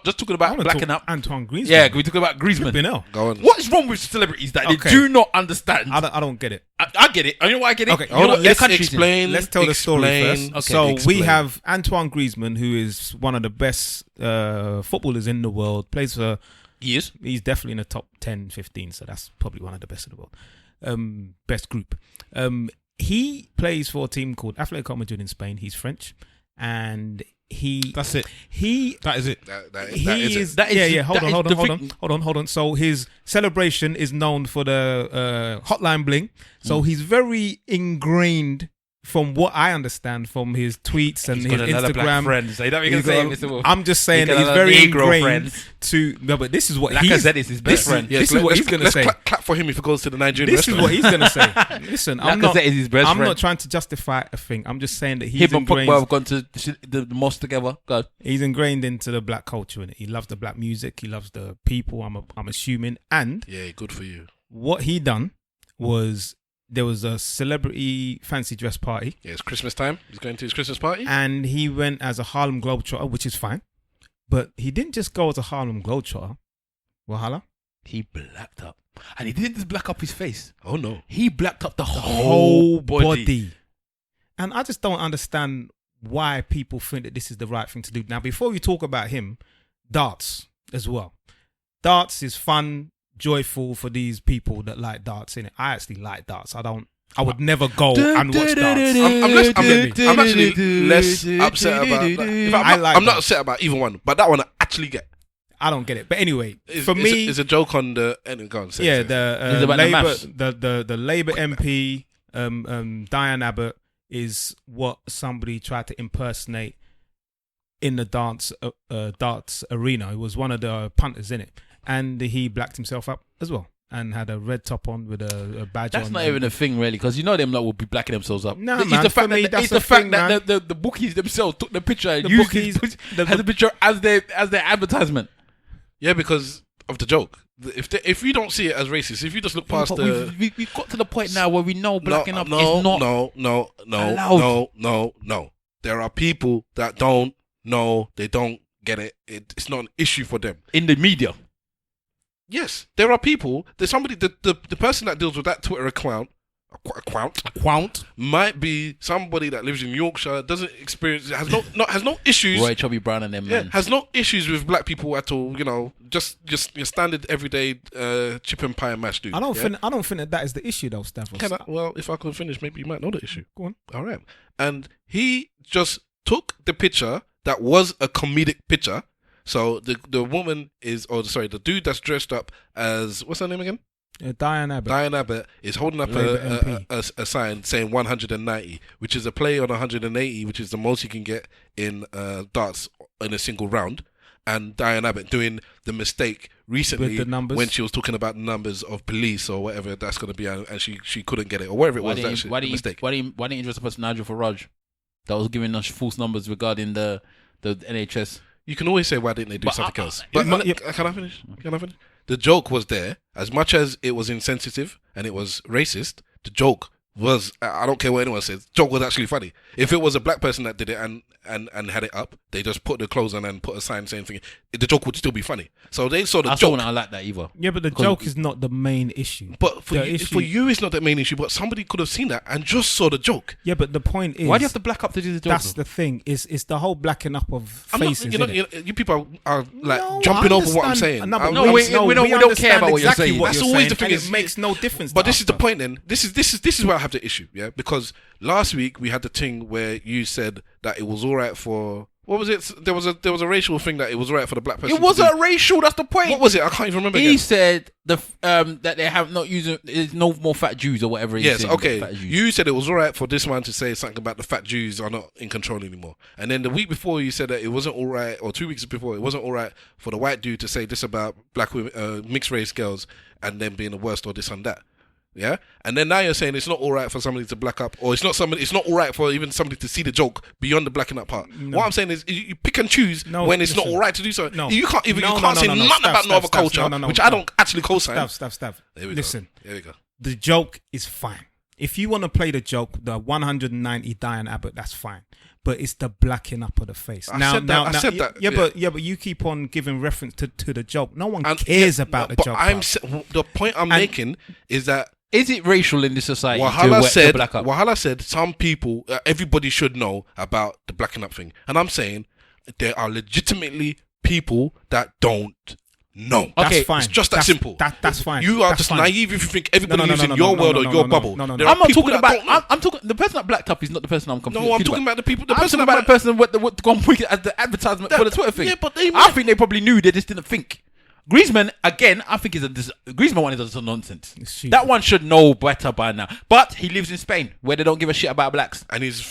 [SPEAKER 1] just talking
[SPEAKER 3] I
[SPEAKER 1] about
[SPEAKER 3] wanna
[SPEAKER 1] blacking
[SPEAKER 3] talk
[SPEAKER 1] up?
[SPEAKER 3] Antoine Griezmann.
[SPEAKER 1] Yeah, can we talk about Griezmann?
[SPEAKER 3] Flipping hell.
[SPEAKER 2] Go on.
[SPEAKER 1] What is wrong with celebrities that
[SPEAKER 3] Okay.
[SPEAKER 1] they do not understand?
[SPEAKER 3] I don't get it.
[SPEAKER 1] I get it. You know why I get it?
[SPEAKER 3] Okay,
[SPEAKER 1] You know
[SPEAKER 2] Hold
[SPEAKER 1] what
[SPEAKER 2] on,
[SPEAKER 1] the
[SPEAKER 2] let's
[SPEAKER 1] country's in?
[SPEAKER 2] explain.
[SPEAKER 3] Let's tell the story first.
[SPEAKER 1] Okay,
[SPEAKER 3] So we
[SPEAKER 2] explain.
[SPEAKER 3] have Antoine Griezmann, who is one of the best footballers in the world. Plays for.
[SPEAKER 1] Yes.
[SPEAKER 3] He's definitely in the top 10, 15. So that's probably one of the best in the world. Best group. He plays for a team called Atletico Madrid in Spain. He's French, and
[SPEAKER 4] That's it. That is it.
[SPEAKER 2] That
[SPEAKER 3] he
[SPEAKER 2] is
[SPEAKER 1] That
[SPEAKER 3] yeah,
[SPEAKER 1] is-
[SPEAKER 3] yeah. Hold
[SPEAKER 1] that is
[SPEAKER 3] on,
[SPEAKER 1] the
[SPEAKER 3] hold on. So his celebration is known for the hotline bling. So he's very ingrained, from what I understand, from his tweets and
[SPEAKER 1] He's
[SPEAKER 3] his
[SPEAKER 1] got another black
[SPEAKER 3] Instagram.
[SPEAKER 1] friend. So you don't
[SPEAKER 3] He's
[SPEAKER 1] say
[SPEAKER 3] got-
[SPEAKER 1] Mr. Wolf.
[SPEAKER 3] I'm just saying
[SPEAKER 1] He
[SPEAKER 3] that
[SPEAKER 1] got
[SPEAKER 3] he's
[SPEAKER 1] another
[SPEAKER 3] very
[SPEAKER 1] Negro
[SPEAKER 3] ingrained
[SPEAKER 1] friends.
[SPEAKER 3] to. No, but this is what
[SPEAKER 1] Like I
[SPEAKER 3] he's.
[SPEAKER 1] said, it's his best friend.
[SPEAKER 3] This is what he's gonna say.
[SPEAKER 2] Clap for him if he goes to the Nigerian
[SPEAKER 3] This is
[SPEAKER 2] restaurant.
[SPEAKER 3] what he's gonna say. Listen, I'm not.
[SPEAKER 1] Lacazette is his best
[SPEAKER 3] I'm
[SPEAKER 1] friend.
[SPEAKER 3] not trying to justify a thing. I'm just saying that he's
[SPEAKER 1] Him and Pogba
[SPEAKER 3] ingrained.
[SPEAKER 1] have gone to the mosque together. God.
[SPEAKER 3] He's ingrained into the black culture, innit? He loves the black music. He loves the people. I'm assuming. And
[SPEAKER 2] Yeah, good for you.
[SPEAKER 3] what he done was there was a celebrity fancy dress party,
[SPEAKER 2] Yeah, it's Christmas time. He's going to his Christmas party.
[SPEAKER 3] and he went as a Harlem Globetrotter, which is fine. But he didn't just go as a Harlem Globetrotter. Wahala.
[SPEAKER 1] He blacked up. And he didn't just black up his face.
[SPEAKER 2] Oh no.
[SPEAKER 1] He blacked up the
[SPEAKER 3] Whole body. And I just don't understand why people think that this is the right thing to do. Now, before we talk about him, darts as well. Darts is fun, joyful for these people that like darts, innit? I actually like darts. I would never go and watch darts.
[SPEAKER 2] I'm actually less upset about. In fact,
[SPEAKER 3] I
[SPEAKER 2] I'm
[SPEAKER 3] like
[SPEAKER 2] not
[SPEAKER 3] that.
[SPEAKER 2] upset about either one, but that one I actually get.
[SPEAKER 3] I don't get it. But anyway,
[SPEAKER 2] It's,
[SPEAKER 3] for me,
[SPEAKER 2] it's a joke on the. Go on, say
[SPEAKER 3] yeah,
[SPEAKER 2] it.
[SPEAKER 3] the
[SPEAKER 1] It's about the
[SPEAKER 3] Labour,
[SPEAKER 1] maths.
[SPEAKER 3] the Labour MP, Diane Abbott, is what somebody tried to impersonate in the darts arena. He was one of the punters in it, and he blacked himself up as well and had a red top on with a badge on.
[SPEAKER 1] That's not even a thing, really, because you know them lot will be blacking themselves up.
[SPEAKER 3] Nah,
[SPEAKER 1] it's
[SPEAKER 3] man,
[SPEAKER 1] the fact
[SPEAKER 3] for me,
[SPEAKER 1] that,
[SPEAKER 3] that's
[SPEAKER 1] it's the
[SPEAKER 3] a
[SPEAKER 1] fact
[SPEAKER 3] thing,
[SPEAKER 1] that
[SPEAKER 3] man.
[SPEAKER 1] the bookies themselves took the picture and
[SPEAKER 3] The
[SPEAKER 1] used
[SPEAKER 3] bookies-
[SPEAKER 1] the picture as their advertisement.
[SPEAKER 2] Yeah, because of the joke. If you don't see it as racist, if you just look past
[SPEAKER 1] But
[SPEAKER 2] the.
[SPEAKER 1] we've got to the point now where we know blacking up
[SPEAKER 2] no,
[SPEAKER 1] is not
[SPEAKER 2] no.
[SPEAKER 1] allowed.
[SPEAKER 2] There are people that don't know, they don't get it. It's not an issue for them.
[SPEAKER 1] In the media.
[SPEAKER 2] Yes, there are people. There's somebody. The person that deals with that Twitter account might be somebody that lives in Yorkshire, doesn't experience, has no issues.
[SPEAKER 1] Roy Chubby Brown and them, man.
[SPEAKER 2] Has no issues with black people at all. You know, just your standard everyday chip and pie and mash dude.
[SPEAKER 3] I don't think that is the issue though, Stavros.
[SPEAKER 2] Well, if I could finish, maybe you might know the issue.
[SPEAKER 3] Go on.
[SPEAKER 2] All right. And he just took the picture that was a comedic picture. So the woman the dude that's dressed up as, what's her name again?
[SPEAKER 3] Diane Abbott.
[SPEAKER 2] Diane Abbott is holding up a sign saying 190, which is a play on 180, which is the most you can get in darts in a single round. And Diane Abbott doing the mistake recently when she was talking about the numbers of police or whatever that's going to be, and she couldn't get it or whatever it was. Why
[SPEAKER 1] didn't you dress up as Nigel Farage? That was giving us false numbers regarding the NHS.
[SPEAKER 2] You can always say, why didn't they do something else? But can I finish? The joke was there. As much as it was insensitive and it was racist, the joke was, I don't care what anyone says, the joke was actually funny. If it was a black person that did it and had it up, they just put the clothes on and put a sign saying thing, the joke would still be funny. So they saw the joke. I still don't
[SPEAKER 1] like that either.
[SPEAKER 3] Yeah, but the joke is not the main issue.
[SPEAKER 2] But for you, it's not the main issue, but somebody could have seen that and just saw the joke.
[SPEAKER 3] Yeah, but the point is,
[SPEAKER 1] why do you have to black up to do the joke?
[SPEAKER 3] That's the thing. It's the whole blacking up of faces.
[SPEAKER 2] You people are like jumping over what I'm saying.
[SPEAKER 1] We don't care about what you're saying.
[SPEAKER 2] That's always the thing.
[SPEAKER 3] It makes no difference.
[SPEAKER 2] But this is the point. Then this is where I have the issue. Yeah, because last week we had the thing where you said that it was all right for. What was it? There was a racial thing that it was all right for the black person.
[SPEAKER 1] It wasn't racial. That's the point.
[SPEAKER 2] What was it? I can't even remember.
[SPEAKER 1] He said that they have not using no more fat Jews or whatever.
[SPEAKER 2] Yes, okay. You said it was all right for this man to say something about the fat Jews are not in control anymore. And then the week before you said that it wasn't all right, or 2 weeks before it wasn't all right for the white dude to say this about black women, mixed race girls, and them being the worst or this and that. Yeah, and then now you're saying it's not all right for somebody to black up, or it's not all right for even somebody to see the joke beyond the blacking up part. No. What I'm saying is you pick and choose when it's not all right to do so. No. You can't say nothing about no other culture, which I don't actually co-sign.
[SPEAKER 3] Stop. Listen, here we go. The joke is fine. If you want to play the joke, the 190 Diane Abbott, that's fine. But it's the blacking up of the face. I said that. Yeah, but you keep on giving reference to the joke. No one cares about the joke.
[SPEAKER 2] The point I'm making is that.
[SPEAKER 1] Is it racial in this society?
[SPEAKER 2] Wahala said some people, everybody should know about the blacking up thing. And I'm saying there are legitimately people that don't know.
[SPEAKER 3] That's fine.
[SPEAKER 2] It's just that simple.
[SPEAKER 3] That's fine.
[SPEAKER 2] You are just naive if you think everybody lives in your world or your bubble.
[SPEAKER 1] I'm not talking about. I'm talking. The person that blacked up is not the person I'm confused.
[SPEAKER 2] No, I'm talking about the people.
[SPEAKER 1] I'm talking about the person what gone wicked as the advertisement for the Twitter thing.
[SPEAKER 2] Yeah, but
[SPEAKER 1] I think they probably knew. They just didn't think. Griezmann, again, I think Griezmann one is just nonsense. That one should know better by now. But he lives in Spain, where they don't give a shit about blacks.
[SPEAKER 2] And he's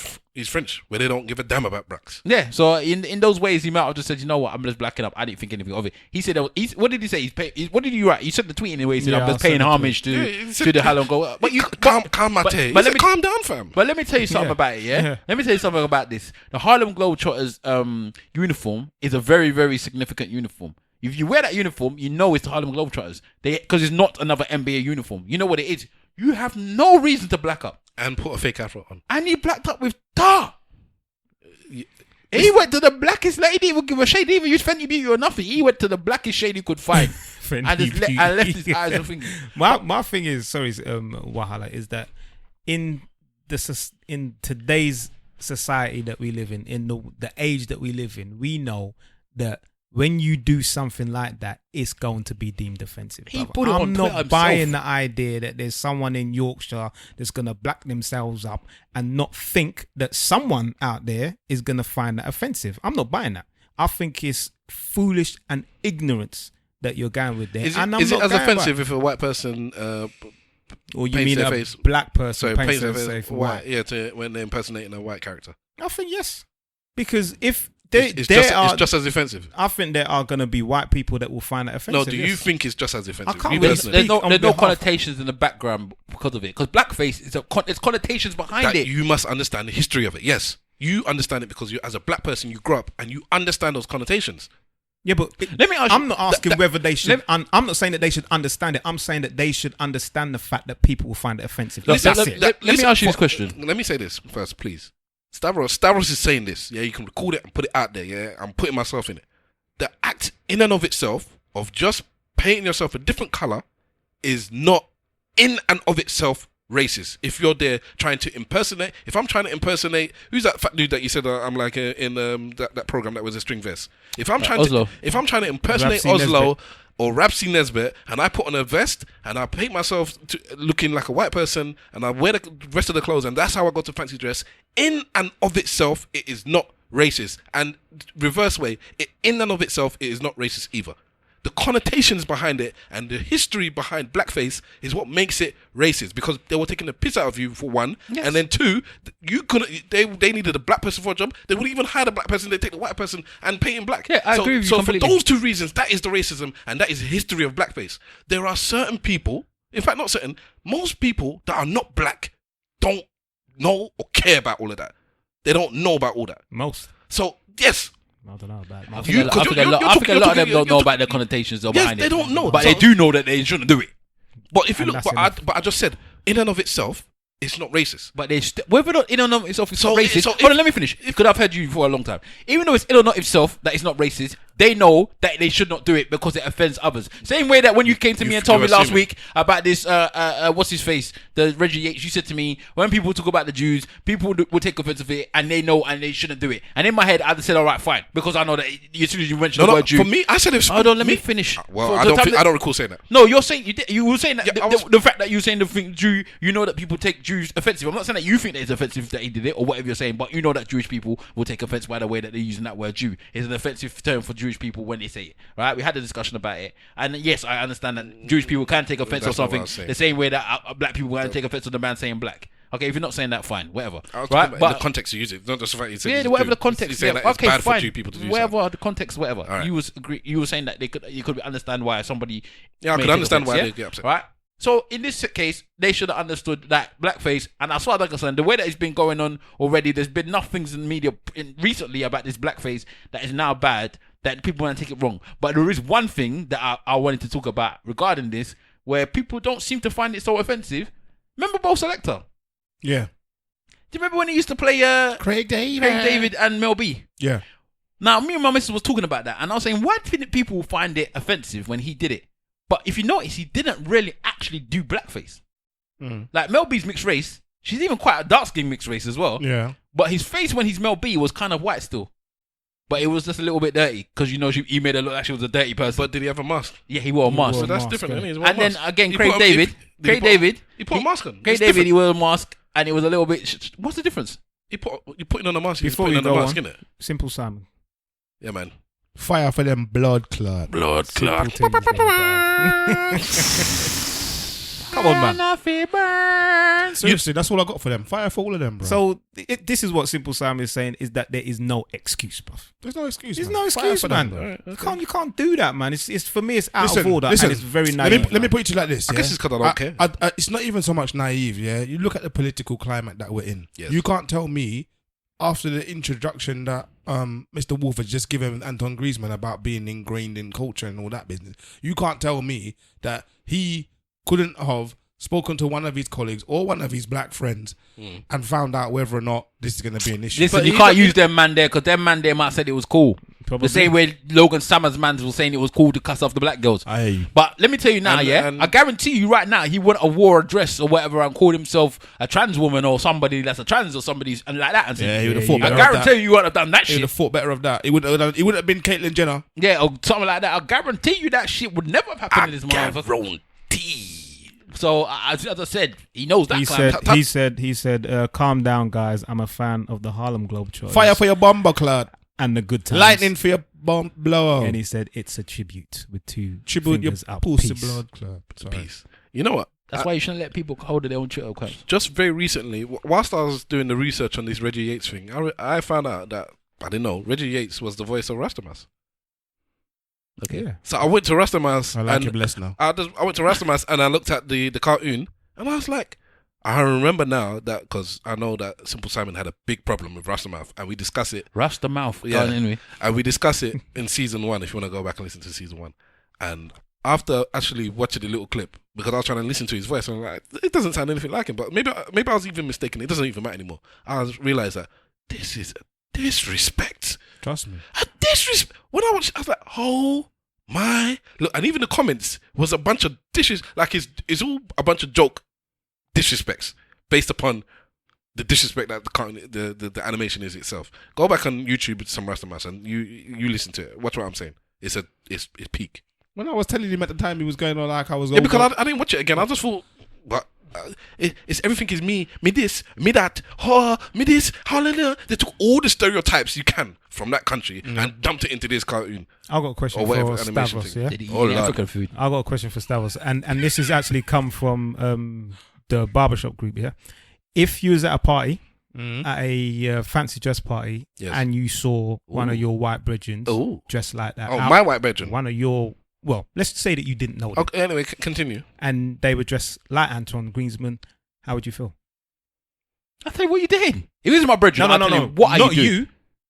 [SPEAKER 2] French, where they don't give a damn about blacks.
[SPEAKER 1] Yeah, so in those ways, he might have just said, you know what, I'm just blacking up. I didn't think anything of it. He said, what did he say? What did you write? You said the tweet anyway. He said, I'm just paying homage to the Harlem Go. But you
[SPEAKER 2] calm down, fam.
[SPEAKER 1] But let me tell you something about it, yeah? Let me tell you something about this. The Harlem Globetrotters uniform is a very, very significant uniform. If you wear that uniform, you know it's the Harlem Globetrotters. Because it's not another NBA uniform. You know what it is. You have no reason to black up.
[SPEAKER 2] And put a fake afro on.
[SPEAKER 1] And he blacked up with tar. He went to the blackest lady. He didn't even give a shade. He didn't even use Fenty Beauty or nothing. He went to the blackest shade he could find. and left his eyes on thinking.
[SPEAKER 3] My thing is, Wahala, is that in today's society that we live in the age that we live in, we know that when you do something like that, it's going to be deemed offensive. I'm not buying the idea that there's someone in Yorkshire that's going to black themselves up and not think that someone out there is going to find that offensive. I'm not buying that. I think it's foolish and ignorance that you're going with there.
[SPEAKER 2] Is it as offensive if a white person
[SPEAKER 3] or you mean a
[SPEAKER 2] face,
[SPEAKER 3] black person paints their face white?
[SPEAKER 2] Yeah, when they're impersonating a white character.
[SPEAKER 3] I think yes. Because if...
[SPEAKER 2] It's just as offensive.
[SPEAKER 3] I think there are going to be white people that will find that offensive.
[SPEAKER 2] No, do you think it's just as offensive?
[SPEAKER 1] There's no connotations in the background because of it. Because blackface it's connotations behind it.
[SPEAKER 2] You must understand the history of it. Yes, you understand it because you, as a black person, you grew up and you understand those connotations.
[SPEAKER 3] Yeah, but let me ask I'm not asking whether they should. I'm not saying that they should understand it. I'm saying that they should understand the fact that people will find it offensive. Let
[SPEAKER 1] me ask you this question.
[SPEAKER 2] Let me say this first, please. Stavros is saying this. Yeah, you can record it and put it out there. Yeah, I'm putting myself in it. the act in and of itself of just painting yourself a different color is not in and of itself racist. If you're there trying to impersonate, if I'm trying to impersonate, who's that fat dude that you said I'm like in that program that was a string vest? If I'm trying to impersonate Oslo or Rapsy Nesbitt, and I put on a vest and I paint myself looking like a white person and I wear the rest of the clothes and that's how I go to fancy dress, in and of itself it is not racist. And reverse way, in and of itself it is not racist either. The connotations behind it and the history behind blackface is what makes it racist, because they were taking the piss out of you for one, and then two, you couldn't. They needed a black person for a job. They would even hire the black person. They take the white person and pay him black.
[SPEAKER 1] Yeah, I agree with you completely.
[SPEAKER 2] So for those two reasons, that is the racism and that is the history of blackface. There are certain people, in fact, not certain, most people that are not black don't know or care about all of that. They don't know about all that.
[SPEAKER 3] Most.
[SPEAKER 2] So yes.
[SPEAKER 3] I don't know about
[SPEAKER 1] I think a lot of them don't know about the connotations behind it.
[SPEAKER 2] They don't know.
[SPEAKER 1] But they do know that they shouldn't do it.
[SPEAKER 2] But if you look, but I just said, in and of itself, it's not racist.
[SPEAKER 1] But they whether or not in and of itself it's not racist. Hold on, let me finish. Because I've heard you for a long time. Even though it's in and of itself that it's not racist, they know that they should not do it because it offends others. Same way that when you came to me and told me last week about this, what's his face, the Reggie Yates, you said to me, when people talk about the Jews, people will take offense of it and they know and they shouldn't do it. And in my head, I just said, all right, fine, because I know that as soon as you mentioned the word Jew.
[SPEAKER 2] For me, I said it.
[SPEAKER 1] Hold on, let me finish.
[SPEAKER 2] Well, I don't recall saying that.
[SPEAKER 1] No, you're saying you were saying that the fact that you're saying the thing Jew, you know that people take Jews offensive. I'm not saying that you think that it's offensive that he did it or whatever you're saying, but you know that Jewish people will take offense by the way that they're using that word Jew. It's an offensive term for Jewish people when they say it. Right? We had a discussion about it, and yes, I understand that Jewish people can take offense or something the same way that black people can take offense to the man saying black. Okay, if you're not saying that, fine, whatever. Right?
[SPEAKER 2] But in the context you use it, not just the fact you say
[SPEAKER 1] whatever the context.
[SPEAKER 2] Saying that it's bad for Jew people to do
[SPEAKER 1] whatever
[SPEAKER 2] something.
[SPEAKER 1] The context, whatever. Right. You were saying that you could understand why somebody.
[SPEAKER 2] Yeah, I could understand why they get upset.
[SPEAKER 1] Right. So in this case, they should have understood that blackface, and as far as I'm concerned, the way that it's been going on already, there's been enough things in the media recently about this blackface that is now bad that people want to take it wrong. But there is one thing that I wanted to talk about regarding this, where people don't seem to find it so offensive. Remember Bo Selector?
[SPEAKER 4] Yeah.
[SPEAKER 1] Do you remember when he used to play
[SPEAKER 4] Craig David
[SPEAKER 1] and Mel B?
[SPEAKER 4] Yeah.
[SPEAKER 1] Now, me and my missus was talking about that, and I was saying, why didn't people find it offensive when he did it? But if you notice, he didn't really actually do blackface. Like Mel B's mixed race, she's even quite a dark-skinned mixed race as well.
[SPEAKER 4] Yeah.
[SPEAKER 1] But his face when he's Mel B was kind of white still. But it was just a little bit dirty because, you know, he made her look like she was a dirty person.
[SPEAKER 2] But did he have a mask?
[SPEAKER 1] Yeah, he wore a mask.
[SPEAKER 2] So that's different.
[SPEAKER 1] And then again, Craig David.
[SPEAKER 2] He put a mask on.
[SPEAKER 1] Craig David, he wore a mask and it was a little bit... What's the difference?
[SPEAKER 2] You putting on a mask.
[SPEAKER 3] Before
[SPEAKER 2] putting
[SPEAKER 3] we
[SPEAKER 2] on
[SPEAKER 3] go
[SPEAKER 2] a mask,
[SPEAKER 3] on,
[SPEAKER 2] innit?
[SPEAKER 3] Simple Simon.
[SPEAKER 2] Yeah, man.
[SPEAKER 4] Fire for them blood clot.
[SPEAKER 2] Blood clot.
[SPEAKER 3] Come on, man.
[SPEAKER 4] Seriously, that's all I got for them. Fire for all of them, bro.
[SPEAKER 3] So this is what Simple Simon is saying, is that there is no excuse, bro.
[SPEAKER 4] There's no excuse.
[SPEAKER 3] There's
[SPEAKER 4] man.
[SPEAKER 3] no excuse,
[SPEAKER 4] Fire
[SPEAKER 3] man.
[SPEAKER 4] for them, bro.
[SPEAKER 3] You can't do that, man. It's for me, it's out
[SPEAKER 4] Listen,
[SPEAKER 3] of order and it's very naive.
[SPEAKER 4] Let me put it to you like this.
[SPEAKER 2] I guess it's because I don't care.
[SPEAKER 4] It's not even so much naive, yeah. You look at the political climate that we're in.
[SPEAKER 2] Yes.
[SPEAKER 4] You can't tell me after the introduction that Mr. Wolf has just given Antoine Griezmann about being ingrained in culture and all that business. You can't tell me that he couldn't have spoken to one of his colleagues or one of his black friends and found out whether or not this is going to be an issue.
[SPEAKER 1] Listen, you can't use them man there because them man there might have said it was cool.
[SPEAKER 3] Probably.
[SPEAKER 1] The same way Logan Summers man was saying it was cool to cuss off the black girls.
[SPEAKER 4] Aye.
[SPEAKER 1] But let me tell you now, I guarantee you right now, he wouldn't have wore a dress or whatever and called himself a trans woman or somebody that's a trans or somebody and like that. And
[SPEAKER 4] Yeah, he would have fought
[SPEAKER 1] I
[SPEAKER 4] better of
[SPEAKER 1] guarantee
[SPEAKER 4] that.
[SPEAKER 1] you wouldn't have done that
[SPEAKER 4] He would
[SPEAKER 1] shit.
[SPEAKER 4] have fought better of that. He wouldn't have been Caitlyn Jenner.
[SPEAKER 1] Yeah, or something like that. I guarantee you that shit would never have happened in this motherfucker. So as I said, he knows that.
[SPEAKER 3] He said, calm down, guys. I'm a fan of the Harlem Globetrotters.
[SPEAKER 4] Fire for your bomber clot.
[SPEAKER 3] And the good times.
[SPEAKER 4] Lightning for your bomb blower.
[SPEAKER 3] And he said it's a tribute with two
[SPEAKER 4] Tribute your
[SPEAKER 3] fingers up.
[SPEAKER 4] pussy
[SPEAKER 3] Peace.
[SPEAKER 4] blood clot.
[SPEAKER 2] Peace. You know what?
[SPEAKER 1] That's why you shouldn't let people hold their own Twitter accounts.
[SPEAKER 2] Just very recently, whilst I was doing the research on this Reggie Yates thing, I found out that, I didn't know, Reggie Yates was the voice of Rastamas.
[SPEAKER 1] Okay.
[SPEAKER 3] Yeah.
[SPEAKER 2] So I went to Rastamas.
[SPEAKER 4] I like him less now.
[SPEAKER 2] I went to Rastamas and I looked at the cartoon and I was like, I remember now that, because I know that Simple Simon had a big problem with Rastamouth and we discuss it.
[SPEAKER 1] Rasta mouth.
[SPEAKER 2] Yeah.
[SPEAKER 1] Anyway.
[SPEAKER 2] And we discuss it in season 1 if you want to go back and listen to season 1. And after actually watching the little clip, because I was trying to listen to his voice, and I'm like, it doesn't sound anything like him, but maybe I was even mistaken. It doesn't even matter anymore. I realized that this is a disrespect
[SPEAKER 4] Trust me.
[SPEAKER 2] A disrespect. When I watched, I was like, oh my look, and even the comments was a bunch of dishes. Like it's all a bunch of joke disrespects based upon the disrespect that the animation is itself. Go back on YouTube with some Rastamas and you listen to it. Watch what I'm saying. It's peak.
[SPEAKER 4] When I was telling him at the time, he was going on like I was.
[SPEAKER 2] Yeah, because I didn't watch it again. I just thought, but it's everything is me this, me that, me this, hallelujah. They took all the stereotypes you can from that country and dumped it into this cartoon.
[SPEAKER 3] I've got a question for Stavros. Yeah?
[SPEAKER 1] Did he eat African food?
[SPEAKER 3] I've got a question for Stavros, and this has actually come from the barbershop group. Yeah, if you was at a party. At a fancy dress party, and you saw one of your white brethren dressed like that.
[SPEAKER 2] Oh, my white brethren.
[SPEAKER 3] One of your, well, let's say that you didn't know them.
[SPEAKER 2] Okay, anyway, continue.
[SPEAKER 3] And they were dressed like Antoine, Griezmann. How would you feel?
[SPEAKER 1] I tell you what you did. It was my brethren.
[SPEAKER 3] No.
[SPEAKER 1] What
[SPEAKER 3] not
[SPEAKER 1] are you doing?
[SPEAKER 3] you,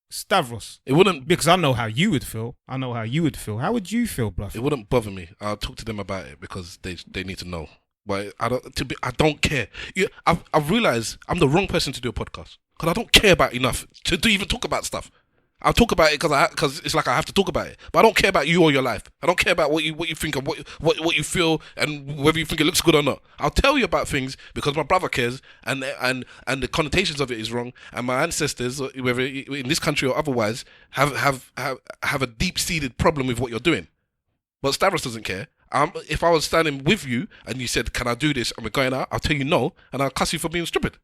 [SPEAKER 3] Stavros.
[SPEAKER 2] It wouldn't,
[SPEAKER 3] because I know how you would feel. How would you feel, bruv?
[SPEAKER 2] It wouldn't bother me. I'll talk to them about it because they need to know. But I don't care. I've realized I'm the wrong person to do a podcast because I don't care about enough to even talk about stuff. I'll talk about it because it's like I have to talk about it. But I don't care about you or your life. I don't care about what you think of what you feel and whether you think it looks good or not. I'll tell you about things because my brother cares and the connotations of it is wrong. And my ancestors, whether in this country or otherwise, have a deep seated problem with what you're doing. But Stavros doesn't care. If I was standing with you and you said, "Can I do this?" and we're going out, I'll tell you no, and I'll cuss you for being stupid.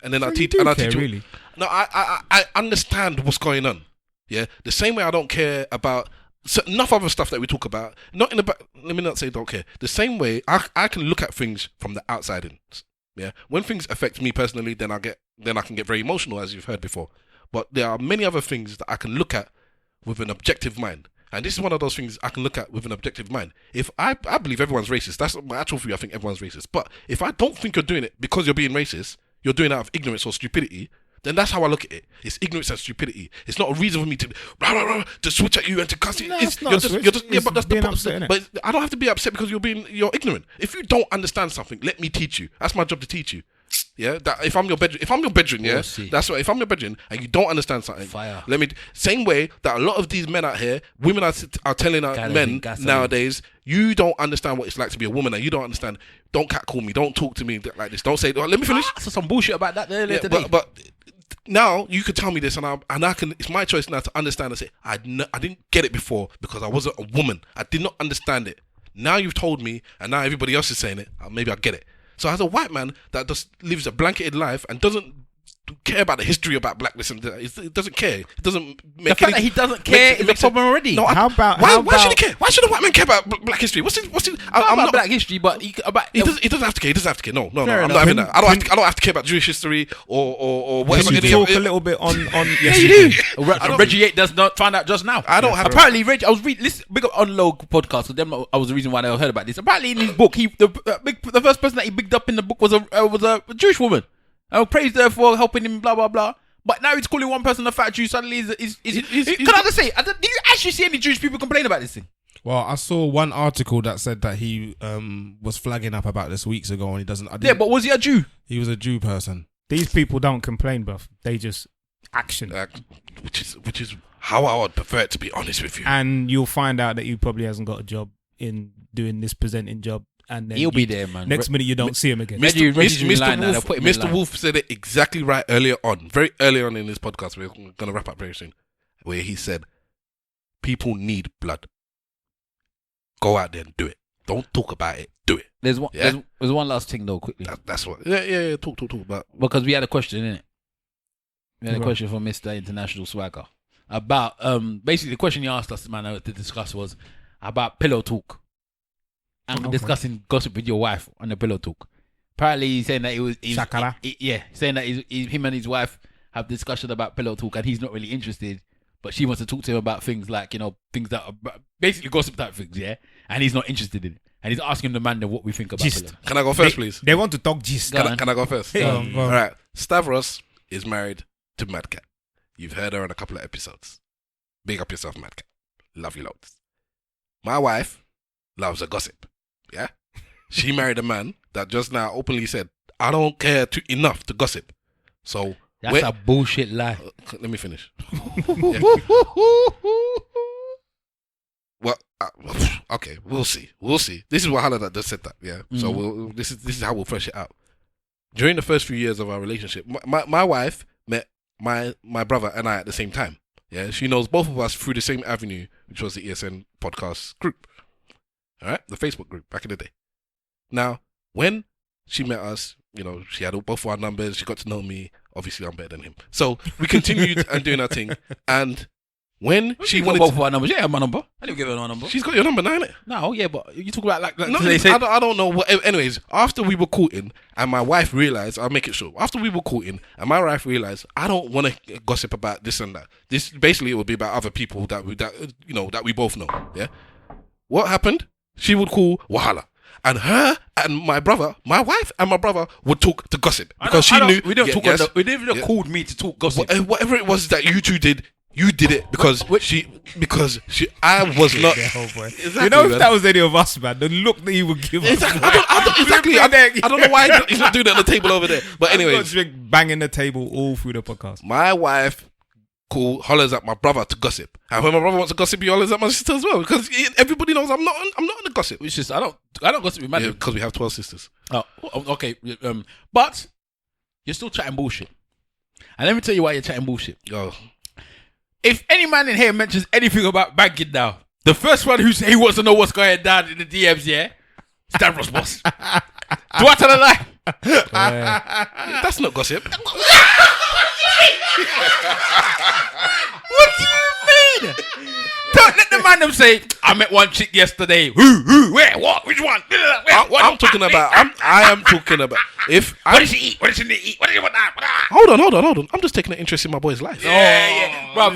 [SPEAKER 2] And then I'll teach you.
[SPEAKER 3] Really?
[SPEAKER 2] No, I understand what's going on. Yeah, the same way I don't care about enough other stuff that we talk about. Not in the back. Let me not say don't care. The same way I can look at things from the outside in. Yeah, when things affect me personally, then I can get very emotional, as you've heard before. But there are many other things that I can look at with an objective mind. And this is one of those things I can look at with an objective mind. If I believe everyone's racist, that's my actual view. I think everyone's racist. But if I don't think you're doing it because you're being racist, you're doing it out of ignorance or stupidity, then that's how I look at it. It's ignorance and stupidity. It's not a reason for me to switch at you and to cuss you. But I don't have to be upset because you're ignorant. If you don't understand something, let me teach you. That's my job to teach you. Yeah, that if I'm your bedroom, yeah, that's right. If I'm your bedroom and you don't understand something, let me. Same way that a lot of these men out here, women are telling men nowadays, you don't understand what it's like to be a woman, and you don't understand. Don't catcall me. Don't talk to me like this. Don't say. Let me finish.
[SPEAKER 1] So some bullshit about that earlier today.
[SPEAKER 2] But now you could tell me this, and I can. It's my choice now to understand and say I didn't get it before because I wasn't a woman. I did not understand it. Now you've told me, and now everybody else is saying it. Maybe I get it. So as a white man that just lives a blanketed life and doesn't care about the history about blackness and it doesn't care. It doesn't make
[SPEAKER 1] the fact that he doesn't care is a problem already.
[SPEAKER 2] No, why should he care? Why should a white man care about black history? I'm not
[SPEAKER 1] black history, but he
[SPEAKER 2] doesn't have to care. He doesn't have to care. No, I'm not having that. I don't have to care about Jewish history or whatever.
[SPEAKER 3] Can you talk a little bit on
[SPEAKER 1] yes, you do. Reggie 8 does not find out just now.
[SPEAKER 2] I don't have.
[SPEAKER 1] Apparently, Reggie, I was listen, big up on Low podcast. So I was the reason why I heard about this. Apparently, in his book, the first person that he bigged up in the book was a Jewish woman. I praised her for helping him, blah, blah, blah. But now he's calling one person a fat Jew. Suddenly, can I just say, did you actually see any Jewish people complain about this thing?
[SPEAKER 4] Well, I saw one article that said that he was flagging up about this weeks ago and he doesn't.
[SPEAKER 1] But was he a Jew?
[SPEAKER 4] He was a Jew person.
[SPEAKER 3] These people don't complain, bruv. They just action.
[SPEAKER 2] Which is how I would prefer it, to be honest with you.
[SPEAKER 3] And you'll find out that he probably hasn't got a job in doing this presenting job. And then
[SPEAKER 1] he'll be there, man.
[SPEAKER 3] Next minute, you don't see him again.
[SPEAKER 2] Mr. Wolf said it exactly right very early on in this podcast. We're going to wrap up very soon. Where he said, people need blood. Go out there and do it. Don't talk about it. Do it.
[SPEAKER 1] There's one last thing, though, quickly.
[SPEAKER 2] That's what. Yeah. Talk about.
[SPEAKER 1] Because we had a question, innit? We had a question from Mr. International Swagger. About, basically, the question he asked us, man, to discuss was about pillow talk. And discussing gossip with your wife on the pillow talk. Apparently, he's saying that saying that him and his wife have discussion about pillow talk, and he's not really interested, but she wants to talk to him about things like things that are basically gossip type things, yeah. And he's not interested in it, and he's asking the man what we think about pillow.
[SPEAKER 2] Can I go first, please?
[SPEAKER 3] They want to talk gist.
[SPEAKER 2] Can I go first?
[SPEAKER 3] Go
[SPEAKER 2] on. All right. Stavros is married to N.E.R.D. You've heard her in a couple of episodes. Big up yourself, N.E.R.D. Love you loads. My wife loves a gossip. Yeah, she married a man that just now openly said, I don't care enough to gossip. So
[SPEAKER 1] That's a bullshit lie.
[SPEAKER 2] Let me finish. Yeah. Well, okay, we'll see. This is Wahala that just said that. Yeah. So this is how we'll fresh it out. During the first few years of our relationship, my wife met my brother and I at the same time. Yeah. She knows both of us through the same avenue, which was the ESN podcast group. All right, the Facebook group back in the day. Now, when she met us, you know, she had both of our numbers. She got to know me. Obviously, I'm better than him. So we continued and doing our thing. And when she wanted
[SPEAKER 1] both of our numbers, yeah, my number. I didn't give her my number.
[SPEAKER 2] She's got your number now, innit?
[SPEAKER 1] No, yeah, but you talk about like
[SPEAKER 2] no,
[SPEAKER 1] they say.
[SPEAKER 2] I don't know. Anyways, after we were courting, and my wife realized, I'll make it short. After we were courting, and my wife realized, I don't want to gossip about this and that. This basically it would be about other people that we both know. Yeah. What happened? She would call Wahala. And her and my wife and my brother would talk to gossip because she knew.
[SPEAKER 1] We didn't talk. We didn't even called me to talk gossip.
[SPEAKER 2] Whatever it was that you two did, you did it because I was not.
[SPEAKER 3] Exactly, you know, if that was any of us, man, the look that he would give us.
[SPEAKER 2] Exactly. I don't know why he's not doing it on the table over there. But anyway,
[SPEAKER 3] banging the table all through the podcast.
[SPEAKER 2] My wife hollers at my brother to gossip, and when my brother wants to gossip, he hollers at my sister as well because everybody knows I'm not on the gossip.
[SPEAKER 1] It's just I don't gossip with man
[SPEAKER 2] because we have 12 sisters.
[SPEAKER 1] Oh, okay. But you're still chatting bullshit, and let me tell you why you're chatting bullshit.
[SPEAKER 2] Oh.
[SPEAKER 1] If any man in here mentions anything about banking now, the first one who wants to know what's going down in the DMs, yeah, Stavros boss. Do I tell a lie?
[SPEAKER 2] That's not gossip.
[SPEAKER 1] What do you mean? Don't let the man them say, I met one chick yesterday. Who? Where? What? Which one?
[SPEAKER 2] I'm talking about. I am talking about.
[SPEAKER 1] What did she eat? What did she eat? What did she want?
[SPEAKER 2] Hold on. I'm just taking an interest in my boy's life.
[SPEAKER 1] Yeah. Bro,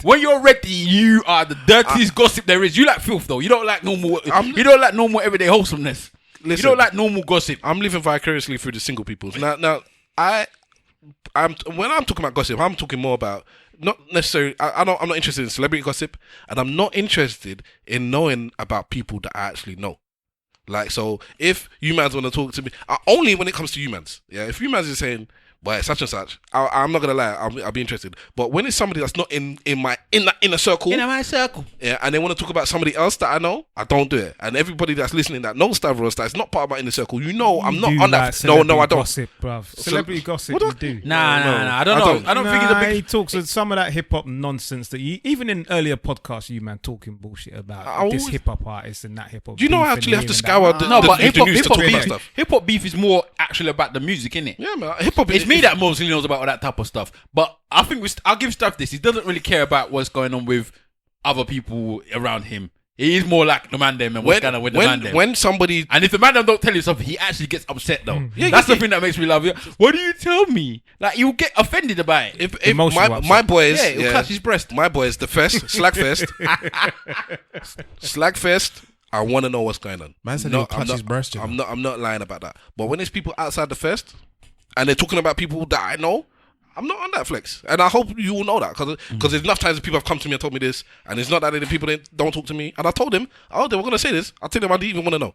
[SPEAKER 1] when you're ready, you are the dirtiest gossip there is. You like filth though. You don't like normal. You don't like normal everyday wholesomeness. Listen, you don't like normal gossip.
[SPEAKER 2] I'm living vicariously through the single peoples. Now, when I'm talking about gossip, I'm talking more about not necessarily. I'm not interested in celebrity gossip, and I'm not interested in knowing about people that I actually know. Like, so if you mans want to talk to me, only when it comes to you mans. Yeah, if you mans is saying, "Well, such and such," I'm not gonna lie, I'll be interested. But when it's somebody that's not in my inner circle, yeah, and they want to talk about somebody else that I know, I don't do it. And everybody that's listening that knows Stavros that's not part of my inner circle, I'm not on that. No, I don't.
[SPEAKER 3] Gossip, bruv. Celebrity gossip, you do.
[SPEAKER 1] Nah. I don't know. I don't think it's a big.
[SPEAKER 3] He talks with some of that hip hop nonsense that even in earlier podcasts, you man talking bullshit about this hip hop artist and that hip hop.
[SPEAKER 2] Do you know I actually have to scour the news to talk about stuff?
[SPEAKER 1] Hip hop beef is more actually about the music, innit?
[SPEAKER 2] Yeah, man. Hip hop
[SPEAKER 1] is me that mostly knows about all that type of stuff. But I think I'll give Steph this. He doesn't really care about what's going on with other people around him. He is more like the man them and what's going on with the man them.
[SPEAKER 2] When somebody...
[SPEAKER 1] And if the man them don't tell you something, he actually gets upset though. That's the thing that makes me love you. What do you tell me? Like, you get offended about it.
[SPEAKER 2] If my boys...
[SPEAKER 1] Yeah, he'll catch his breast.
[SPEAKER 2] My boys, the fest, Slagfest. Slagfest, I want to know what's going on.
[SPEAKER 4] Man said he'll catch his breast.
[SPEAKER 2] I'm not lying about that. But when there's people outside the fest... and they're talking about people that I know, I'm not on that flex. And I hope you all know that because there's enough times that people have come to me and told me this, and it's not that the people don't talk to me. And I told them, they were going to say this. I told them I didn't even want to know.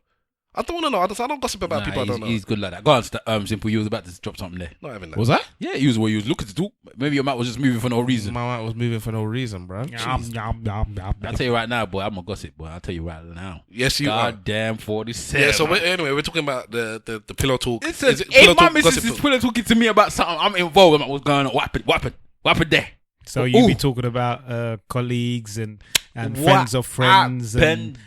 [SPEAKER 2] I don't want to know. I don't gossip about people I don't know.
[SPEAKER 1] He's good like that. Go on, Simple. You was about to drop something there.
[SPEAKER 2] Not having that.
[SPEAKER 1] Was that? Yeah, you was looking to talk. Maybe your mouth was just moving for no reason.
[SPEAKER 4] My mouth was moving for no reason, bro.
[SPEAKER 1] I'll tell you right now, boy. I'm a gossip, boy. I'll tell you right now.
[SPEAKER 2] Yes, you are.
[SPEAKER 1] Goddamn 47.
[SPEAKER 2] Yeah, so anyway, we're talking about the pillow talk.
[SPEAKER 1] It says, if my missus is pillow talking to me about something, I'm involved in what's going on. Whap it there.
[SPEAKER 3] So you be talking about colleagues and friends of friends and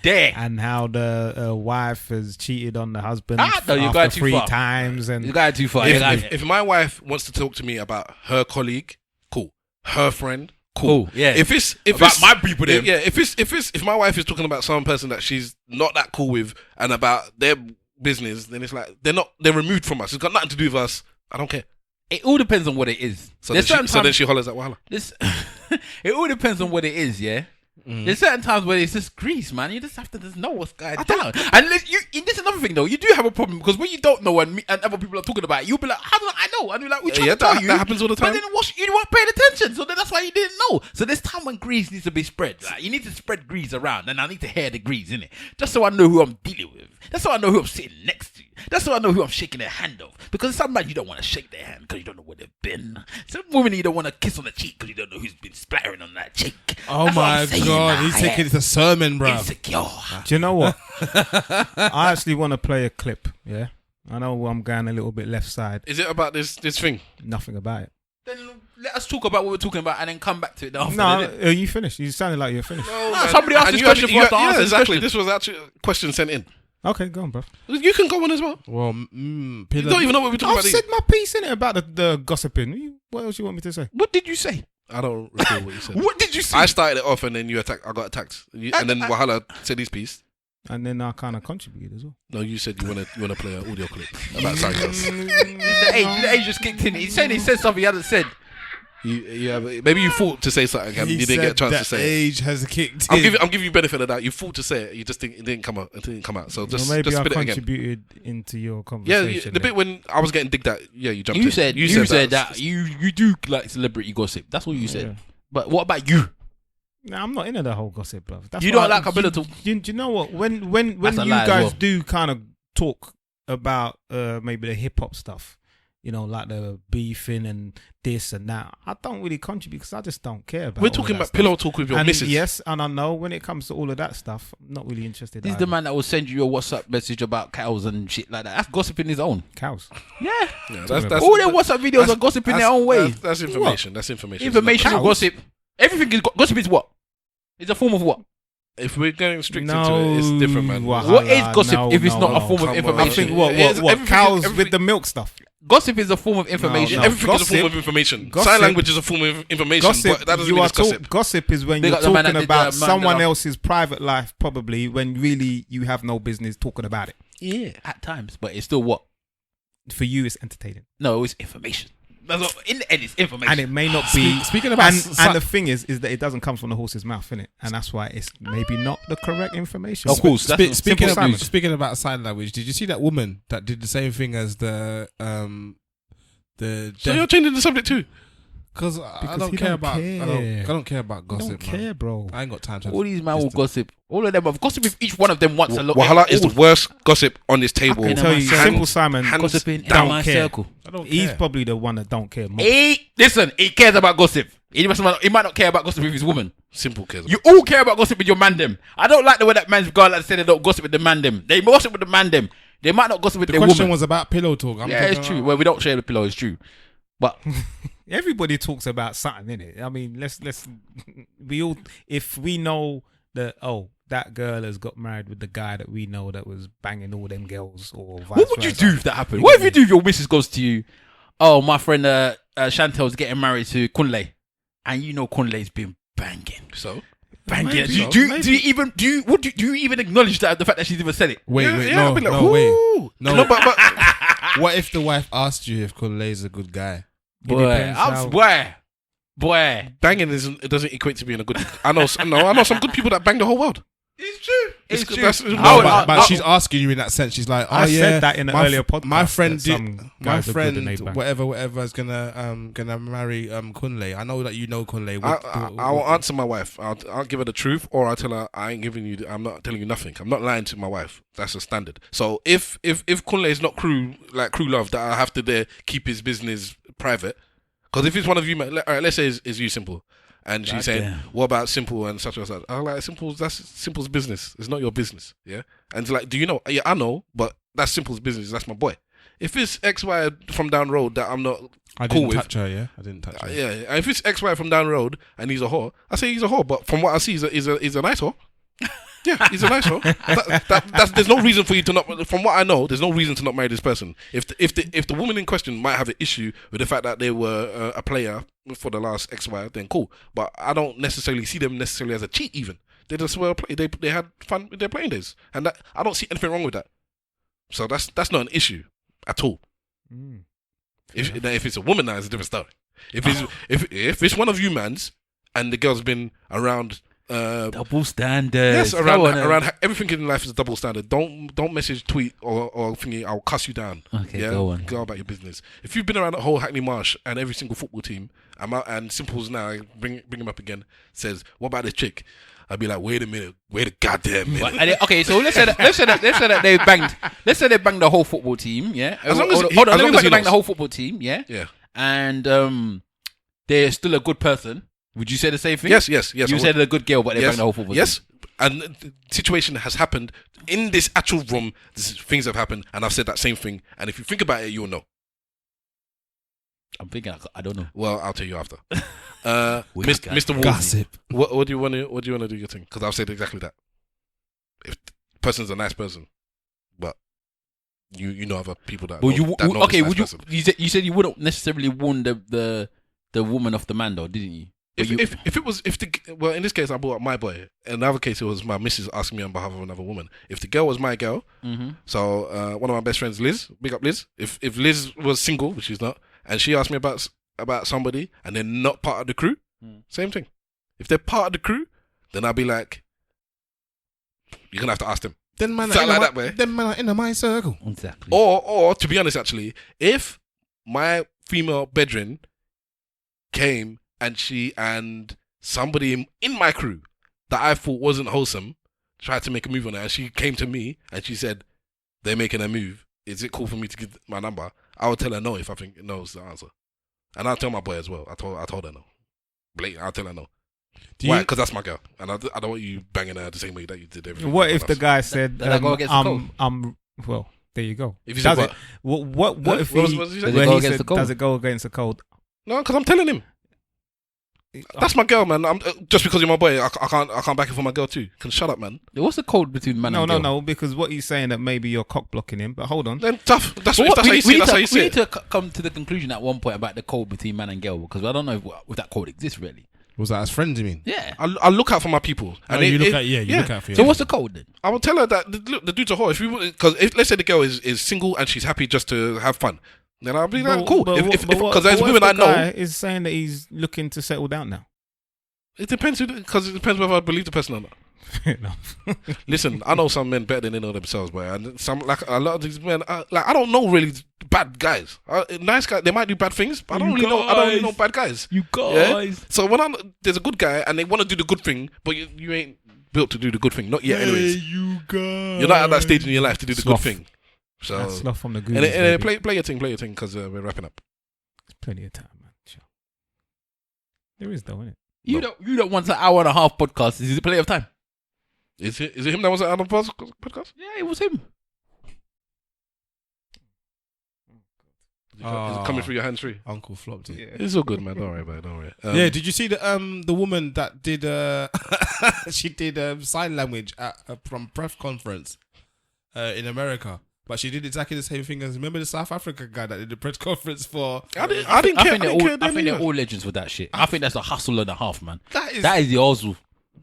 [SPEAKER 3] how the wife has cheated on the husband after 3 times. And
[SPEAKER 1] you got too far.
[SPEAKER 2] If my wife wants to talk to me about her colleague, cool. Her friend, cool.
[SPEAKER 1] Yeah.
[SPEAKER 2] If it's
[SPEAKER 1] my people, then
[SPEAKER 2] if my wife is talking about some person that she's not that cool with and about their business, then it's like they're removed from us. It's got nothing to do with us. I don't care.
[SPEAKER 1] It all depends on what it is.
[SPEAKER 2] So then she hollers at Wahala.
[SPEAKER 1] It all depends on what it is, yeah? There's certain times where it's just grease, man. You just have to just know what's going down. And there's another thing, though. You do have a problem because when you don't know and other people are talking about it, you'll be like, how do I know? And you're like, we try to tell you.
[SPEAKER 2] That happens all the time.
[SPEAKER 1] But then you weren't paying attention. So then that's why you didn't know. So there's time when grease needs to be spread. Like, you need to spread grease around. And I need to hear the grease, innit? Just so I know who I'm dealing with. That's so I know who I'm sitting next to. That's so I know who I'm shaking their hand of. Because sometimes you don't want to shake their hand because you don't know what they've been. Some women you don't want to kiss on the cheek because you don't know who's been splattering on that cheek.
[SPEAKER 4] Oh
[SPEAKER 1] That's what
[SPEAKER 4] my
[SPEAKER 1] I'm saying,
[SPEAKER 4] God,
[SPEAKER 1] man.
[SPEAKER 4] he's taking it to sermon, bro.
[SPEAKER 1] Insecure.
[SPEAKER 3] Do you know what? I actually want to play a clip. Yeah, I know I'm going a little bit left side.
[SPEAKER 2] Is it about this thing?
[SPEAKER 3] Nothing about it.
[SPEAKER 1] Then let us talk about what we're talking about and then come back to it after.
[SPEAKER 3] No, you finished. You sounded like you're finished.
[SPEAKER 2] No,
[SPEAKER 1] somebody asked this question for us to answer
[SPEAKER 2] Yeah,
[SPEAKER 1] this
[SPEAKER 2] exactly.
[SPEAKER 1] question.
[SPEAKER 2] This was actually a question sent in.
[SPEAKER 3] Okay, go on, bro.
[SPEAKER 2] You can go on as well.
[SPEAKER 4] Well,
[SPEAKER 2] You don't even know what we're talking
[SPEAKER 3] I've
[SPEAKER 2] about.
[SPEAKER 3] said my piece in it about the gossiping. What else you want me to say?
[SPEAKER 1] What did you say?
[SPEAKER 2] I don't recall what you said.
[SPEAKER 1] What did you say?
[SPEAKER 2] I started it off and then you attacked. I got attacked. And then Wahala said his piece.
[SPEAKER 3] And then I kind of contributed as well.
[SPEAKER 2] No, you said you wanna play an audio clip about sagas.
[SPEAKER 1] The age just kicked in. He's saying he said something he hasn't said.
[SPEAKER 2] Maybe you thought to say something and you didn't get a chance to say it.
[SPEAKER 4] Age has kicked in.
[SPEAKER 2] I'm giving you benefit of that. You thought to say it, you just think it didn't come out. It didn't come out. So just
[SPEAKER 3] maybe
[SPEAKER 2] just
[SPEAKER 3] I
[SPEAKER 2] spit it again.
[SPEAKER 3] contributed into your
[SPEAKER 2] Yeah,
[SPEAKER 3] conversation.
[SPEAKER 2] the bit when I was getting digged at. Yeah, you jumped in.
[SPEAKER 1] You said that
[SPEAKER 2] That's-
[SPEAKER 1] you do like celebrity gossip. That's what you said.
[SPEAKER 3] Yeah.
[SPEAKER 1] But what about you?
[SPEAKER 3] Nah, I'm not into the whole gossip, bro. That's
[SPEAKER 1] You
[SPEAKER 3] why
[SPEAKER 1] don't like a bit of talk?
[SPEAKER 3] Do you know what? When you
[SPEAKER 1] That's a lie as
[SPEAKER 3] guys
[SPEAKER 1] well.
[SPEAKER 3] do kind of talk about maybe the hip hop stuff, you know, like the beefing and this and that, I don't really contribute because I just don't care about.
[SPEAKER 2] We're
[SPEAKER 3] all
[SPEAKER 2] talking
[SPEAKER 3] of that
[SPEAKER 2] about
[SPEAKER 3] stuff.
[SPEAKER 2] pillow talk with your
[SPEAKER 3] And
[SPEAKER 2] missus.
[SPEAKER 3] yes, and I know when it comes to all of that stuff, I'm not really interested.
[SPEAKER 1] This is
[SPEAKER 3] either.
[SPEAKER 1] the man that will send you a WhatsApp message about cows and shit like that. That's gossip in his own.
[SPEAKER 3] Cows.
[SPEAKER 1] Yeah.
[SPEAKER 2] Yeah,
[SPEAKER 1] All their WhatsApp videos are gossip in their own way.
[SPEAKER 2] That's information. That's information.
[SPEAKER 1] Informational
[SPEAKER 2] It's not
[SPEAKER 1] gossip. Everything is gossip. Is what? It's a form of what?
[SPEAKER 2] If we're going strict
[SPEAKER 3] No,
[SPEAKER 2] into it, it's different, man.
[SPEAKER 3] Wahala,
[SPEAKER 1] What is gossip
[SPEAKER 3] no,
[SPEAKER 1] if it's
[SPEAKER 3] no,
[SPEAKER 1] not a
[SPEAKER 3] no.
[SPEAKER 1] form of
[SPEAKER 2] Come on.
[SPEAKER 1] information?
[SPEAKER 3] I think what
[SPEAKER 2] Everything-
[SPEAKER 3] cows
[SPEAKER 2] everything-
[SPEAKER 3] with the milk stuff.
[SPEAKER 1] Gossip is a form of information.
[SPEAKER 3] No.
[SPEAKER 2] Everything is a form
[SPEAKER 3] gossip-
[SPEAKER 2] of information.
[SPEAKER 3] gossip-
[SPEAKER 2] Sign language is a form of information, but that doesn't mean it's gossip.
[SPEAKER 3] Gossip is when
[SPEAKER 1] They
[SPEAKER 3] you're
[SPEAKER 1] got the man
[SPEAKER 3] talking
[SPEAKER 1] that did
[SPEAKER 3] about
[SPEAKER 1] the
[SPEAKER 3] someone
[SPEAKER 1] Mandela.
[SPEAKER 3] else's private life, probably when really you have no business talking about it.
[SPEAKER 1] Yeah, at times, but it's still what?
[SPEAKER 3] For you, it's entertaining,
[SPEAKER 1] No, it's information. That's what, in the end, it's information.
[SPEAKER 3] and it may not be.
[SPEAKER 4] Speaking about
[SPEAKER 3] and the thing is that it doesn't come from the horse's mouth, innit? And that's why it's maybe not the correct information.
[SPEAKER 1] Of course. That's
[SPEAKER 4] speaking
[SPEAKER 3] Simple
[SPEAKER 4] of speaking about sign language, did you see that woman that did the same thing as the
[SPEAKER 2] So you're changing the subject too.
[SPEAKER 4] Because I
[SPEAKER 3] Because
[SPEAKER 4] don't
[SPEAKER 3] he
[SPEAKER 4] care
[SPEAKER 3] don't
[SPEAKER 4] about
[SPEAKER 3] care.
[SPEAKER 4] I don't care about
[SPEAKER 3] I
[SPEAKER 4] gossip.
[SPEAKER 3] don't care, bro.
[SPEAKER 4] I ain't got time to.
[SPEAKER 1] all these man will
[SPEAKER 4] Just-
[SPEAKER 1] gossip. All of them have gossip if each one of them wants a lot.
[SPEAKER 2] Wahala is the worst gossip on this table.
[SPEAKER 1] Okay,
[SPEAKER 3] Tell you,
[SPEAKER 1] Hands-
[SPEAKER 3] Simple Simon,
[SPEAKER 2] hands
[SPEAKER 1] gossiping in
[SPEAKER 2] down.
[SPEAKER 1] my
[SPEAKER 3] care.
[SPEAKER 1] circle.
[SPEAKER 4] I don't
[SPEAKER 3] he's
[SPEAKER 4] care.
[SPEAKER 3] probably the one that don't care more.
[SPEAKER 1] Listen, he cares about gossip. He might not care about gossip with his woman.
[SPEAKER 2] Simple cares.
[SPEAKER 1] You all care about gossip with your man them. I don't like the way that man's guy like to say they don't gossip with the man them. They gossip with the man them. They might not gossip with
[SPEAKER 4] The
[SPEAKER 1] their
[SPEAKER 4] question
[SPEAKER 1] woman.
[SPEAKER 4] was about pillow talk.
[SPEAKER 1] Yeah, it's true. Well, we don't share the pillow. It's true. But
[SPEAKER 3] Everybody talks about something, innit? I mean, let's we all, if we know that that girl has got married with the guy that we know that was banging all them girls, or vice
[SPEAKER 1] what would you
[SPEAKER 3] versa.
[SPEAKER 1] do if that happened? What if you do if your missus goes to you? Oh, my friend Chantel's getting married to Kunle, and you know Kunle's been banging.
[SPEAKER 2] So
[SPEAKER 1] Banging.
[SPEAKER 3] Maybe.
[SPEAKER 1] Do you even acknowledge that the fact that she's even said it?
[SPEAKER 4] Wait,
[SPEAKER 2] I'll be like,
[SPEAKER 4] wait.
[SPEAKER 2] "Ooh."
[SPEAKER 4] No.
[SPEAKER 2] but
[SPEAKER 4] What if the wife asked you if Kunle's a good guy?
[SPEAKER 3] depends how-
[SPEAKER 1] Boy.
[SPEAKER 2] banging it doesn't equate to being a good. I know some good people that bang the whole world.
[SPEAKER 1] It's true. It's true.
[SPEAKER 2] That's-
[SPEAKER 4] No, but she's asking you in that sense. She's like, oh
[SPEAKER 3] I
[SPEAKER 4] yeah,
[SPEAKER 3] said that in an earlier podcast.
[SPEAKER 4] My friend
[SPEAKER 3] that
[SPEAKER 4] did.
[SPEAKER 3] some
[SPEAKER 4] My
[SPEAKER 3] guys are good and
[SPEAKER 4] friend,
[SPEAKER 3] they bang.
[SPEAKER 4] whatever is gonna marry Kunle. I know that you know Kunle.
[SPEAKER 2] I will answer my wife. I'll give her the truth, or I'll tell her I ain't giving you. I'm not telling you nothing. I'm not lying to my wife. That's a standard. So if Kunle is not crew love, that I have to there keep his business private. Because if it's one of you, all right, let's say it's you, Simple, and she's saying,
[SPEAKER 1] damn.
[SPEAKER 2] "What about Simple and such and such?" I'm like, that's Simple's business. It's not your business, yeah. And it's like, do you know? Yeah, I know, but that's Simple's business. That's my boy. If it's XY from down road that I'm not
[SPEAKER 4] I
[SPEAKER 2] cool
[SPEAKER 4] didn't
[SPEAKER 2] with,
[SPEAKER 4] touch her. Yeah, I didn't touch her.
[SPEAKER 2] yeah. And if it's XY from down road and he's a whore, I say he's a whore. But from what I see, he's a nice whore. Yeah, he's a nice whore. There's no reason for you to not. From what I know, there's no reason to not marry this person. If the woman in question might have an issue with the fact that they were a player for the last XY, then cool. But I don't necessarily see them necessarily as a cheat. Even they just were play. They had fun with their playing days, and that I don't see anything wrong with that. So that's not an issue at all.
[SPEAKER 3] Mm.
[SPEAKER 2] If it's a woman, now it's a different story. If it's one of you mans and the girl's been around.
[SPEAKER 1] Double standards.
[SPEAKER 2] Yes, around everything in life is a double standard. Don't message, tweet, or thingy. I'll cuss you down.
[SPEAKER 1] Okay,
[SPEAKER 2] yeah?
[SPEAKER 1] go on.
[SPEAKER 2] Go about your business. If you've been around the whole Hackney Marsh and every single football team, I'm out, and Simple's now bring him up again. Says, what about this chick? I'd be like, wait a minute, wait a goddamn minute.
[SPEAKER 1] Okay, so let's say that they banged. Let's say they banged the whole football team. Yeah.
[SPEAKER 2] As long as
[SPEAKER 1] hold on.
[SPEAKER 2] he
[SPEAKER 1] Let me bang
[SPEAKER 2] knows.
[SPEAKER 1] the whole football team. Yeah.
[SPEAKER 2] Yeah.
[SPEAKER 1] and they're still a good person, would you say the same thing?
[SPEAKER 2] Yes.
[SPEAKER 1] You said they're a good girl, but they bang the whole football.
[SPEAKER 2] Yes, and the situation has happened in this actual room. Things have happened, and I've said that same thing. And if you think about it, you'll know.
[SPEAKER 1] I'm thinking. I don't know.
[SPEAKER 2] Well, I'll tell you after. Mr. Wolf,
[SPEAKER 4] Gossip.
[SPEAKER 2] what do you want to do your thing? Because I've said exactly that. If the person's a nice person, but you know other people that.
[SPEAKER 1] Well,
[SPEAKER 2] know
[SPEAKER 1] okay.
[SPEAKER 2] this
[SPEAKER 1] Would
[SPEAKER 2] nice
[SPEAKER 1] you?
[SPEAKER 2] person.
[SPEAKER 1] You said you wouldn't necessarily warn the woman off the man, though, didn't you?
[SPEAKER 2] Well, in this case I brought up my boy. In another case it was my missus asking me on behalf of another woman. If the girl was my girl, so one of my best friends, Liz, big up Liz. If Liz was single, which she's not, and she asked me about somebody and they're not part of the crew, same thing. If they're part of the crew, then I'll be like, you're gonna have to ask them.
[SPEAKER 4] Then man, are in my circle.
[SPEAKER 1] Exactly.
[SPEAKER 2] Or to be honest, actually, if my female bedroom came and somebody in my crew that I thought wasn't wholesome tried to make a move on her, and she came to me and she said they're making a move, is it cool for me to give my number? I would tell her no if I think no is the answer, and I'll tell my boy as well. I told her no. Blatant, I'll tell her no. Why? Because that's my girl, and I don't want you banging her the same way that you did everything.
[SPEAKER 3] What if the guy said,
[SPEAKER 1] go against the code?
[SPEAKER 3] well, there you go.
[SPEAKER 2] If he
[SPEAKER 3] does
[SPEAKER 2] said
[SPEAKER 3] it? What if
[SPEAKER 2] what
[SPEAKER 3] he?
[SPEAKER 2] was he saying?
[SPEAKER 3] Does it go against the code?
[SPEAKER 2] No, because I'm telling him. That's my girl, man. Just because you're my boy, I can't back it for my girl too. Can shut up, man.
[SPEAKER 1] What's the code between man and girl?
[SPEAKER 3] No, because what he's saying that maybe you're cock blocking him. But hold on.
[SPEAKER 2] Then tough. That's how you see it.
[SPEAKER 1] We need to come to the conclusion at one point about the code between man and girl, because I don't know if that code exists really.
[SPEAKER 4] Was that as friends, you mean?
[SPEAKER 1] Yeah.
[SPEAKER 2] I look out for my people. And
[SPEAKER 4] you look out for your
[SPEAKER 1] So what's the code then?
[SPEAKER 2] I will tell her that the dude's a whore. Because let's say the girl is single and she's happy just to have fun, then I'll be like, cool. Because there's women I know
[SPEAKER 3] is saying that he's looking to settle down now.
[SPEAKER 2] It depends whether I believe the person or not.
[SPEAKER 3] Fair enough.
[SPEAKER 2] Listen, I know some men better than they know themselves, boy. And some, like a lot of these men, I don't know really bad guys. Nice guys, they might do bad things, but I don't really know bad guys.
[SPEAKER 1] You guys.
[SPEAKER 2] Yeah? So when there's a good guy and they want to do the good thing, but you ain't built to do the good thing, not yet. Anyways,
[SPEAKER 4] you guys.
[SPEAKER 2] You're not at that stage in your life to do the good thing. So
[SPEAKER 3] that's sloth from the Goonies.
[SPEAKER 2] And play your thing, because we're wrapping up.
[SPEAKER 3] Plenty of time, man. Sure. There is though, isn't it?
[SPEAKER 1] You don't want an hour and a half podcast. Is it plenty of time?
[SPEAKER 2] Is it him that was on the podcast?
[SPEAKER 1] Yeah, it was him.
[SPEAKER 2] Is it coming through your hands free?
[SPEAKER 4] Uncle flopped it.
[SPEAKER 2] Yeah. It's all good, man. Don't worry about it. Don't worry.
[SPEAKER 4] Yeah, did you see the woman that did she did sign language from press conference in America? But she did exactly the same thing as, remember the South African guy that did the press conference for?
[SPEAKER 2] I think
[SPEAKER 1] they're all legends with that shit. I think that's a hustle and a half, man. That is the hustle.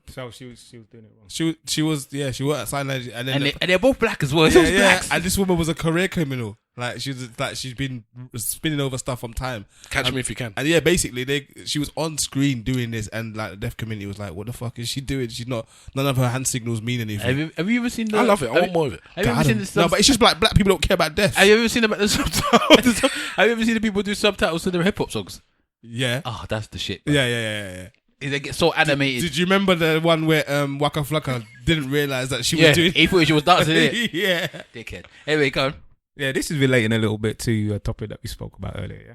[SPEAKER 3] So she was doing it wrong.
[SPEAKER 4] She worked at sign language, and then
[SPEAKER 1] they're both black as well.
[SPEAKER 4] Yeah. And this woman was a career criminal. Like she's been spinning over stuff from time.
[SPEAKER 2] Catch me if you can.
[SPEAKER 4] And yeah, basically she was on screen doing this, and like the deaf community was like, "What the fuck is she doing? She's not. None of her hand signals mean anything."
[SPEAKER 1] Have you ever seen?
[SPEAKER 2] I love it. I want more of it.
[SPEAKER 1] Have you ever seen
[SPEAKER 4] no, but it's just like black people don't care about deaf.
[SPEAKER 1] Have you ever seen about the subtitles? Have you ever seen the people do subtitles to their hip hop songs?
[SPEAKER 4] Yeah.
[SPEAKER 1] Oh, that's the shit.
[SPEAKER 4] Yeah.
[SPEAKER 1] They get so animated.
[SPEAKER 4] Did you remember the one where Waka Flocka didn't realise that she was doing?
[SPEAKER 1] He thought she was dancing it.
[SPEAKER 4] Yeah.
[SPEAKER 1] Dickhead. Anyway, go on.
[SPEAKER 3] Yeah, this is relating a little bit to a topic that we spoke about earlier, yeah?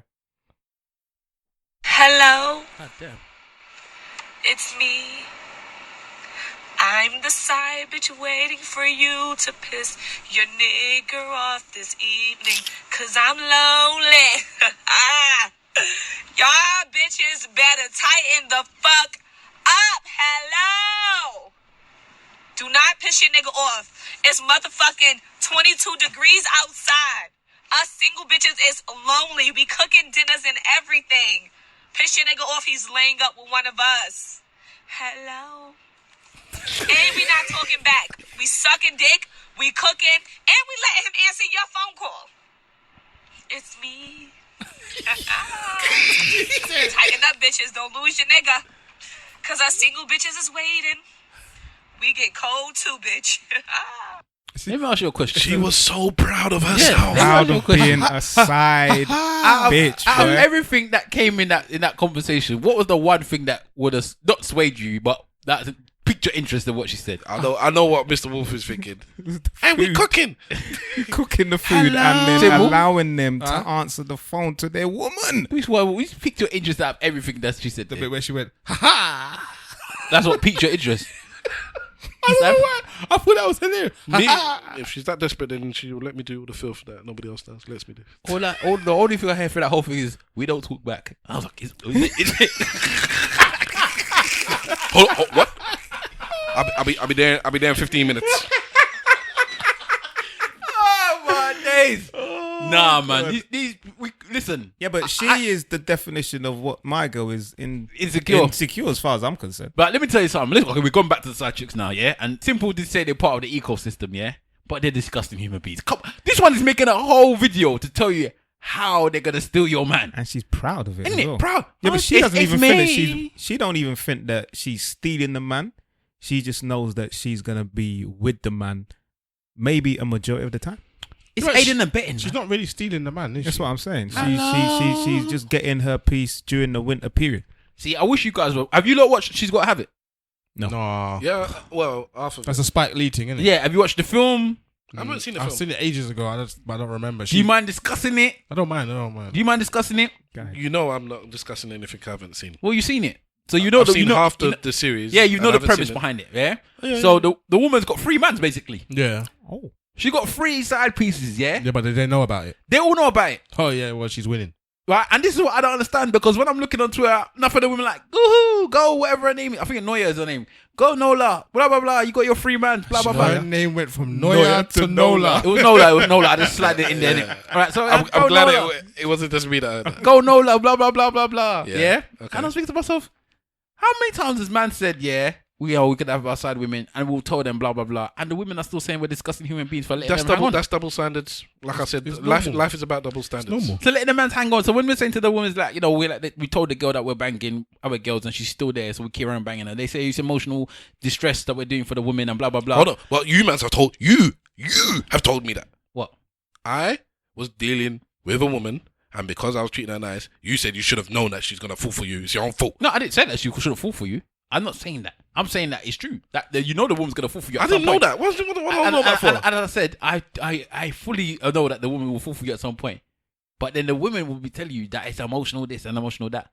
[SPEAKER 5] Hello?
[SPEAKER 1] God damn.
[SPEAKER 5] It's me. I'm the side bitch waiting for you to piss your nigger off this evening, 'cause I'm lonely. Y'all bitches better tighten the fuck up. Hello? Do not piss your nigga off. It's motherfucking 22 degrees outside. Us single bitches is lonely. We cooking dinners and everything. Piss your nigga off. He's laying up with one of us. Hello? And we not talking back. We sucking dick. We cooking. And we letting him answer your phone call. It's me. Tighten up, bitches. Don't lose your nigga. 'Cause us single bitches is waiting. We get cold too, bitch.
[SPEAKER 1] Let me ask you a question.
[SPEAKER 2] She was so proud of herself.
[SPEAKER 3] Proud of being a side bitch.
[SPEAKER 1] Out of everything that came in that conversation, what was the one thing that would have not swayed you, but that piqued your interest in what she said.
[SPEAKER 2] I know what Mr. Wolf is thinking. And we cooking.
[SPEAKER 3] Cooking the food and then allowing them to answer the phone to their woman.
[SPEAKER 1] We piqued your interest out of everything that she said.
[SPEAKER 4] The bit where she went, ha ha.
[SPEAKER 1] That's what piqued your interest.
[SPEAKER 4] I don't know why. I thought that was hilarious.
[SPEAKER 2] If she's that desperate, then she will let me do all the filth that nobody else does. Lets me do.
[SPEAKER 1] The only thing I hear for that whole thing is we don't talk back. I was like, is it?
[SPEAKER 2] What? I'll be there in 15 minutes.
[SPEAKER 1] Oh my days! Nah, man. Listen.
[SPEAKER 3] Yeah, but she is the definition of what my girl is
[SPEAKER 1] insecure.
[SPEAKER 3] Insecure as far as I'm concerned.
[SPEAKER 1] But let me tell you something. Okay, we've gone back to the side chicks now, yeah? And Simple did say they're part of the ecosystem, yeah? But they're disgusting human beings. Come on. This one is making a whole video to tell you how they're going to steal your man.
[SPEAKER 3] And she's proud of it.
[SPEAKER 1] Isn't
[SPEAKER 3] as
[SPEAKER 1] it?
[SPEAKER 3] well.
[SPEAKER 1] Proud.
[SPEAKER 3] Yeah, but she doesn't even think that she don't even think that she's stealing the man. She just knows that she's going to be with the man maybe a majority of the time.
[SPEAKER 1] It's aiding and abetting.
[SPEAKER 4] She's not really stealing the man, is
[SPEAKER 3] That's
[SPEAKER 4] she?
[SPEAKER 3] what I'm saying. She's just getting her piece during the winter period.
[SPEAKER 1] See, I wish you guys were. Have you lot watched She's Gotta Have It?
[SPEAKER 4] No.
[SPEAKER 2] Yeah, well, half of
[SPEAKER 4] That's
[SPEAKER 2] it.
[SPEAKER 4] a Spike Lee thing, isn't it?
[SPEAKER 1] Yeah, have you watched the film?
[SPEAKER 2] I haven't seen the
[SPEAKER 4] I've
[SPEAKER 2] film.
[SPEAKER 4] seen it ages ago. I don't remember.
[SPEAKER 1] Do you mind discussing it?
[SPEAKER 4] I don't mind.
[SPEAKER 1] Do you mind discussing it?
[SPEAKER 2] You know I'm not discussing anything I haven't seen.
[SPEAKER 1] Well, you've seen it. So you know
[SPEAKER 2] I've seen half the series.
[SPEAKER 1] Yeah, you know
[SPEAKER 2] and I
[SPEAKER 1] the
[SPEAKER 2] haven't
[SPEAKER 1] premise
[SPEAKER 2] seen it.
[SPEAKER 1] behind it, yeah?
[SPEAKER 2] Yeah,
[SPEAKER 1] So the woman's got 3 mans, basically.
[SPEAKER 4] Yeah.
[SPEAKER 3] Oh.
[SPEAKER 1] She got 3 side pieces, yeah?
[SPEAKER 4] Yeah, but they didn't know about it.
[SPEAKER 1] They all know about it.
[SPEAKER 4] Oh, yeah, well, she's winning.
[SPEAKER 1] Right? And this is what I don't understand, because when I'm looking on Twitter, enough of the women like, woohoo, go, whatever her name is. I think Noya is her name. Go, Nola, blah, blah, blah. You got your 3 mans, blah, blah, blah.
[SPEAKER 4] Her name went from Noya to Nola.
[SPEAKER 1] It was Nola. I just slid it in there.
[SPEAKER 2] Yeah.
[SPEAKER 1] All right, so
[SPEAKER 2] I'm
[SPEAKER 1] go
[SPEAKER 2] glad
[SPEAKER 1] Nola.
[SPEAKER 2] it wasn't just me that heard that.
[SPEAKER 1] Go Nola, blah, blah, blah, blah, blah.
[SPEAKER 2] Yeah.
[SPEAKER 1] Yeah?
[SPEAKER 2] Okay.
[SPEAKER 1] And I was thinking to myself, how many times has man said, yeah, we could have our side women and we'll tell them blah, blah, blah. And the women are still saying we're discussing human beings for letting them hang on.
[SPEAKER 2] That's double standards. Like I said,
[SPEAKER 4] It's
[SPEAKER 2] life
[SPEAKER 4] normal.
[SPEAKER 2] is about double standards.
[SPEAKER 4] normal.
[SPEAKER 1] So letting the man hang on. So when we're saying to the women, like, you know, we told the girl that we're banging other girls and she's still there, so we keep on banging her. They say it's emotional distress that we're doing for the women and blah, blah, blah.
[SPEAKER 2] Hold on. Well, you have told me that.
[SPEAKER 1] What?
[SPEAKER 2] I was dealing with a woman, and because I was treating her nice, you said you should have known that she's gonna fall for you. It's your own fault.
[SPEAKER 1] No, I didn't say that she shouldn't fall for you. I'm not saying that. I'm saying that it's true. That you know the woman's gonna fall for you.
[SPEAKER 2] I didn't know that. What do I know that for?
[SPEAKER 1] And as I said, I fully know that the woman will fall for you at some point. But then the women will be telling you that it's emotional this and emotional that.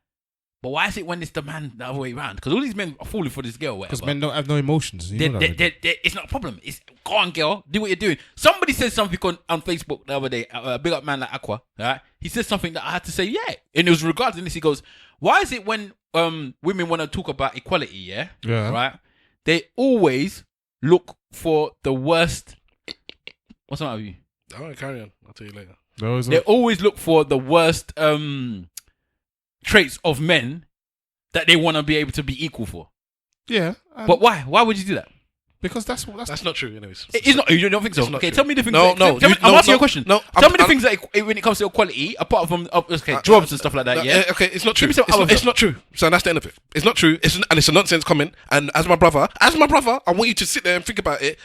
[SPEAKER 1] But why is it when it's the man the other way around? Because all these men are falling for this girl.
[SPEAKER 4] Because men don't have no emotions. You know that.
[SPEAKER 1] It's not a problem. It's go on, girl, do what you're doing. Somebody said something on Facebook the other day. A big up man like Aqua, right? He said something that I had to say, yeah, and it was regarding this. He goes, "Why is it when women want to talk about equality, yeah, right? They always look for the worst." What's wrong with you?
[SPEAKER 2] All right, carry on. I'll tell you later.
[SPEAKER 1] They always look for the worst traits of men that they want to be able to be equal for.
[SPEAKER 4] Yeah.
[SPEAKER 1] But why? Why would you do that?
[SPEAKER 4] Because that's
[SPEAKER 2] not true, anyways.
[SPEAKER 1] It's not. You don't think so?
[SPEAKER 2] It's not
[SPEAKER 1] Okay,
[SPEAKER 2] true.
[SPEAKER 1] tell me the things.
[SPEAKER 2] No,
[SPEAKER 1] I'm asking you a question.
[SPEAKER 2] No,
[SPEAKER 1] tell me the things that when it comes to equality, apart from jobs and stuff like that.
[SPEAKER 2] No,
[SPEAKER 1] Yeah.
[SPEAKER 2] Okay, it's not true.
[SPEAKER 1] Give me some
[SPEAKER 2] It's not true. So that's the end of it. It's not true. It's a nonsense comment. And as my brother, I want you to sit there and think about it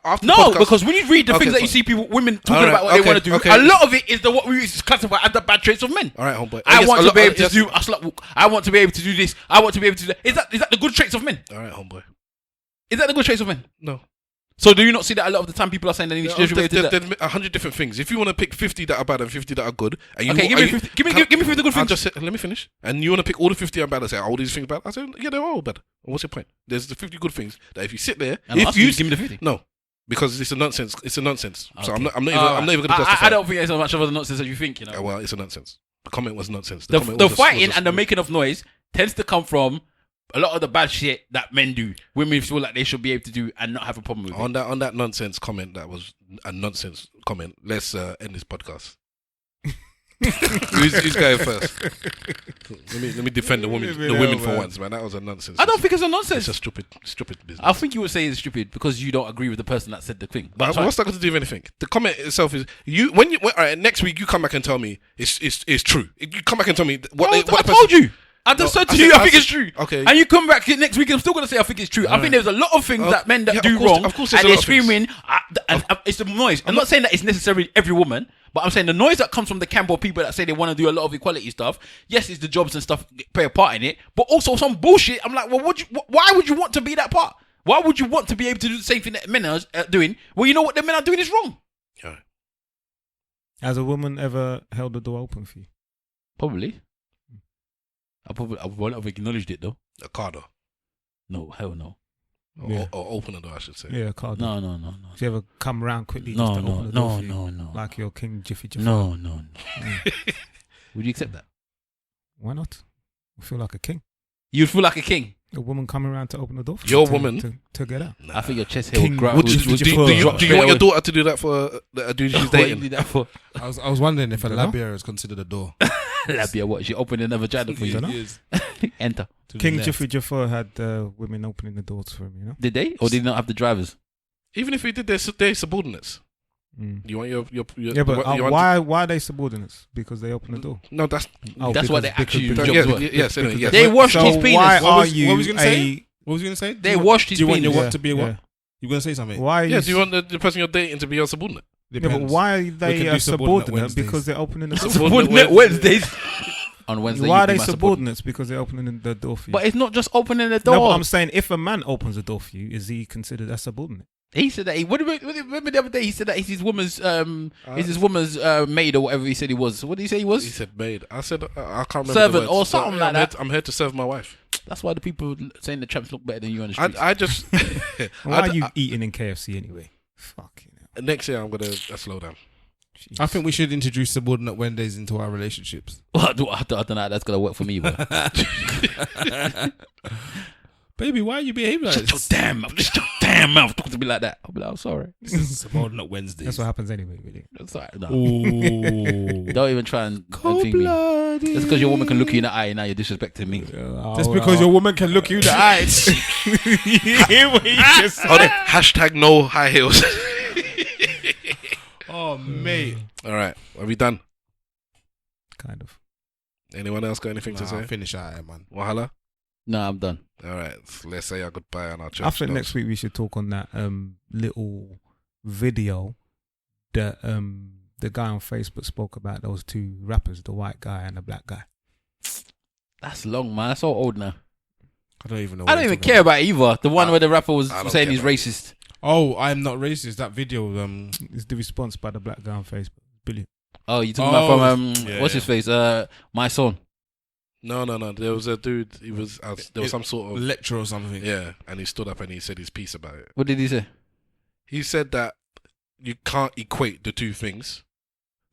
[SPEAKER 2] after. the
[SPEAKER 1] No,
[SPEAKER 2] podcast.
[SPEAKER 1] because when you read the things that you see women talking about what they want to do, a lot of it is what we classify as the bad traits of men.
[SPEAKER 2] All right, homeboy.
[SPEAKER 1] I want to be able to do a slut walk. I want to be able to do this. I want to be able to do that. Is that the good traits of men?
[SPEAKER 2] All right, homeboy.
[SPEAKER 1] Is that the good traits of men?
[SPEAKER 2] No.
[SPEAKER 1] So do you not see that a lot of the time people are saying they need to be able to do that?
[SPEAKER 2] There's 100 different things. If you want to pick 50 that are bad and 50 that are good, and you
[SPEAKER 1] Okay, give me 50 good things.
[SPEAKER 2] Let me finish. And you want to pick all the 50 are bad and say, all these things bad? I said, yeah, they're all bad. What's your point? There's the 50 good things that if you sit there,
[SPEAKER 1] And
[SPEAKER 2] if you
[SPEAKER 1] give me the 50.
[SPEAKER 2] No, because it's a nonsense. It's a nonsense. So
[SPEAKER 1] Okay.
[SPEAKER 2] I'm not even going to justify.
[SPEAKER 1] I don't think it's as much of a nonsense as you think. You know,
[SPEAKER 2] Well, it's a nonsense. The comment was nonsense.
[SPEAKER 1] the
[SPEAKER 2] comment was
[SPEAKER 1] fighting and the making of noise tends to come from a lot of the bad shit that men do. Women feel like they should be able to do and not have a problem with it.
[SPEAKER 2] on that nonsense comment. That was a nonsense comment. Let's end this podcast. Who's going first? Let me defend the women for once, man. That was a nonsense.
[SPEAKER 1] I don't think it's a nonsense.
[SPEAKER 2] It's a stupid business.
[SPEAKER 1] I think you would say it's stupid because you don't agree with the person that said the thing. But
[SPEAKER 2] What's that got to do with anything? The comment itself is you. All right, next week you come back and tell me it's true. You come back and tell me what
[SPEAKER 1] I
[SPEAKER 2] the person
[SPEAKER 1] told you. I just said to you, I think it's true.
[SPEAKER 2] Okay.
[SPEAKER 1] And you come back next week, I'm still going to say I think it's true. I think there's a lot of things that men that do wrong.
[SPEAKER 2] Of course,
[SPEAKER 1] and they're screaming. And it's the noise. I'm not saying that it's necessarily every woman, but I'm saying the noise that comes from the camp of people that say they want to do a lot of equality stuff. Yes, it's the jobs and stuff play a part in it, but also some bullshit. I'm like, well, why would you want to be that part? Why would you want to be able to do the same thing that men are doing? Well, you know what the men are doing is wrong.
[SPEAKER 2] Yeah.
[SPEAKER 3] Has a woman ever held the door open for you?
[SPEAKER 1] Probably. I won't have acknowledged it though.
[SPEAKER 2] A car door.
[SPEAKER 1] No, hell no.
[SPEAKER 2] Or open the door, I should say.
[SPEAKER 3] Yeah, a car door.
[SPEAKER 1] No.
[SPEAKER 3] Do you ever come round quickly?
[SPEAKER 1] No,
[SPEAKER 3] just to open the door for you?
[SPEAKER 1] no.
[SPEAKER 3] Like your King Jiffy Jaffa?
[SPEAKER 1] No. Would you accept that?
[SPEAKER 3] Why not? I feel like a king.
[SPEAKER 1] You'd feel like a king.
[SPEAKER 3] A woman coming around to open the door for
[SPEAKER 2] Your
[SPEAKER 3] you
[SPEAKER 2] woman?
[SPEAKER 3] to get out.
[SPEAKER 1] I think your chest hair
[SPEAKER 3] King
[SPEAKER 1] would grow.
[SPEAKER 3] would
[SPEAKER 2] Do you want your daughter to do that for a dude she's dating?
[SPEAKER 1] that for?
[SPEAKER 4] I was wondering if a
[SPEAKER 3] Dunno.
[SPEAKER 4] labia is considered a door.
[SPEAKER 1] Labia, what? She opening a vagina for you?
[SPEAKER 3] Dunno.
[SPEAKER 4] Yes.
[SPEAKER 1] Enter.
[SPEAKER 4] To the
[SPEAKER 3] King
[SPEAKER 4] left.
[SPEAKER 3] Jiffy Jaffa had women opening the doors for him, you know?
[SPEAKER 1] Did they? Or did they not have the drivers?
[SPEAKER 2] Even if we did, they're subordinates.
[SPEAKER 3] Mm.
[SPEAKER 2] You want your
[SPEAKER 3] Yeah, but
[SPEAKER 2] you want
[SPEAKER 3] why are they subordinates? Because they open the door.
[SPEAKER 2] No, that's
[SPEAKER 1] That's what they actually
[SPEAKER 3] because-
[SPEAKER 1] jobs
[SPEAKER 2] yeah,
[SPEAKER 1] were.
[SPEAKER 2] yes, anyway, yes.
[SPEAKER 1] They washed
[SPEAKER 3] so
[SPEAKER 1] his penis.
[SPEAKER 3] why
[SPEAKER 4] What
[SPEAKER 3] are
[SPEAKER 4] was-
[SPEAKER 3] you
[SPEAKER 4] what was you gonna say?
[SPEAKER 3] a...
[SPEAKER 4] What was you going to say?
[SPEAKER 1] They washed his
[SPEAKER 4] Do you want your
[SPEAKER 1] penis.
[SPEAKER 4] what to be a what?
[SPEAKER 3] Yeah.
[SPEAKER 4] You going to say something?
[SPEAKER 3] Why are you...
[SPEAKER 2] Yeah, do you want the person you're dating to be your subordinate?
[SPEAKER 3] Yeah, but
[SPEAKER 4] Depends.
[SPEAKER 3] why are
[SPEAKER 4] We
[SPEAKER 3] they
[SPEAKER 4] can do subordinate
[SPEAKER 3] subordinate?
[SPEAKER 4] Wednesdays.
[SPEAKER 3] Because they're opening the door.
[SPEAKER 1] Subordinate Wednesdays. On Wednesday,
[SPEAKER 3] Why
[SPEAKER 1] you
[SPEAKER 3] are
[SPEAKER 1] be
[SPEAKER 3] they
[SPEAKER 1] my
[SPEAKER 3] subordinates? Because they're opening the door for you.
[SPEAKER 1] But it's not just opening the
[SPEAKER 3] No,
[SPEAKER 1] door.
[SPEAKER 3] but I'm saying if a man opens the door for you, is he considered a subordinate?
[SPEAKER 1] He said that remember the other day he said that he's his woman's maid or whatever he said he was. What did he say he was?
[SPEAKER 2] He said maid. I said I can't remember
[SPEAKER 1] Servant
[SPEAKER 2] the words,
[SPEAKER 1] or
[SPEAKER 2] but
[SPEAKER 1] something like that.
[SPEAKER 2] I'm here to serve my wife.
[SPEAKER 1] That's why the people saying the tramps look better than you on the streets.
[SPEAKER 2] I just
[SPEAKER 3] Why are you eating in KFC anyway? Fuck you know.
[SPEAKER 2] next year I'm gonna slow down.
[SPEAKER 4] I think we should introduce subordinate Wednesdays into our relationships.
[SPEAKER 1] I don't know how that's gonna work for me, but
[SPEAKER 4] Baby, why are you behaving like
[SPEAKER 1] shut your
[SPEAKER 4] this?
[SPEAKER 1] damn mouth talking to me like that. I'll be like, I'm sorry.
[SPEAKER 4] This is subordinate Wednesdays.
[SPEAKER 3] That's what happens anyway, really.
[SPEAKER 1] That's all right. No.
[SPEAKER 4] Ooh.
[SPEAKER 1] Don't even try and think me. Just because your woman can look you in the eye and now you're disrespecting me.
[SPEAKER 4] Just because your woman can look you in the eyes.
[SPEAKER 2] Hold on. Hashtag no high heels.
[SPEAKER 4] Oh, mate.
[SPEAKER 2] All right, are we done?
[SPEAKER 3] Kind of.
[SPEAKER 2] Anyone else got anything to say?
[SPEAKER 4] Finish out here, man.
[SPEAKER 2] Wahala.
[SPEAKER 1] No, I'm done.
[SPEAKER 2] All right, so let's say our goodbye on our church.
[SPEAKER 3] I think
[SPEAKER 2] notes.
[SPEAKER 3] next week we should talk on that little video that the guy on Facebook spoke about, those two rappers, the white guy and the black guy.
[SPEAKER 1] That's long, man. That's so old now.
[SPEAKER 4] I don't even know.
[SPEAKER 1] I don't even care about it either. The one where the rapper was
[SPEAKER 2] I don't
[SPEAKER 1] saying
[SPEAKER 2] care
[SPEAKER 1] he's
[SPEAKER 2] about
[SPEAKER 1] racist.
[SPEAKER 4] Oh, I'm not racist. That video.
[SPEAKER 3] It's the response by the black guy on Facebook. Brilliant.
[SPEAKER 1] Oh, you talking about from
[SPEAKER 2] yeah,
[SPEAKER 1] what's his face? My son.
[SPEAKER 2] No. There was a dude. He was there was some sort of
[SPEAKER 4] lecture or something.
[SPEAKER 2] yeah, and he stood up and he said his piece about it.
[SPEAKER 1] What did he say?
[SPEAKER 2] He said that you can't equate the two things.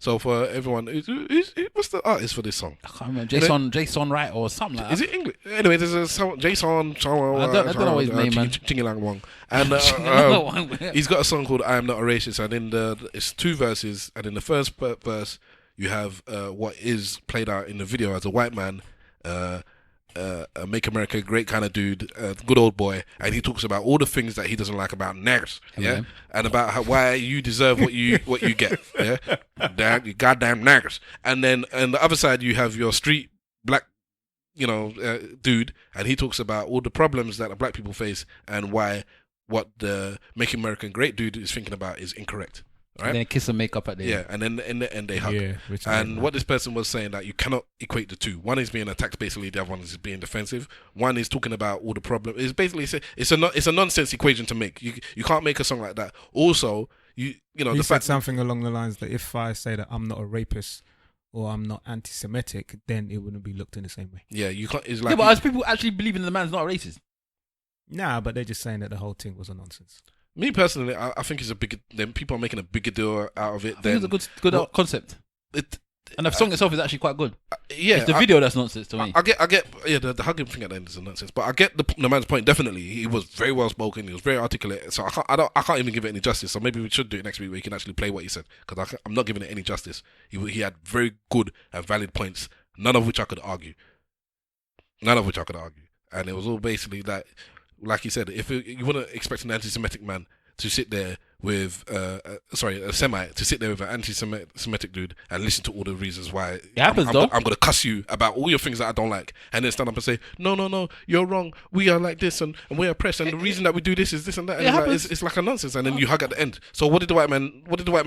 [SPEAKER 2] So for everyone, what's the artist for this song?
[SPEAKER 1] I can't remember. Jason Wright or something like that.
[SPEAKER 2] Is it English? Anyway, there's a Jason.
[SPEAKER 1] I don't know what his name, man.
[SPEAKER 2] Chingilang Wong. And he's got a song called "I Am Not a Racist," and in it's two verses, and in the first verse you have what is played out in the video as a white man, a Make America Great kind of dude, good old boy, and he talks about all the things that he doesn't like about N.E.R.D, yeah, and about why you deserve what you get, yeah, damn, you goddamn N.E.R.D. And then on the other side you have your street black, dude, and he talks about all the problems that the black people face and why what the Make America Great dude is thinking about is incorrect. Right?
[SPEAKER 1] And then kiss and make up at the end.
[SPEAKER 2] Yeah, and then in the end they hug.
[SPEAKER 3] Yeah,
[SPEAKER 2] and what this person was saying that you cannot equate the two. One is being attacked, basically. The other one is being defensive. One is talking about all the problems. It's basically it's a nonsense equation to make. You can't make a song like that. Also, you know
[SPEAKER 3] he
[SPEAKER 2] the
[SPEAKER 3] said
[SPEAKER 2] fact
[SPEAKER 3] something along the lines that if I say that I'm not a rapist or I'm not anti-Semitic, then it wouldn't be looked in the same way.
[SPEAKER 2] yeah, you can't. It's like
[SPEAKER 1] Yeah, but as people actually believing the man's not racist.
[SPEAKER 3] Nah, but they're just saying that the whole thing was a nonsense.
[SPEAKER 2] me personally, I think it's a bigger. Then people are making a bigger deal out of it.
[SPEAKER 1] I think it's a good concept. And the song itself is actually quite good.
[SPEAKER 2] Yeah,
[SPEAKER 1] It's the video that's nonsense to me.
[SPEAKER 2] I get, yeah, the hugging thing at the end is a nonsense, but I get the man's point. Definitely, he was very well spoken. He was very articulate. So I can't even give it any justice. So maybe we should do it next week where he can actually play what he said, because I'm not giving it any justice. He had very good and valid points, none of which I could argue. And it was all basically that, like he said, if you want to expect an anti-Semitic man to sit there with, a Semite to sit there with an anti-Semitic dude and listen to all the reasons why
[SPEAKER 1] It happens,
[SPEAKER 2] I'm
[SPEAKER 1] though.
[SPEAKER 2] going to cuss you about all your things that I don't like, and then stand up and say, no, you're wrong. We are like this, and we're oppressed, and the reason that we do this is this and that. And it's like a nonsense, and then you hug at the end. So what did the white man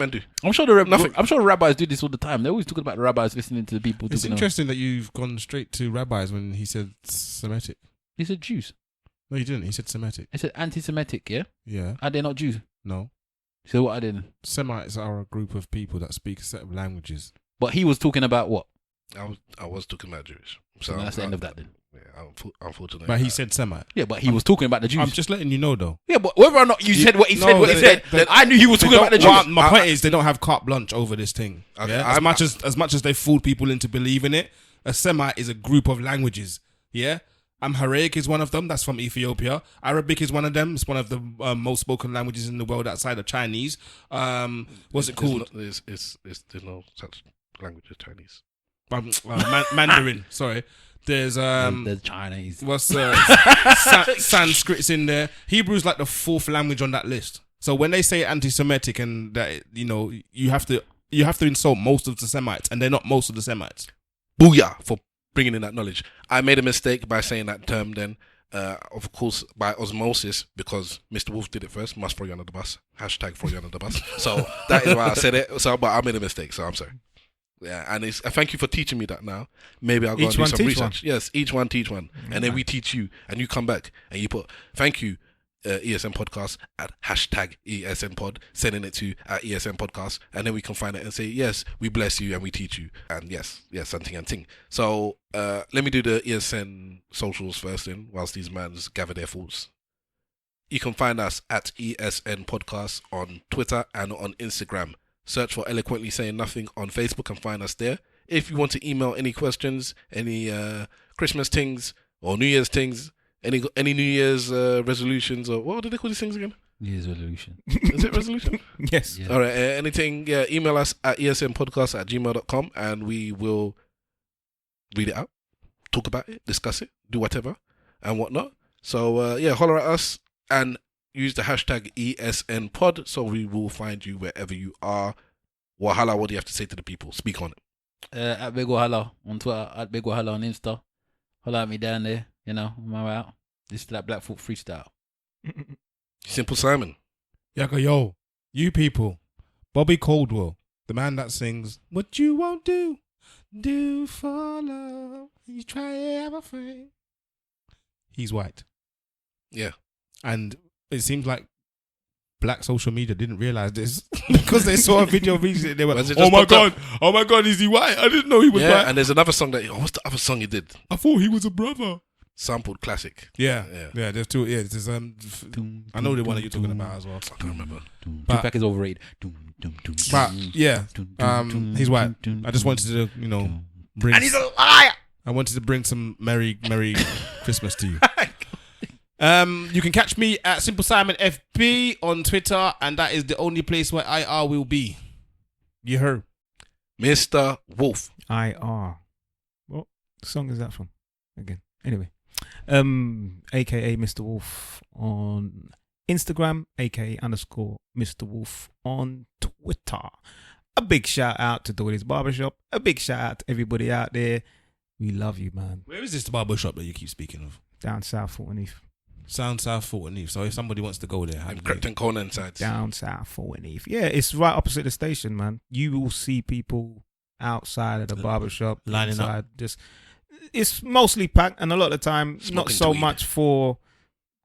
[SPEAKER 2] do?
[SPEAKER 1] I'm sure
[SPEAKER 2] Nothing.
[SPEAKER 1] I'm sure rabbis do this all the time. They're always talking about the rabbis listening to the people.
[SPEAKER 4] It's
[SPEAKER 1] talking
[SPEAKER 4] interesting that you've gone straight to rabbis when he said Semitic.
[SPEAKER 1] He said Jews.
[SPEAKER 4] No, you didn't. He said Semitic.
[SPEAKER 1] It said anti-Semitic, yeah?
[SPEAKER 4] Yeah.
[SPEAKER 1] Are they not Jews?
[SPEAKER 4] No.
[SPEAKER 1] So what are they then?
[SPEAKER 4] Semites are a group of people that speak a set of languages.
[SPEAKER 1] But he was talking about what?
[SPEAKER 2] I was talking about Jewish.
[SPEAKER 1] So that's the end of that then.
[SPEAKER 2] Yeah, unfortunately.
[SPEAKER 4] But he said Semite.
[SPEAKER 1] Yeah, but he was talking about the Jews.
[SPEAKER 4] I'm just letting you know, though.
[SPEAKER 1] Yeah, but whether or not you said what he said, then I knew he was talking about the Jews.
[SPEAKER 4] Well, my point is, they don't have carte blanche over this thing.
[SPEAKER 2] Okay,
[SPEAKER 4] Yeah? As much as they fooled people into believing it, a Semite is a group of languages. Yeah, Amharic is one of them. That's from Ethiopia. Arabic is one of them. It's one of the most spoken languages in the world outside of Chinese. What's it called?
[SPEAKER 2] There's no such language as Chinese.
[SPEAKER 4] Mandarin. Sorry. There's
[SPEAKER 1] the Chinese.
[SPEAKER 4] What's Sanskrit's in there. Hebrew's like the fourth language on that list. So when they say anti-Semitic and that, you know, you have to insult most of the Semites, and they're not most of the Semites.
[SPEAKER 2] Booyah for bringing in that knowledge. I made a mistake by saying that term then. Of course, by osmosis, because Mr. Wolf did it first. Must throw you under the bus. Hashtag throw you under the bus. So that is why I said it. So, but I made a mistake. So I'm sorry. Yeah, and it's thank you for teaching me that now. Maybe I'll go and do some research. Yes, each one teach one. And then we teach you, and you come back and you put thank you, ESN podcast at hashtag ESN pod, sending it to at ESN podcast, and then we can find it and say, yes, we bless you and we teach you. And yes, something and thing. So let me do the ESN socials first then, whilst these mans gather their thoughts. You can find us at ESN podcast on Twitter and on Instagram. Search for Eloquently Saying Nothing on Facebook and find us there. If you want to email any questions, any Christmas things or New Year's things, any New Year's resolutions, or what do they call these things again?
[SPEAKER 1] New Year's resolution.
[SPEAKER 2] Is it resolution?
[SPEAKER 3] Yes.
[SPEAKER 1] Yeah.
[SPEAKER 2] All right. Anything, email us at esnpodcast@gmail.com and we will read it out, talk about it, discuss it, do whatever and whatnot. So, holler at us and use the hashtag ESNpod so we will find you wherever you are. Wahala, what do you have to say to the people? Speak on it.
[SPEAKER 1] At Big Wahala on Twitter, at Big Wahala on Insta. Holler at me down there, you know, I'm out. This is that Blackfoot freestyle.
[SPEAKER 2] Simple Simon.
[SPEAKER 4] Yo, you people. Bobby Caldwell, the man that sings, "What you won't do for love, you try everything." He's white.
[SPEAKER 2] Yeah.
[SPEAKER 4] And it seems like black social media didn't realize this because they saw a video recently. They went, oh my god, is he white? I didn't know he was white.
[SPEAKER 2] And there's another song what's the other song he did?
[SPEAKER 4] I thought he was a brother.
[SPEAKER 2] Sampled classic.
[SPEAKER 4] Yeah. There's two. Yeah, there's I know the one that you're talking about as well.
[SPEAKER 2] I can't remember.
[SPEAKER 1] Tupac is overrated.
[SPEAKER 4] But yeah, he's white. I just wanted to, bring.
[SPEAKER 1] And he's a liar.
[SPEAKER 4] I wanted to bring some Merry Christmas to you. You can catch me at Simple Simon FB on Twitter, and that is the only place where IR will be. You heard,
[SPEAKER 2] Mr. Wolf.
[SPEAKER 3] IR. What song is that from? Again. Anyway, aka Mr. Wolf on Instagram, aka _Mr. Wolf on Twitter. A big shout out to Dory's Barbershop. A big shout out to everybody out there. We love you, man.
[SPEAKER 4] Where is this barbershop that you keep speaking of?
[SPEAKER 3] Down south, Fortneyth.
[SPEAKER 4] South Fortneyth. So if somebody wants to go there,
[SPEAKER 2] Krypton Conan sides.
[SPEAKER 3] Down south Fortneyth. Yeah, it's right opposite the station, man. You will see people outside of the barbershop
[SPEAKER 4] lining up.
[SPEAKER 3] It's mostly packed, and a lot of the time,
[SPEAKER 2] Smoking
[SPEAKER 3] not so
[SPEAKER 2] tweed.
[SPEAKER 3] much for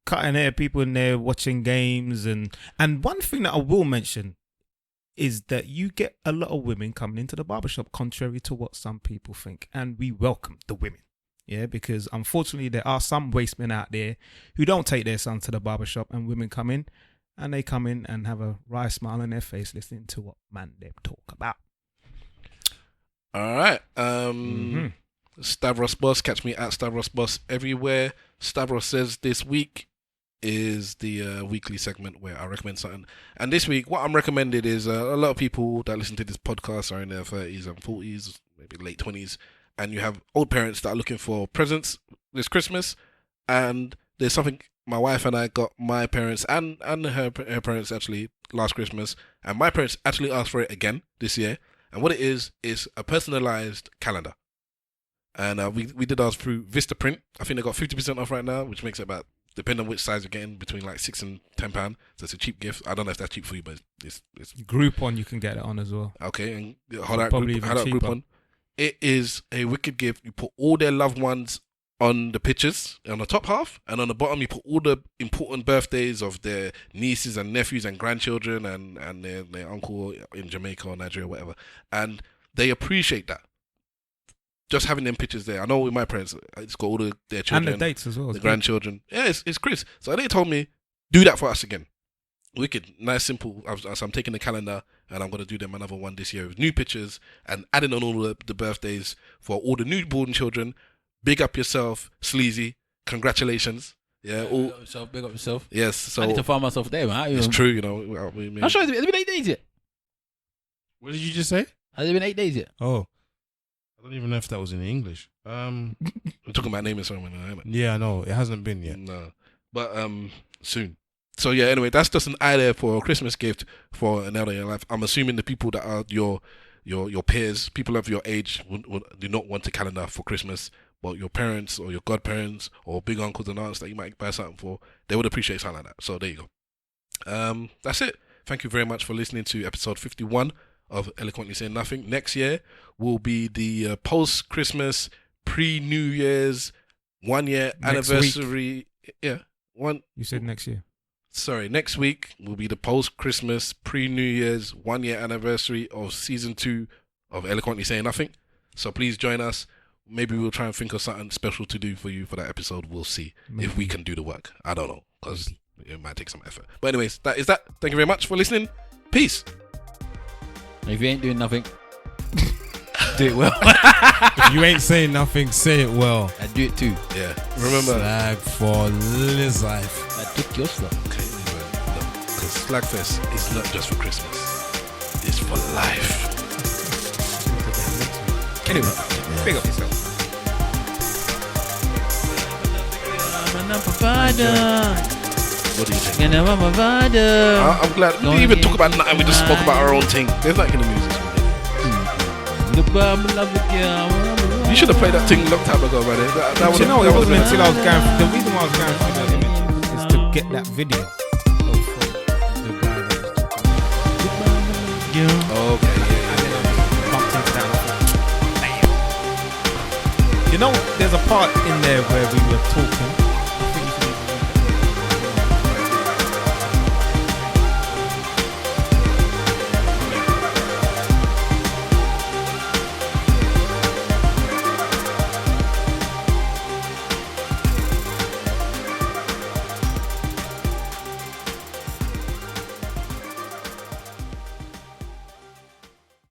[SPEAKER 3] cutting hair. People in there watching games, and one thing that I will mention is that you get a lot of women coming into the barbershop, contrary to what some people think, and we welcome the women. Yeah, because unfortunately there are some waste men out there who don't take their sons to the barbershop, and women come in and they come in and have a wry smile on their face listening to what man they talk about.
[SPEAKER 2] All right. Stavros Boss. Catch me at Stavros Boss everywhere. Stavros Says this week is the weekly segment where I recommend something. And this week, what I'm recommended is a lot of people that listen to this podcast are in their 30s and 40s, maybe late 20s. And you have old parents that are looking for presents this Christmas. And there's something my wife and I got my parents and her parents actually last Christmas. And my parents actually asked for it again this year. And what it is a personalized calendar. And we did ours through Vistaprint. I think they got 50% off right now, which makes it about, depending on which size you're getting, between like £6 and £10. So it's a cheap gift. I don't know if that's cheap for you, but it's
[SPEAKER 3] Groupon, you can get it on as well.
[SPEAKER 2] Okay, and hold out
[SPEAKER 3] Probably even cheaper.
[SPEAKER 2] Groupon. It is a wicked gift. You put all their loved ones on the pictures on the top half, and on the bottom you put all the important birthdays of their nieces and nephews and grandchildren and their uncle in Jamaica or Nigeria or whatever, and they appreciate that. Just having them pictures there. I know with my parents, it's got all their children
[SPEAKER 3] and the dates as well.
[SPEAKER 2] the grandchildren. Yeah, it's Chris. So they told me, do that for us again. Wicked, nice, simple. As I'm taking the calendar and I'm going to do them another one this year with new pictures and adding on all the birthdays for all the newborn children. Big up yourself, Sleazy. Congratulations. Yeah, all,
[SPEAKER 1] big up yourself.
[SPEAKER 2] Yes. So
[SPEAKER 1] I need to find myself there, man.
[SPEAKER 2] It's true, you know.
[SPEAKER 1] I'm sure it's been 8 days yet.
[SPEAKER 4] What did you just say?
[SPEAKER 1] Has it been 8 days yet?
[SPEAKER 4] Oh, I don't even know if that was in English.
[SPEAKER 2] We're talking about naming someone, isn't it?
[SPEAKER 4] Yeah, I know. It hasn't been yet.
[SPEAKER 2] No, but soon. So yeah, anyway, that's just an idea for a Christmas gift for N.E.R.D in your life. I'm assuming the people that are your peers, people of your age, do not want a calendar for Christmas, but your parents or your godparents or big uncles and aunts that you might buy something for, they would appreciate something like that. So there you go. That's it. Thank you very much for listening to episode 51 of Eloquently Saying Nothing. Next year will be the post-Christmas, pre-New Year's 1 year anniversary. Yeah, one.
[SPEAKER 3] You said next year.
[SPEAKER 2] Sorry, next week will be the post-Christmas, pre-New Year's 1 year anniversary of season 2 of Eloquently Saying Nothing. So please join us. Maybe we'll try and think of something special to do for you for that episode. We'll see if we can do the work. I don't know, because it might take some effort. But anyways, that is that. Thank you very much for listening. Peace.
[SPEAKER 1] If you ain't doing nothing, do it well.
[SPEAKER 4] If you ain't saying nothing, say it well.
[SPEAKER 1] I do it too.
[SPEAKER 2] Yeah. Remember.
[SPEAKER 4] Slag for Liz life.
[SPEAKER 1] I took your stuff.
[SPEAKER 2] Okay, because Slagfest is not just for Christmas. It's for life.
[SPEAKER 3] Anyway, big up yourself.
[SPEAKER 2] What do you think?
[SPEAKER 1] I'm
[SPEAKER 2] I'm glad. We didn't even talk about nothing. We just spoke about our own thing. There's nothing in the music. You should have played that thing a long time ago, man.
[SPEAKER 3] That you know, it wasn't until I was going. The reason why I was going through the images is to get that video.
[SPEAKER 2] Okay.
[SPEAKER 3] And then I bumped into that. Bam. You know, there's a part in there where we were talking.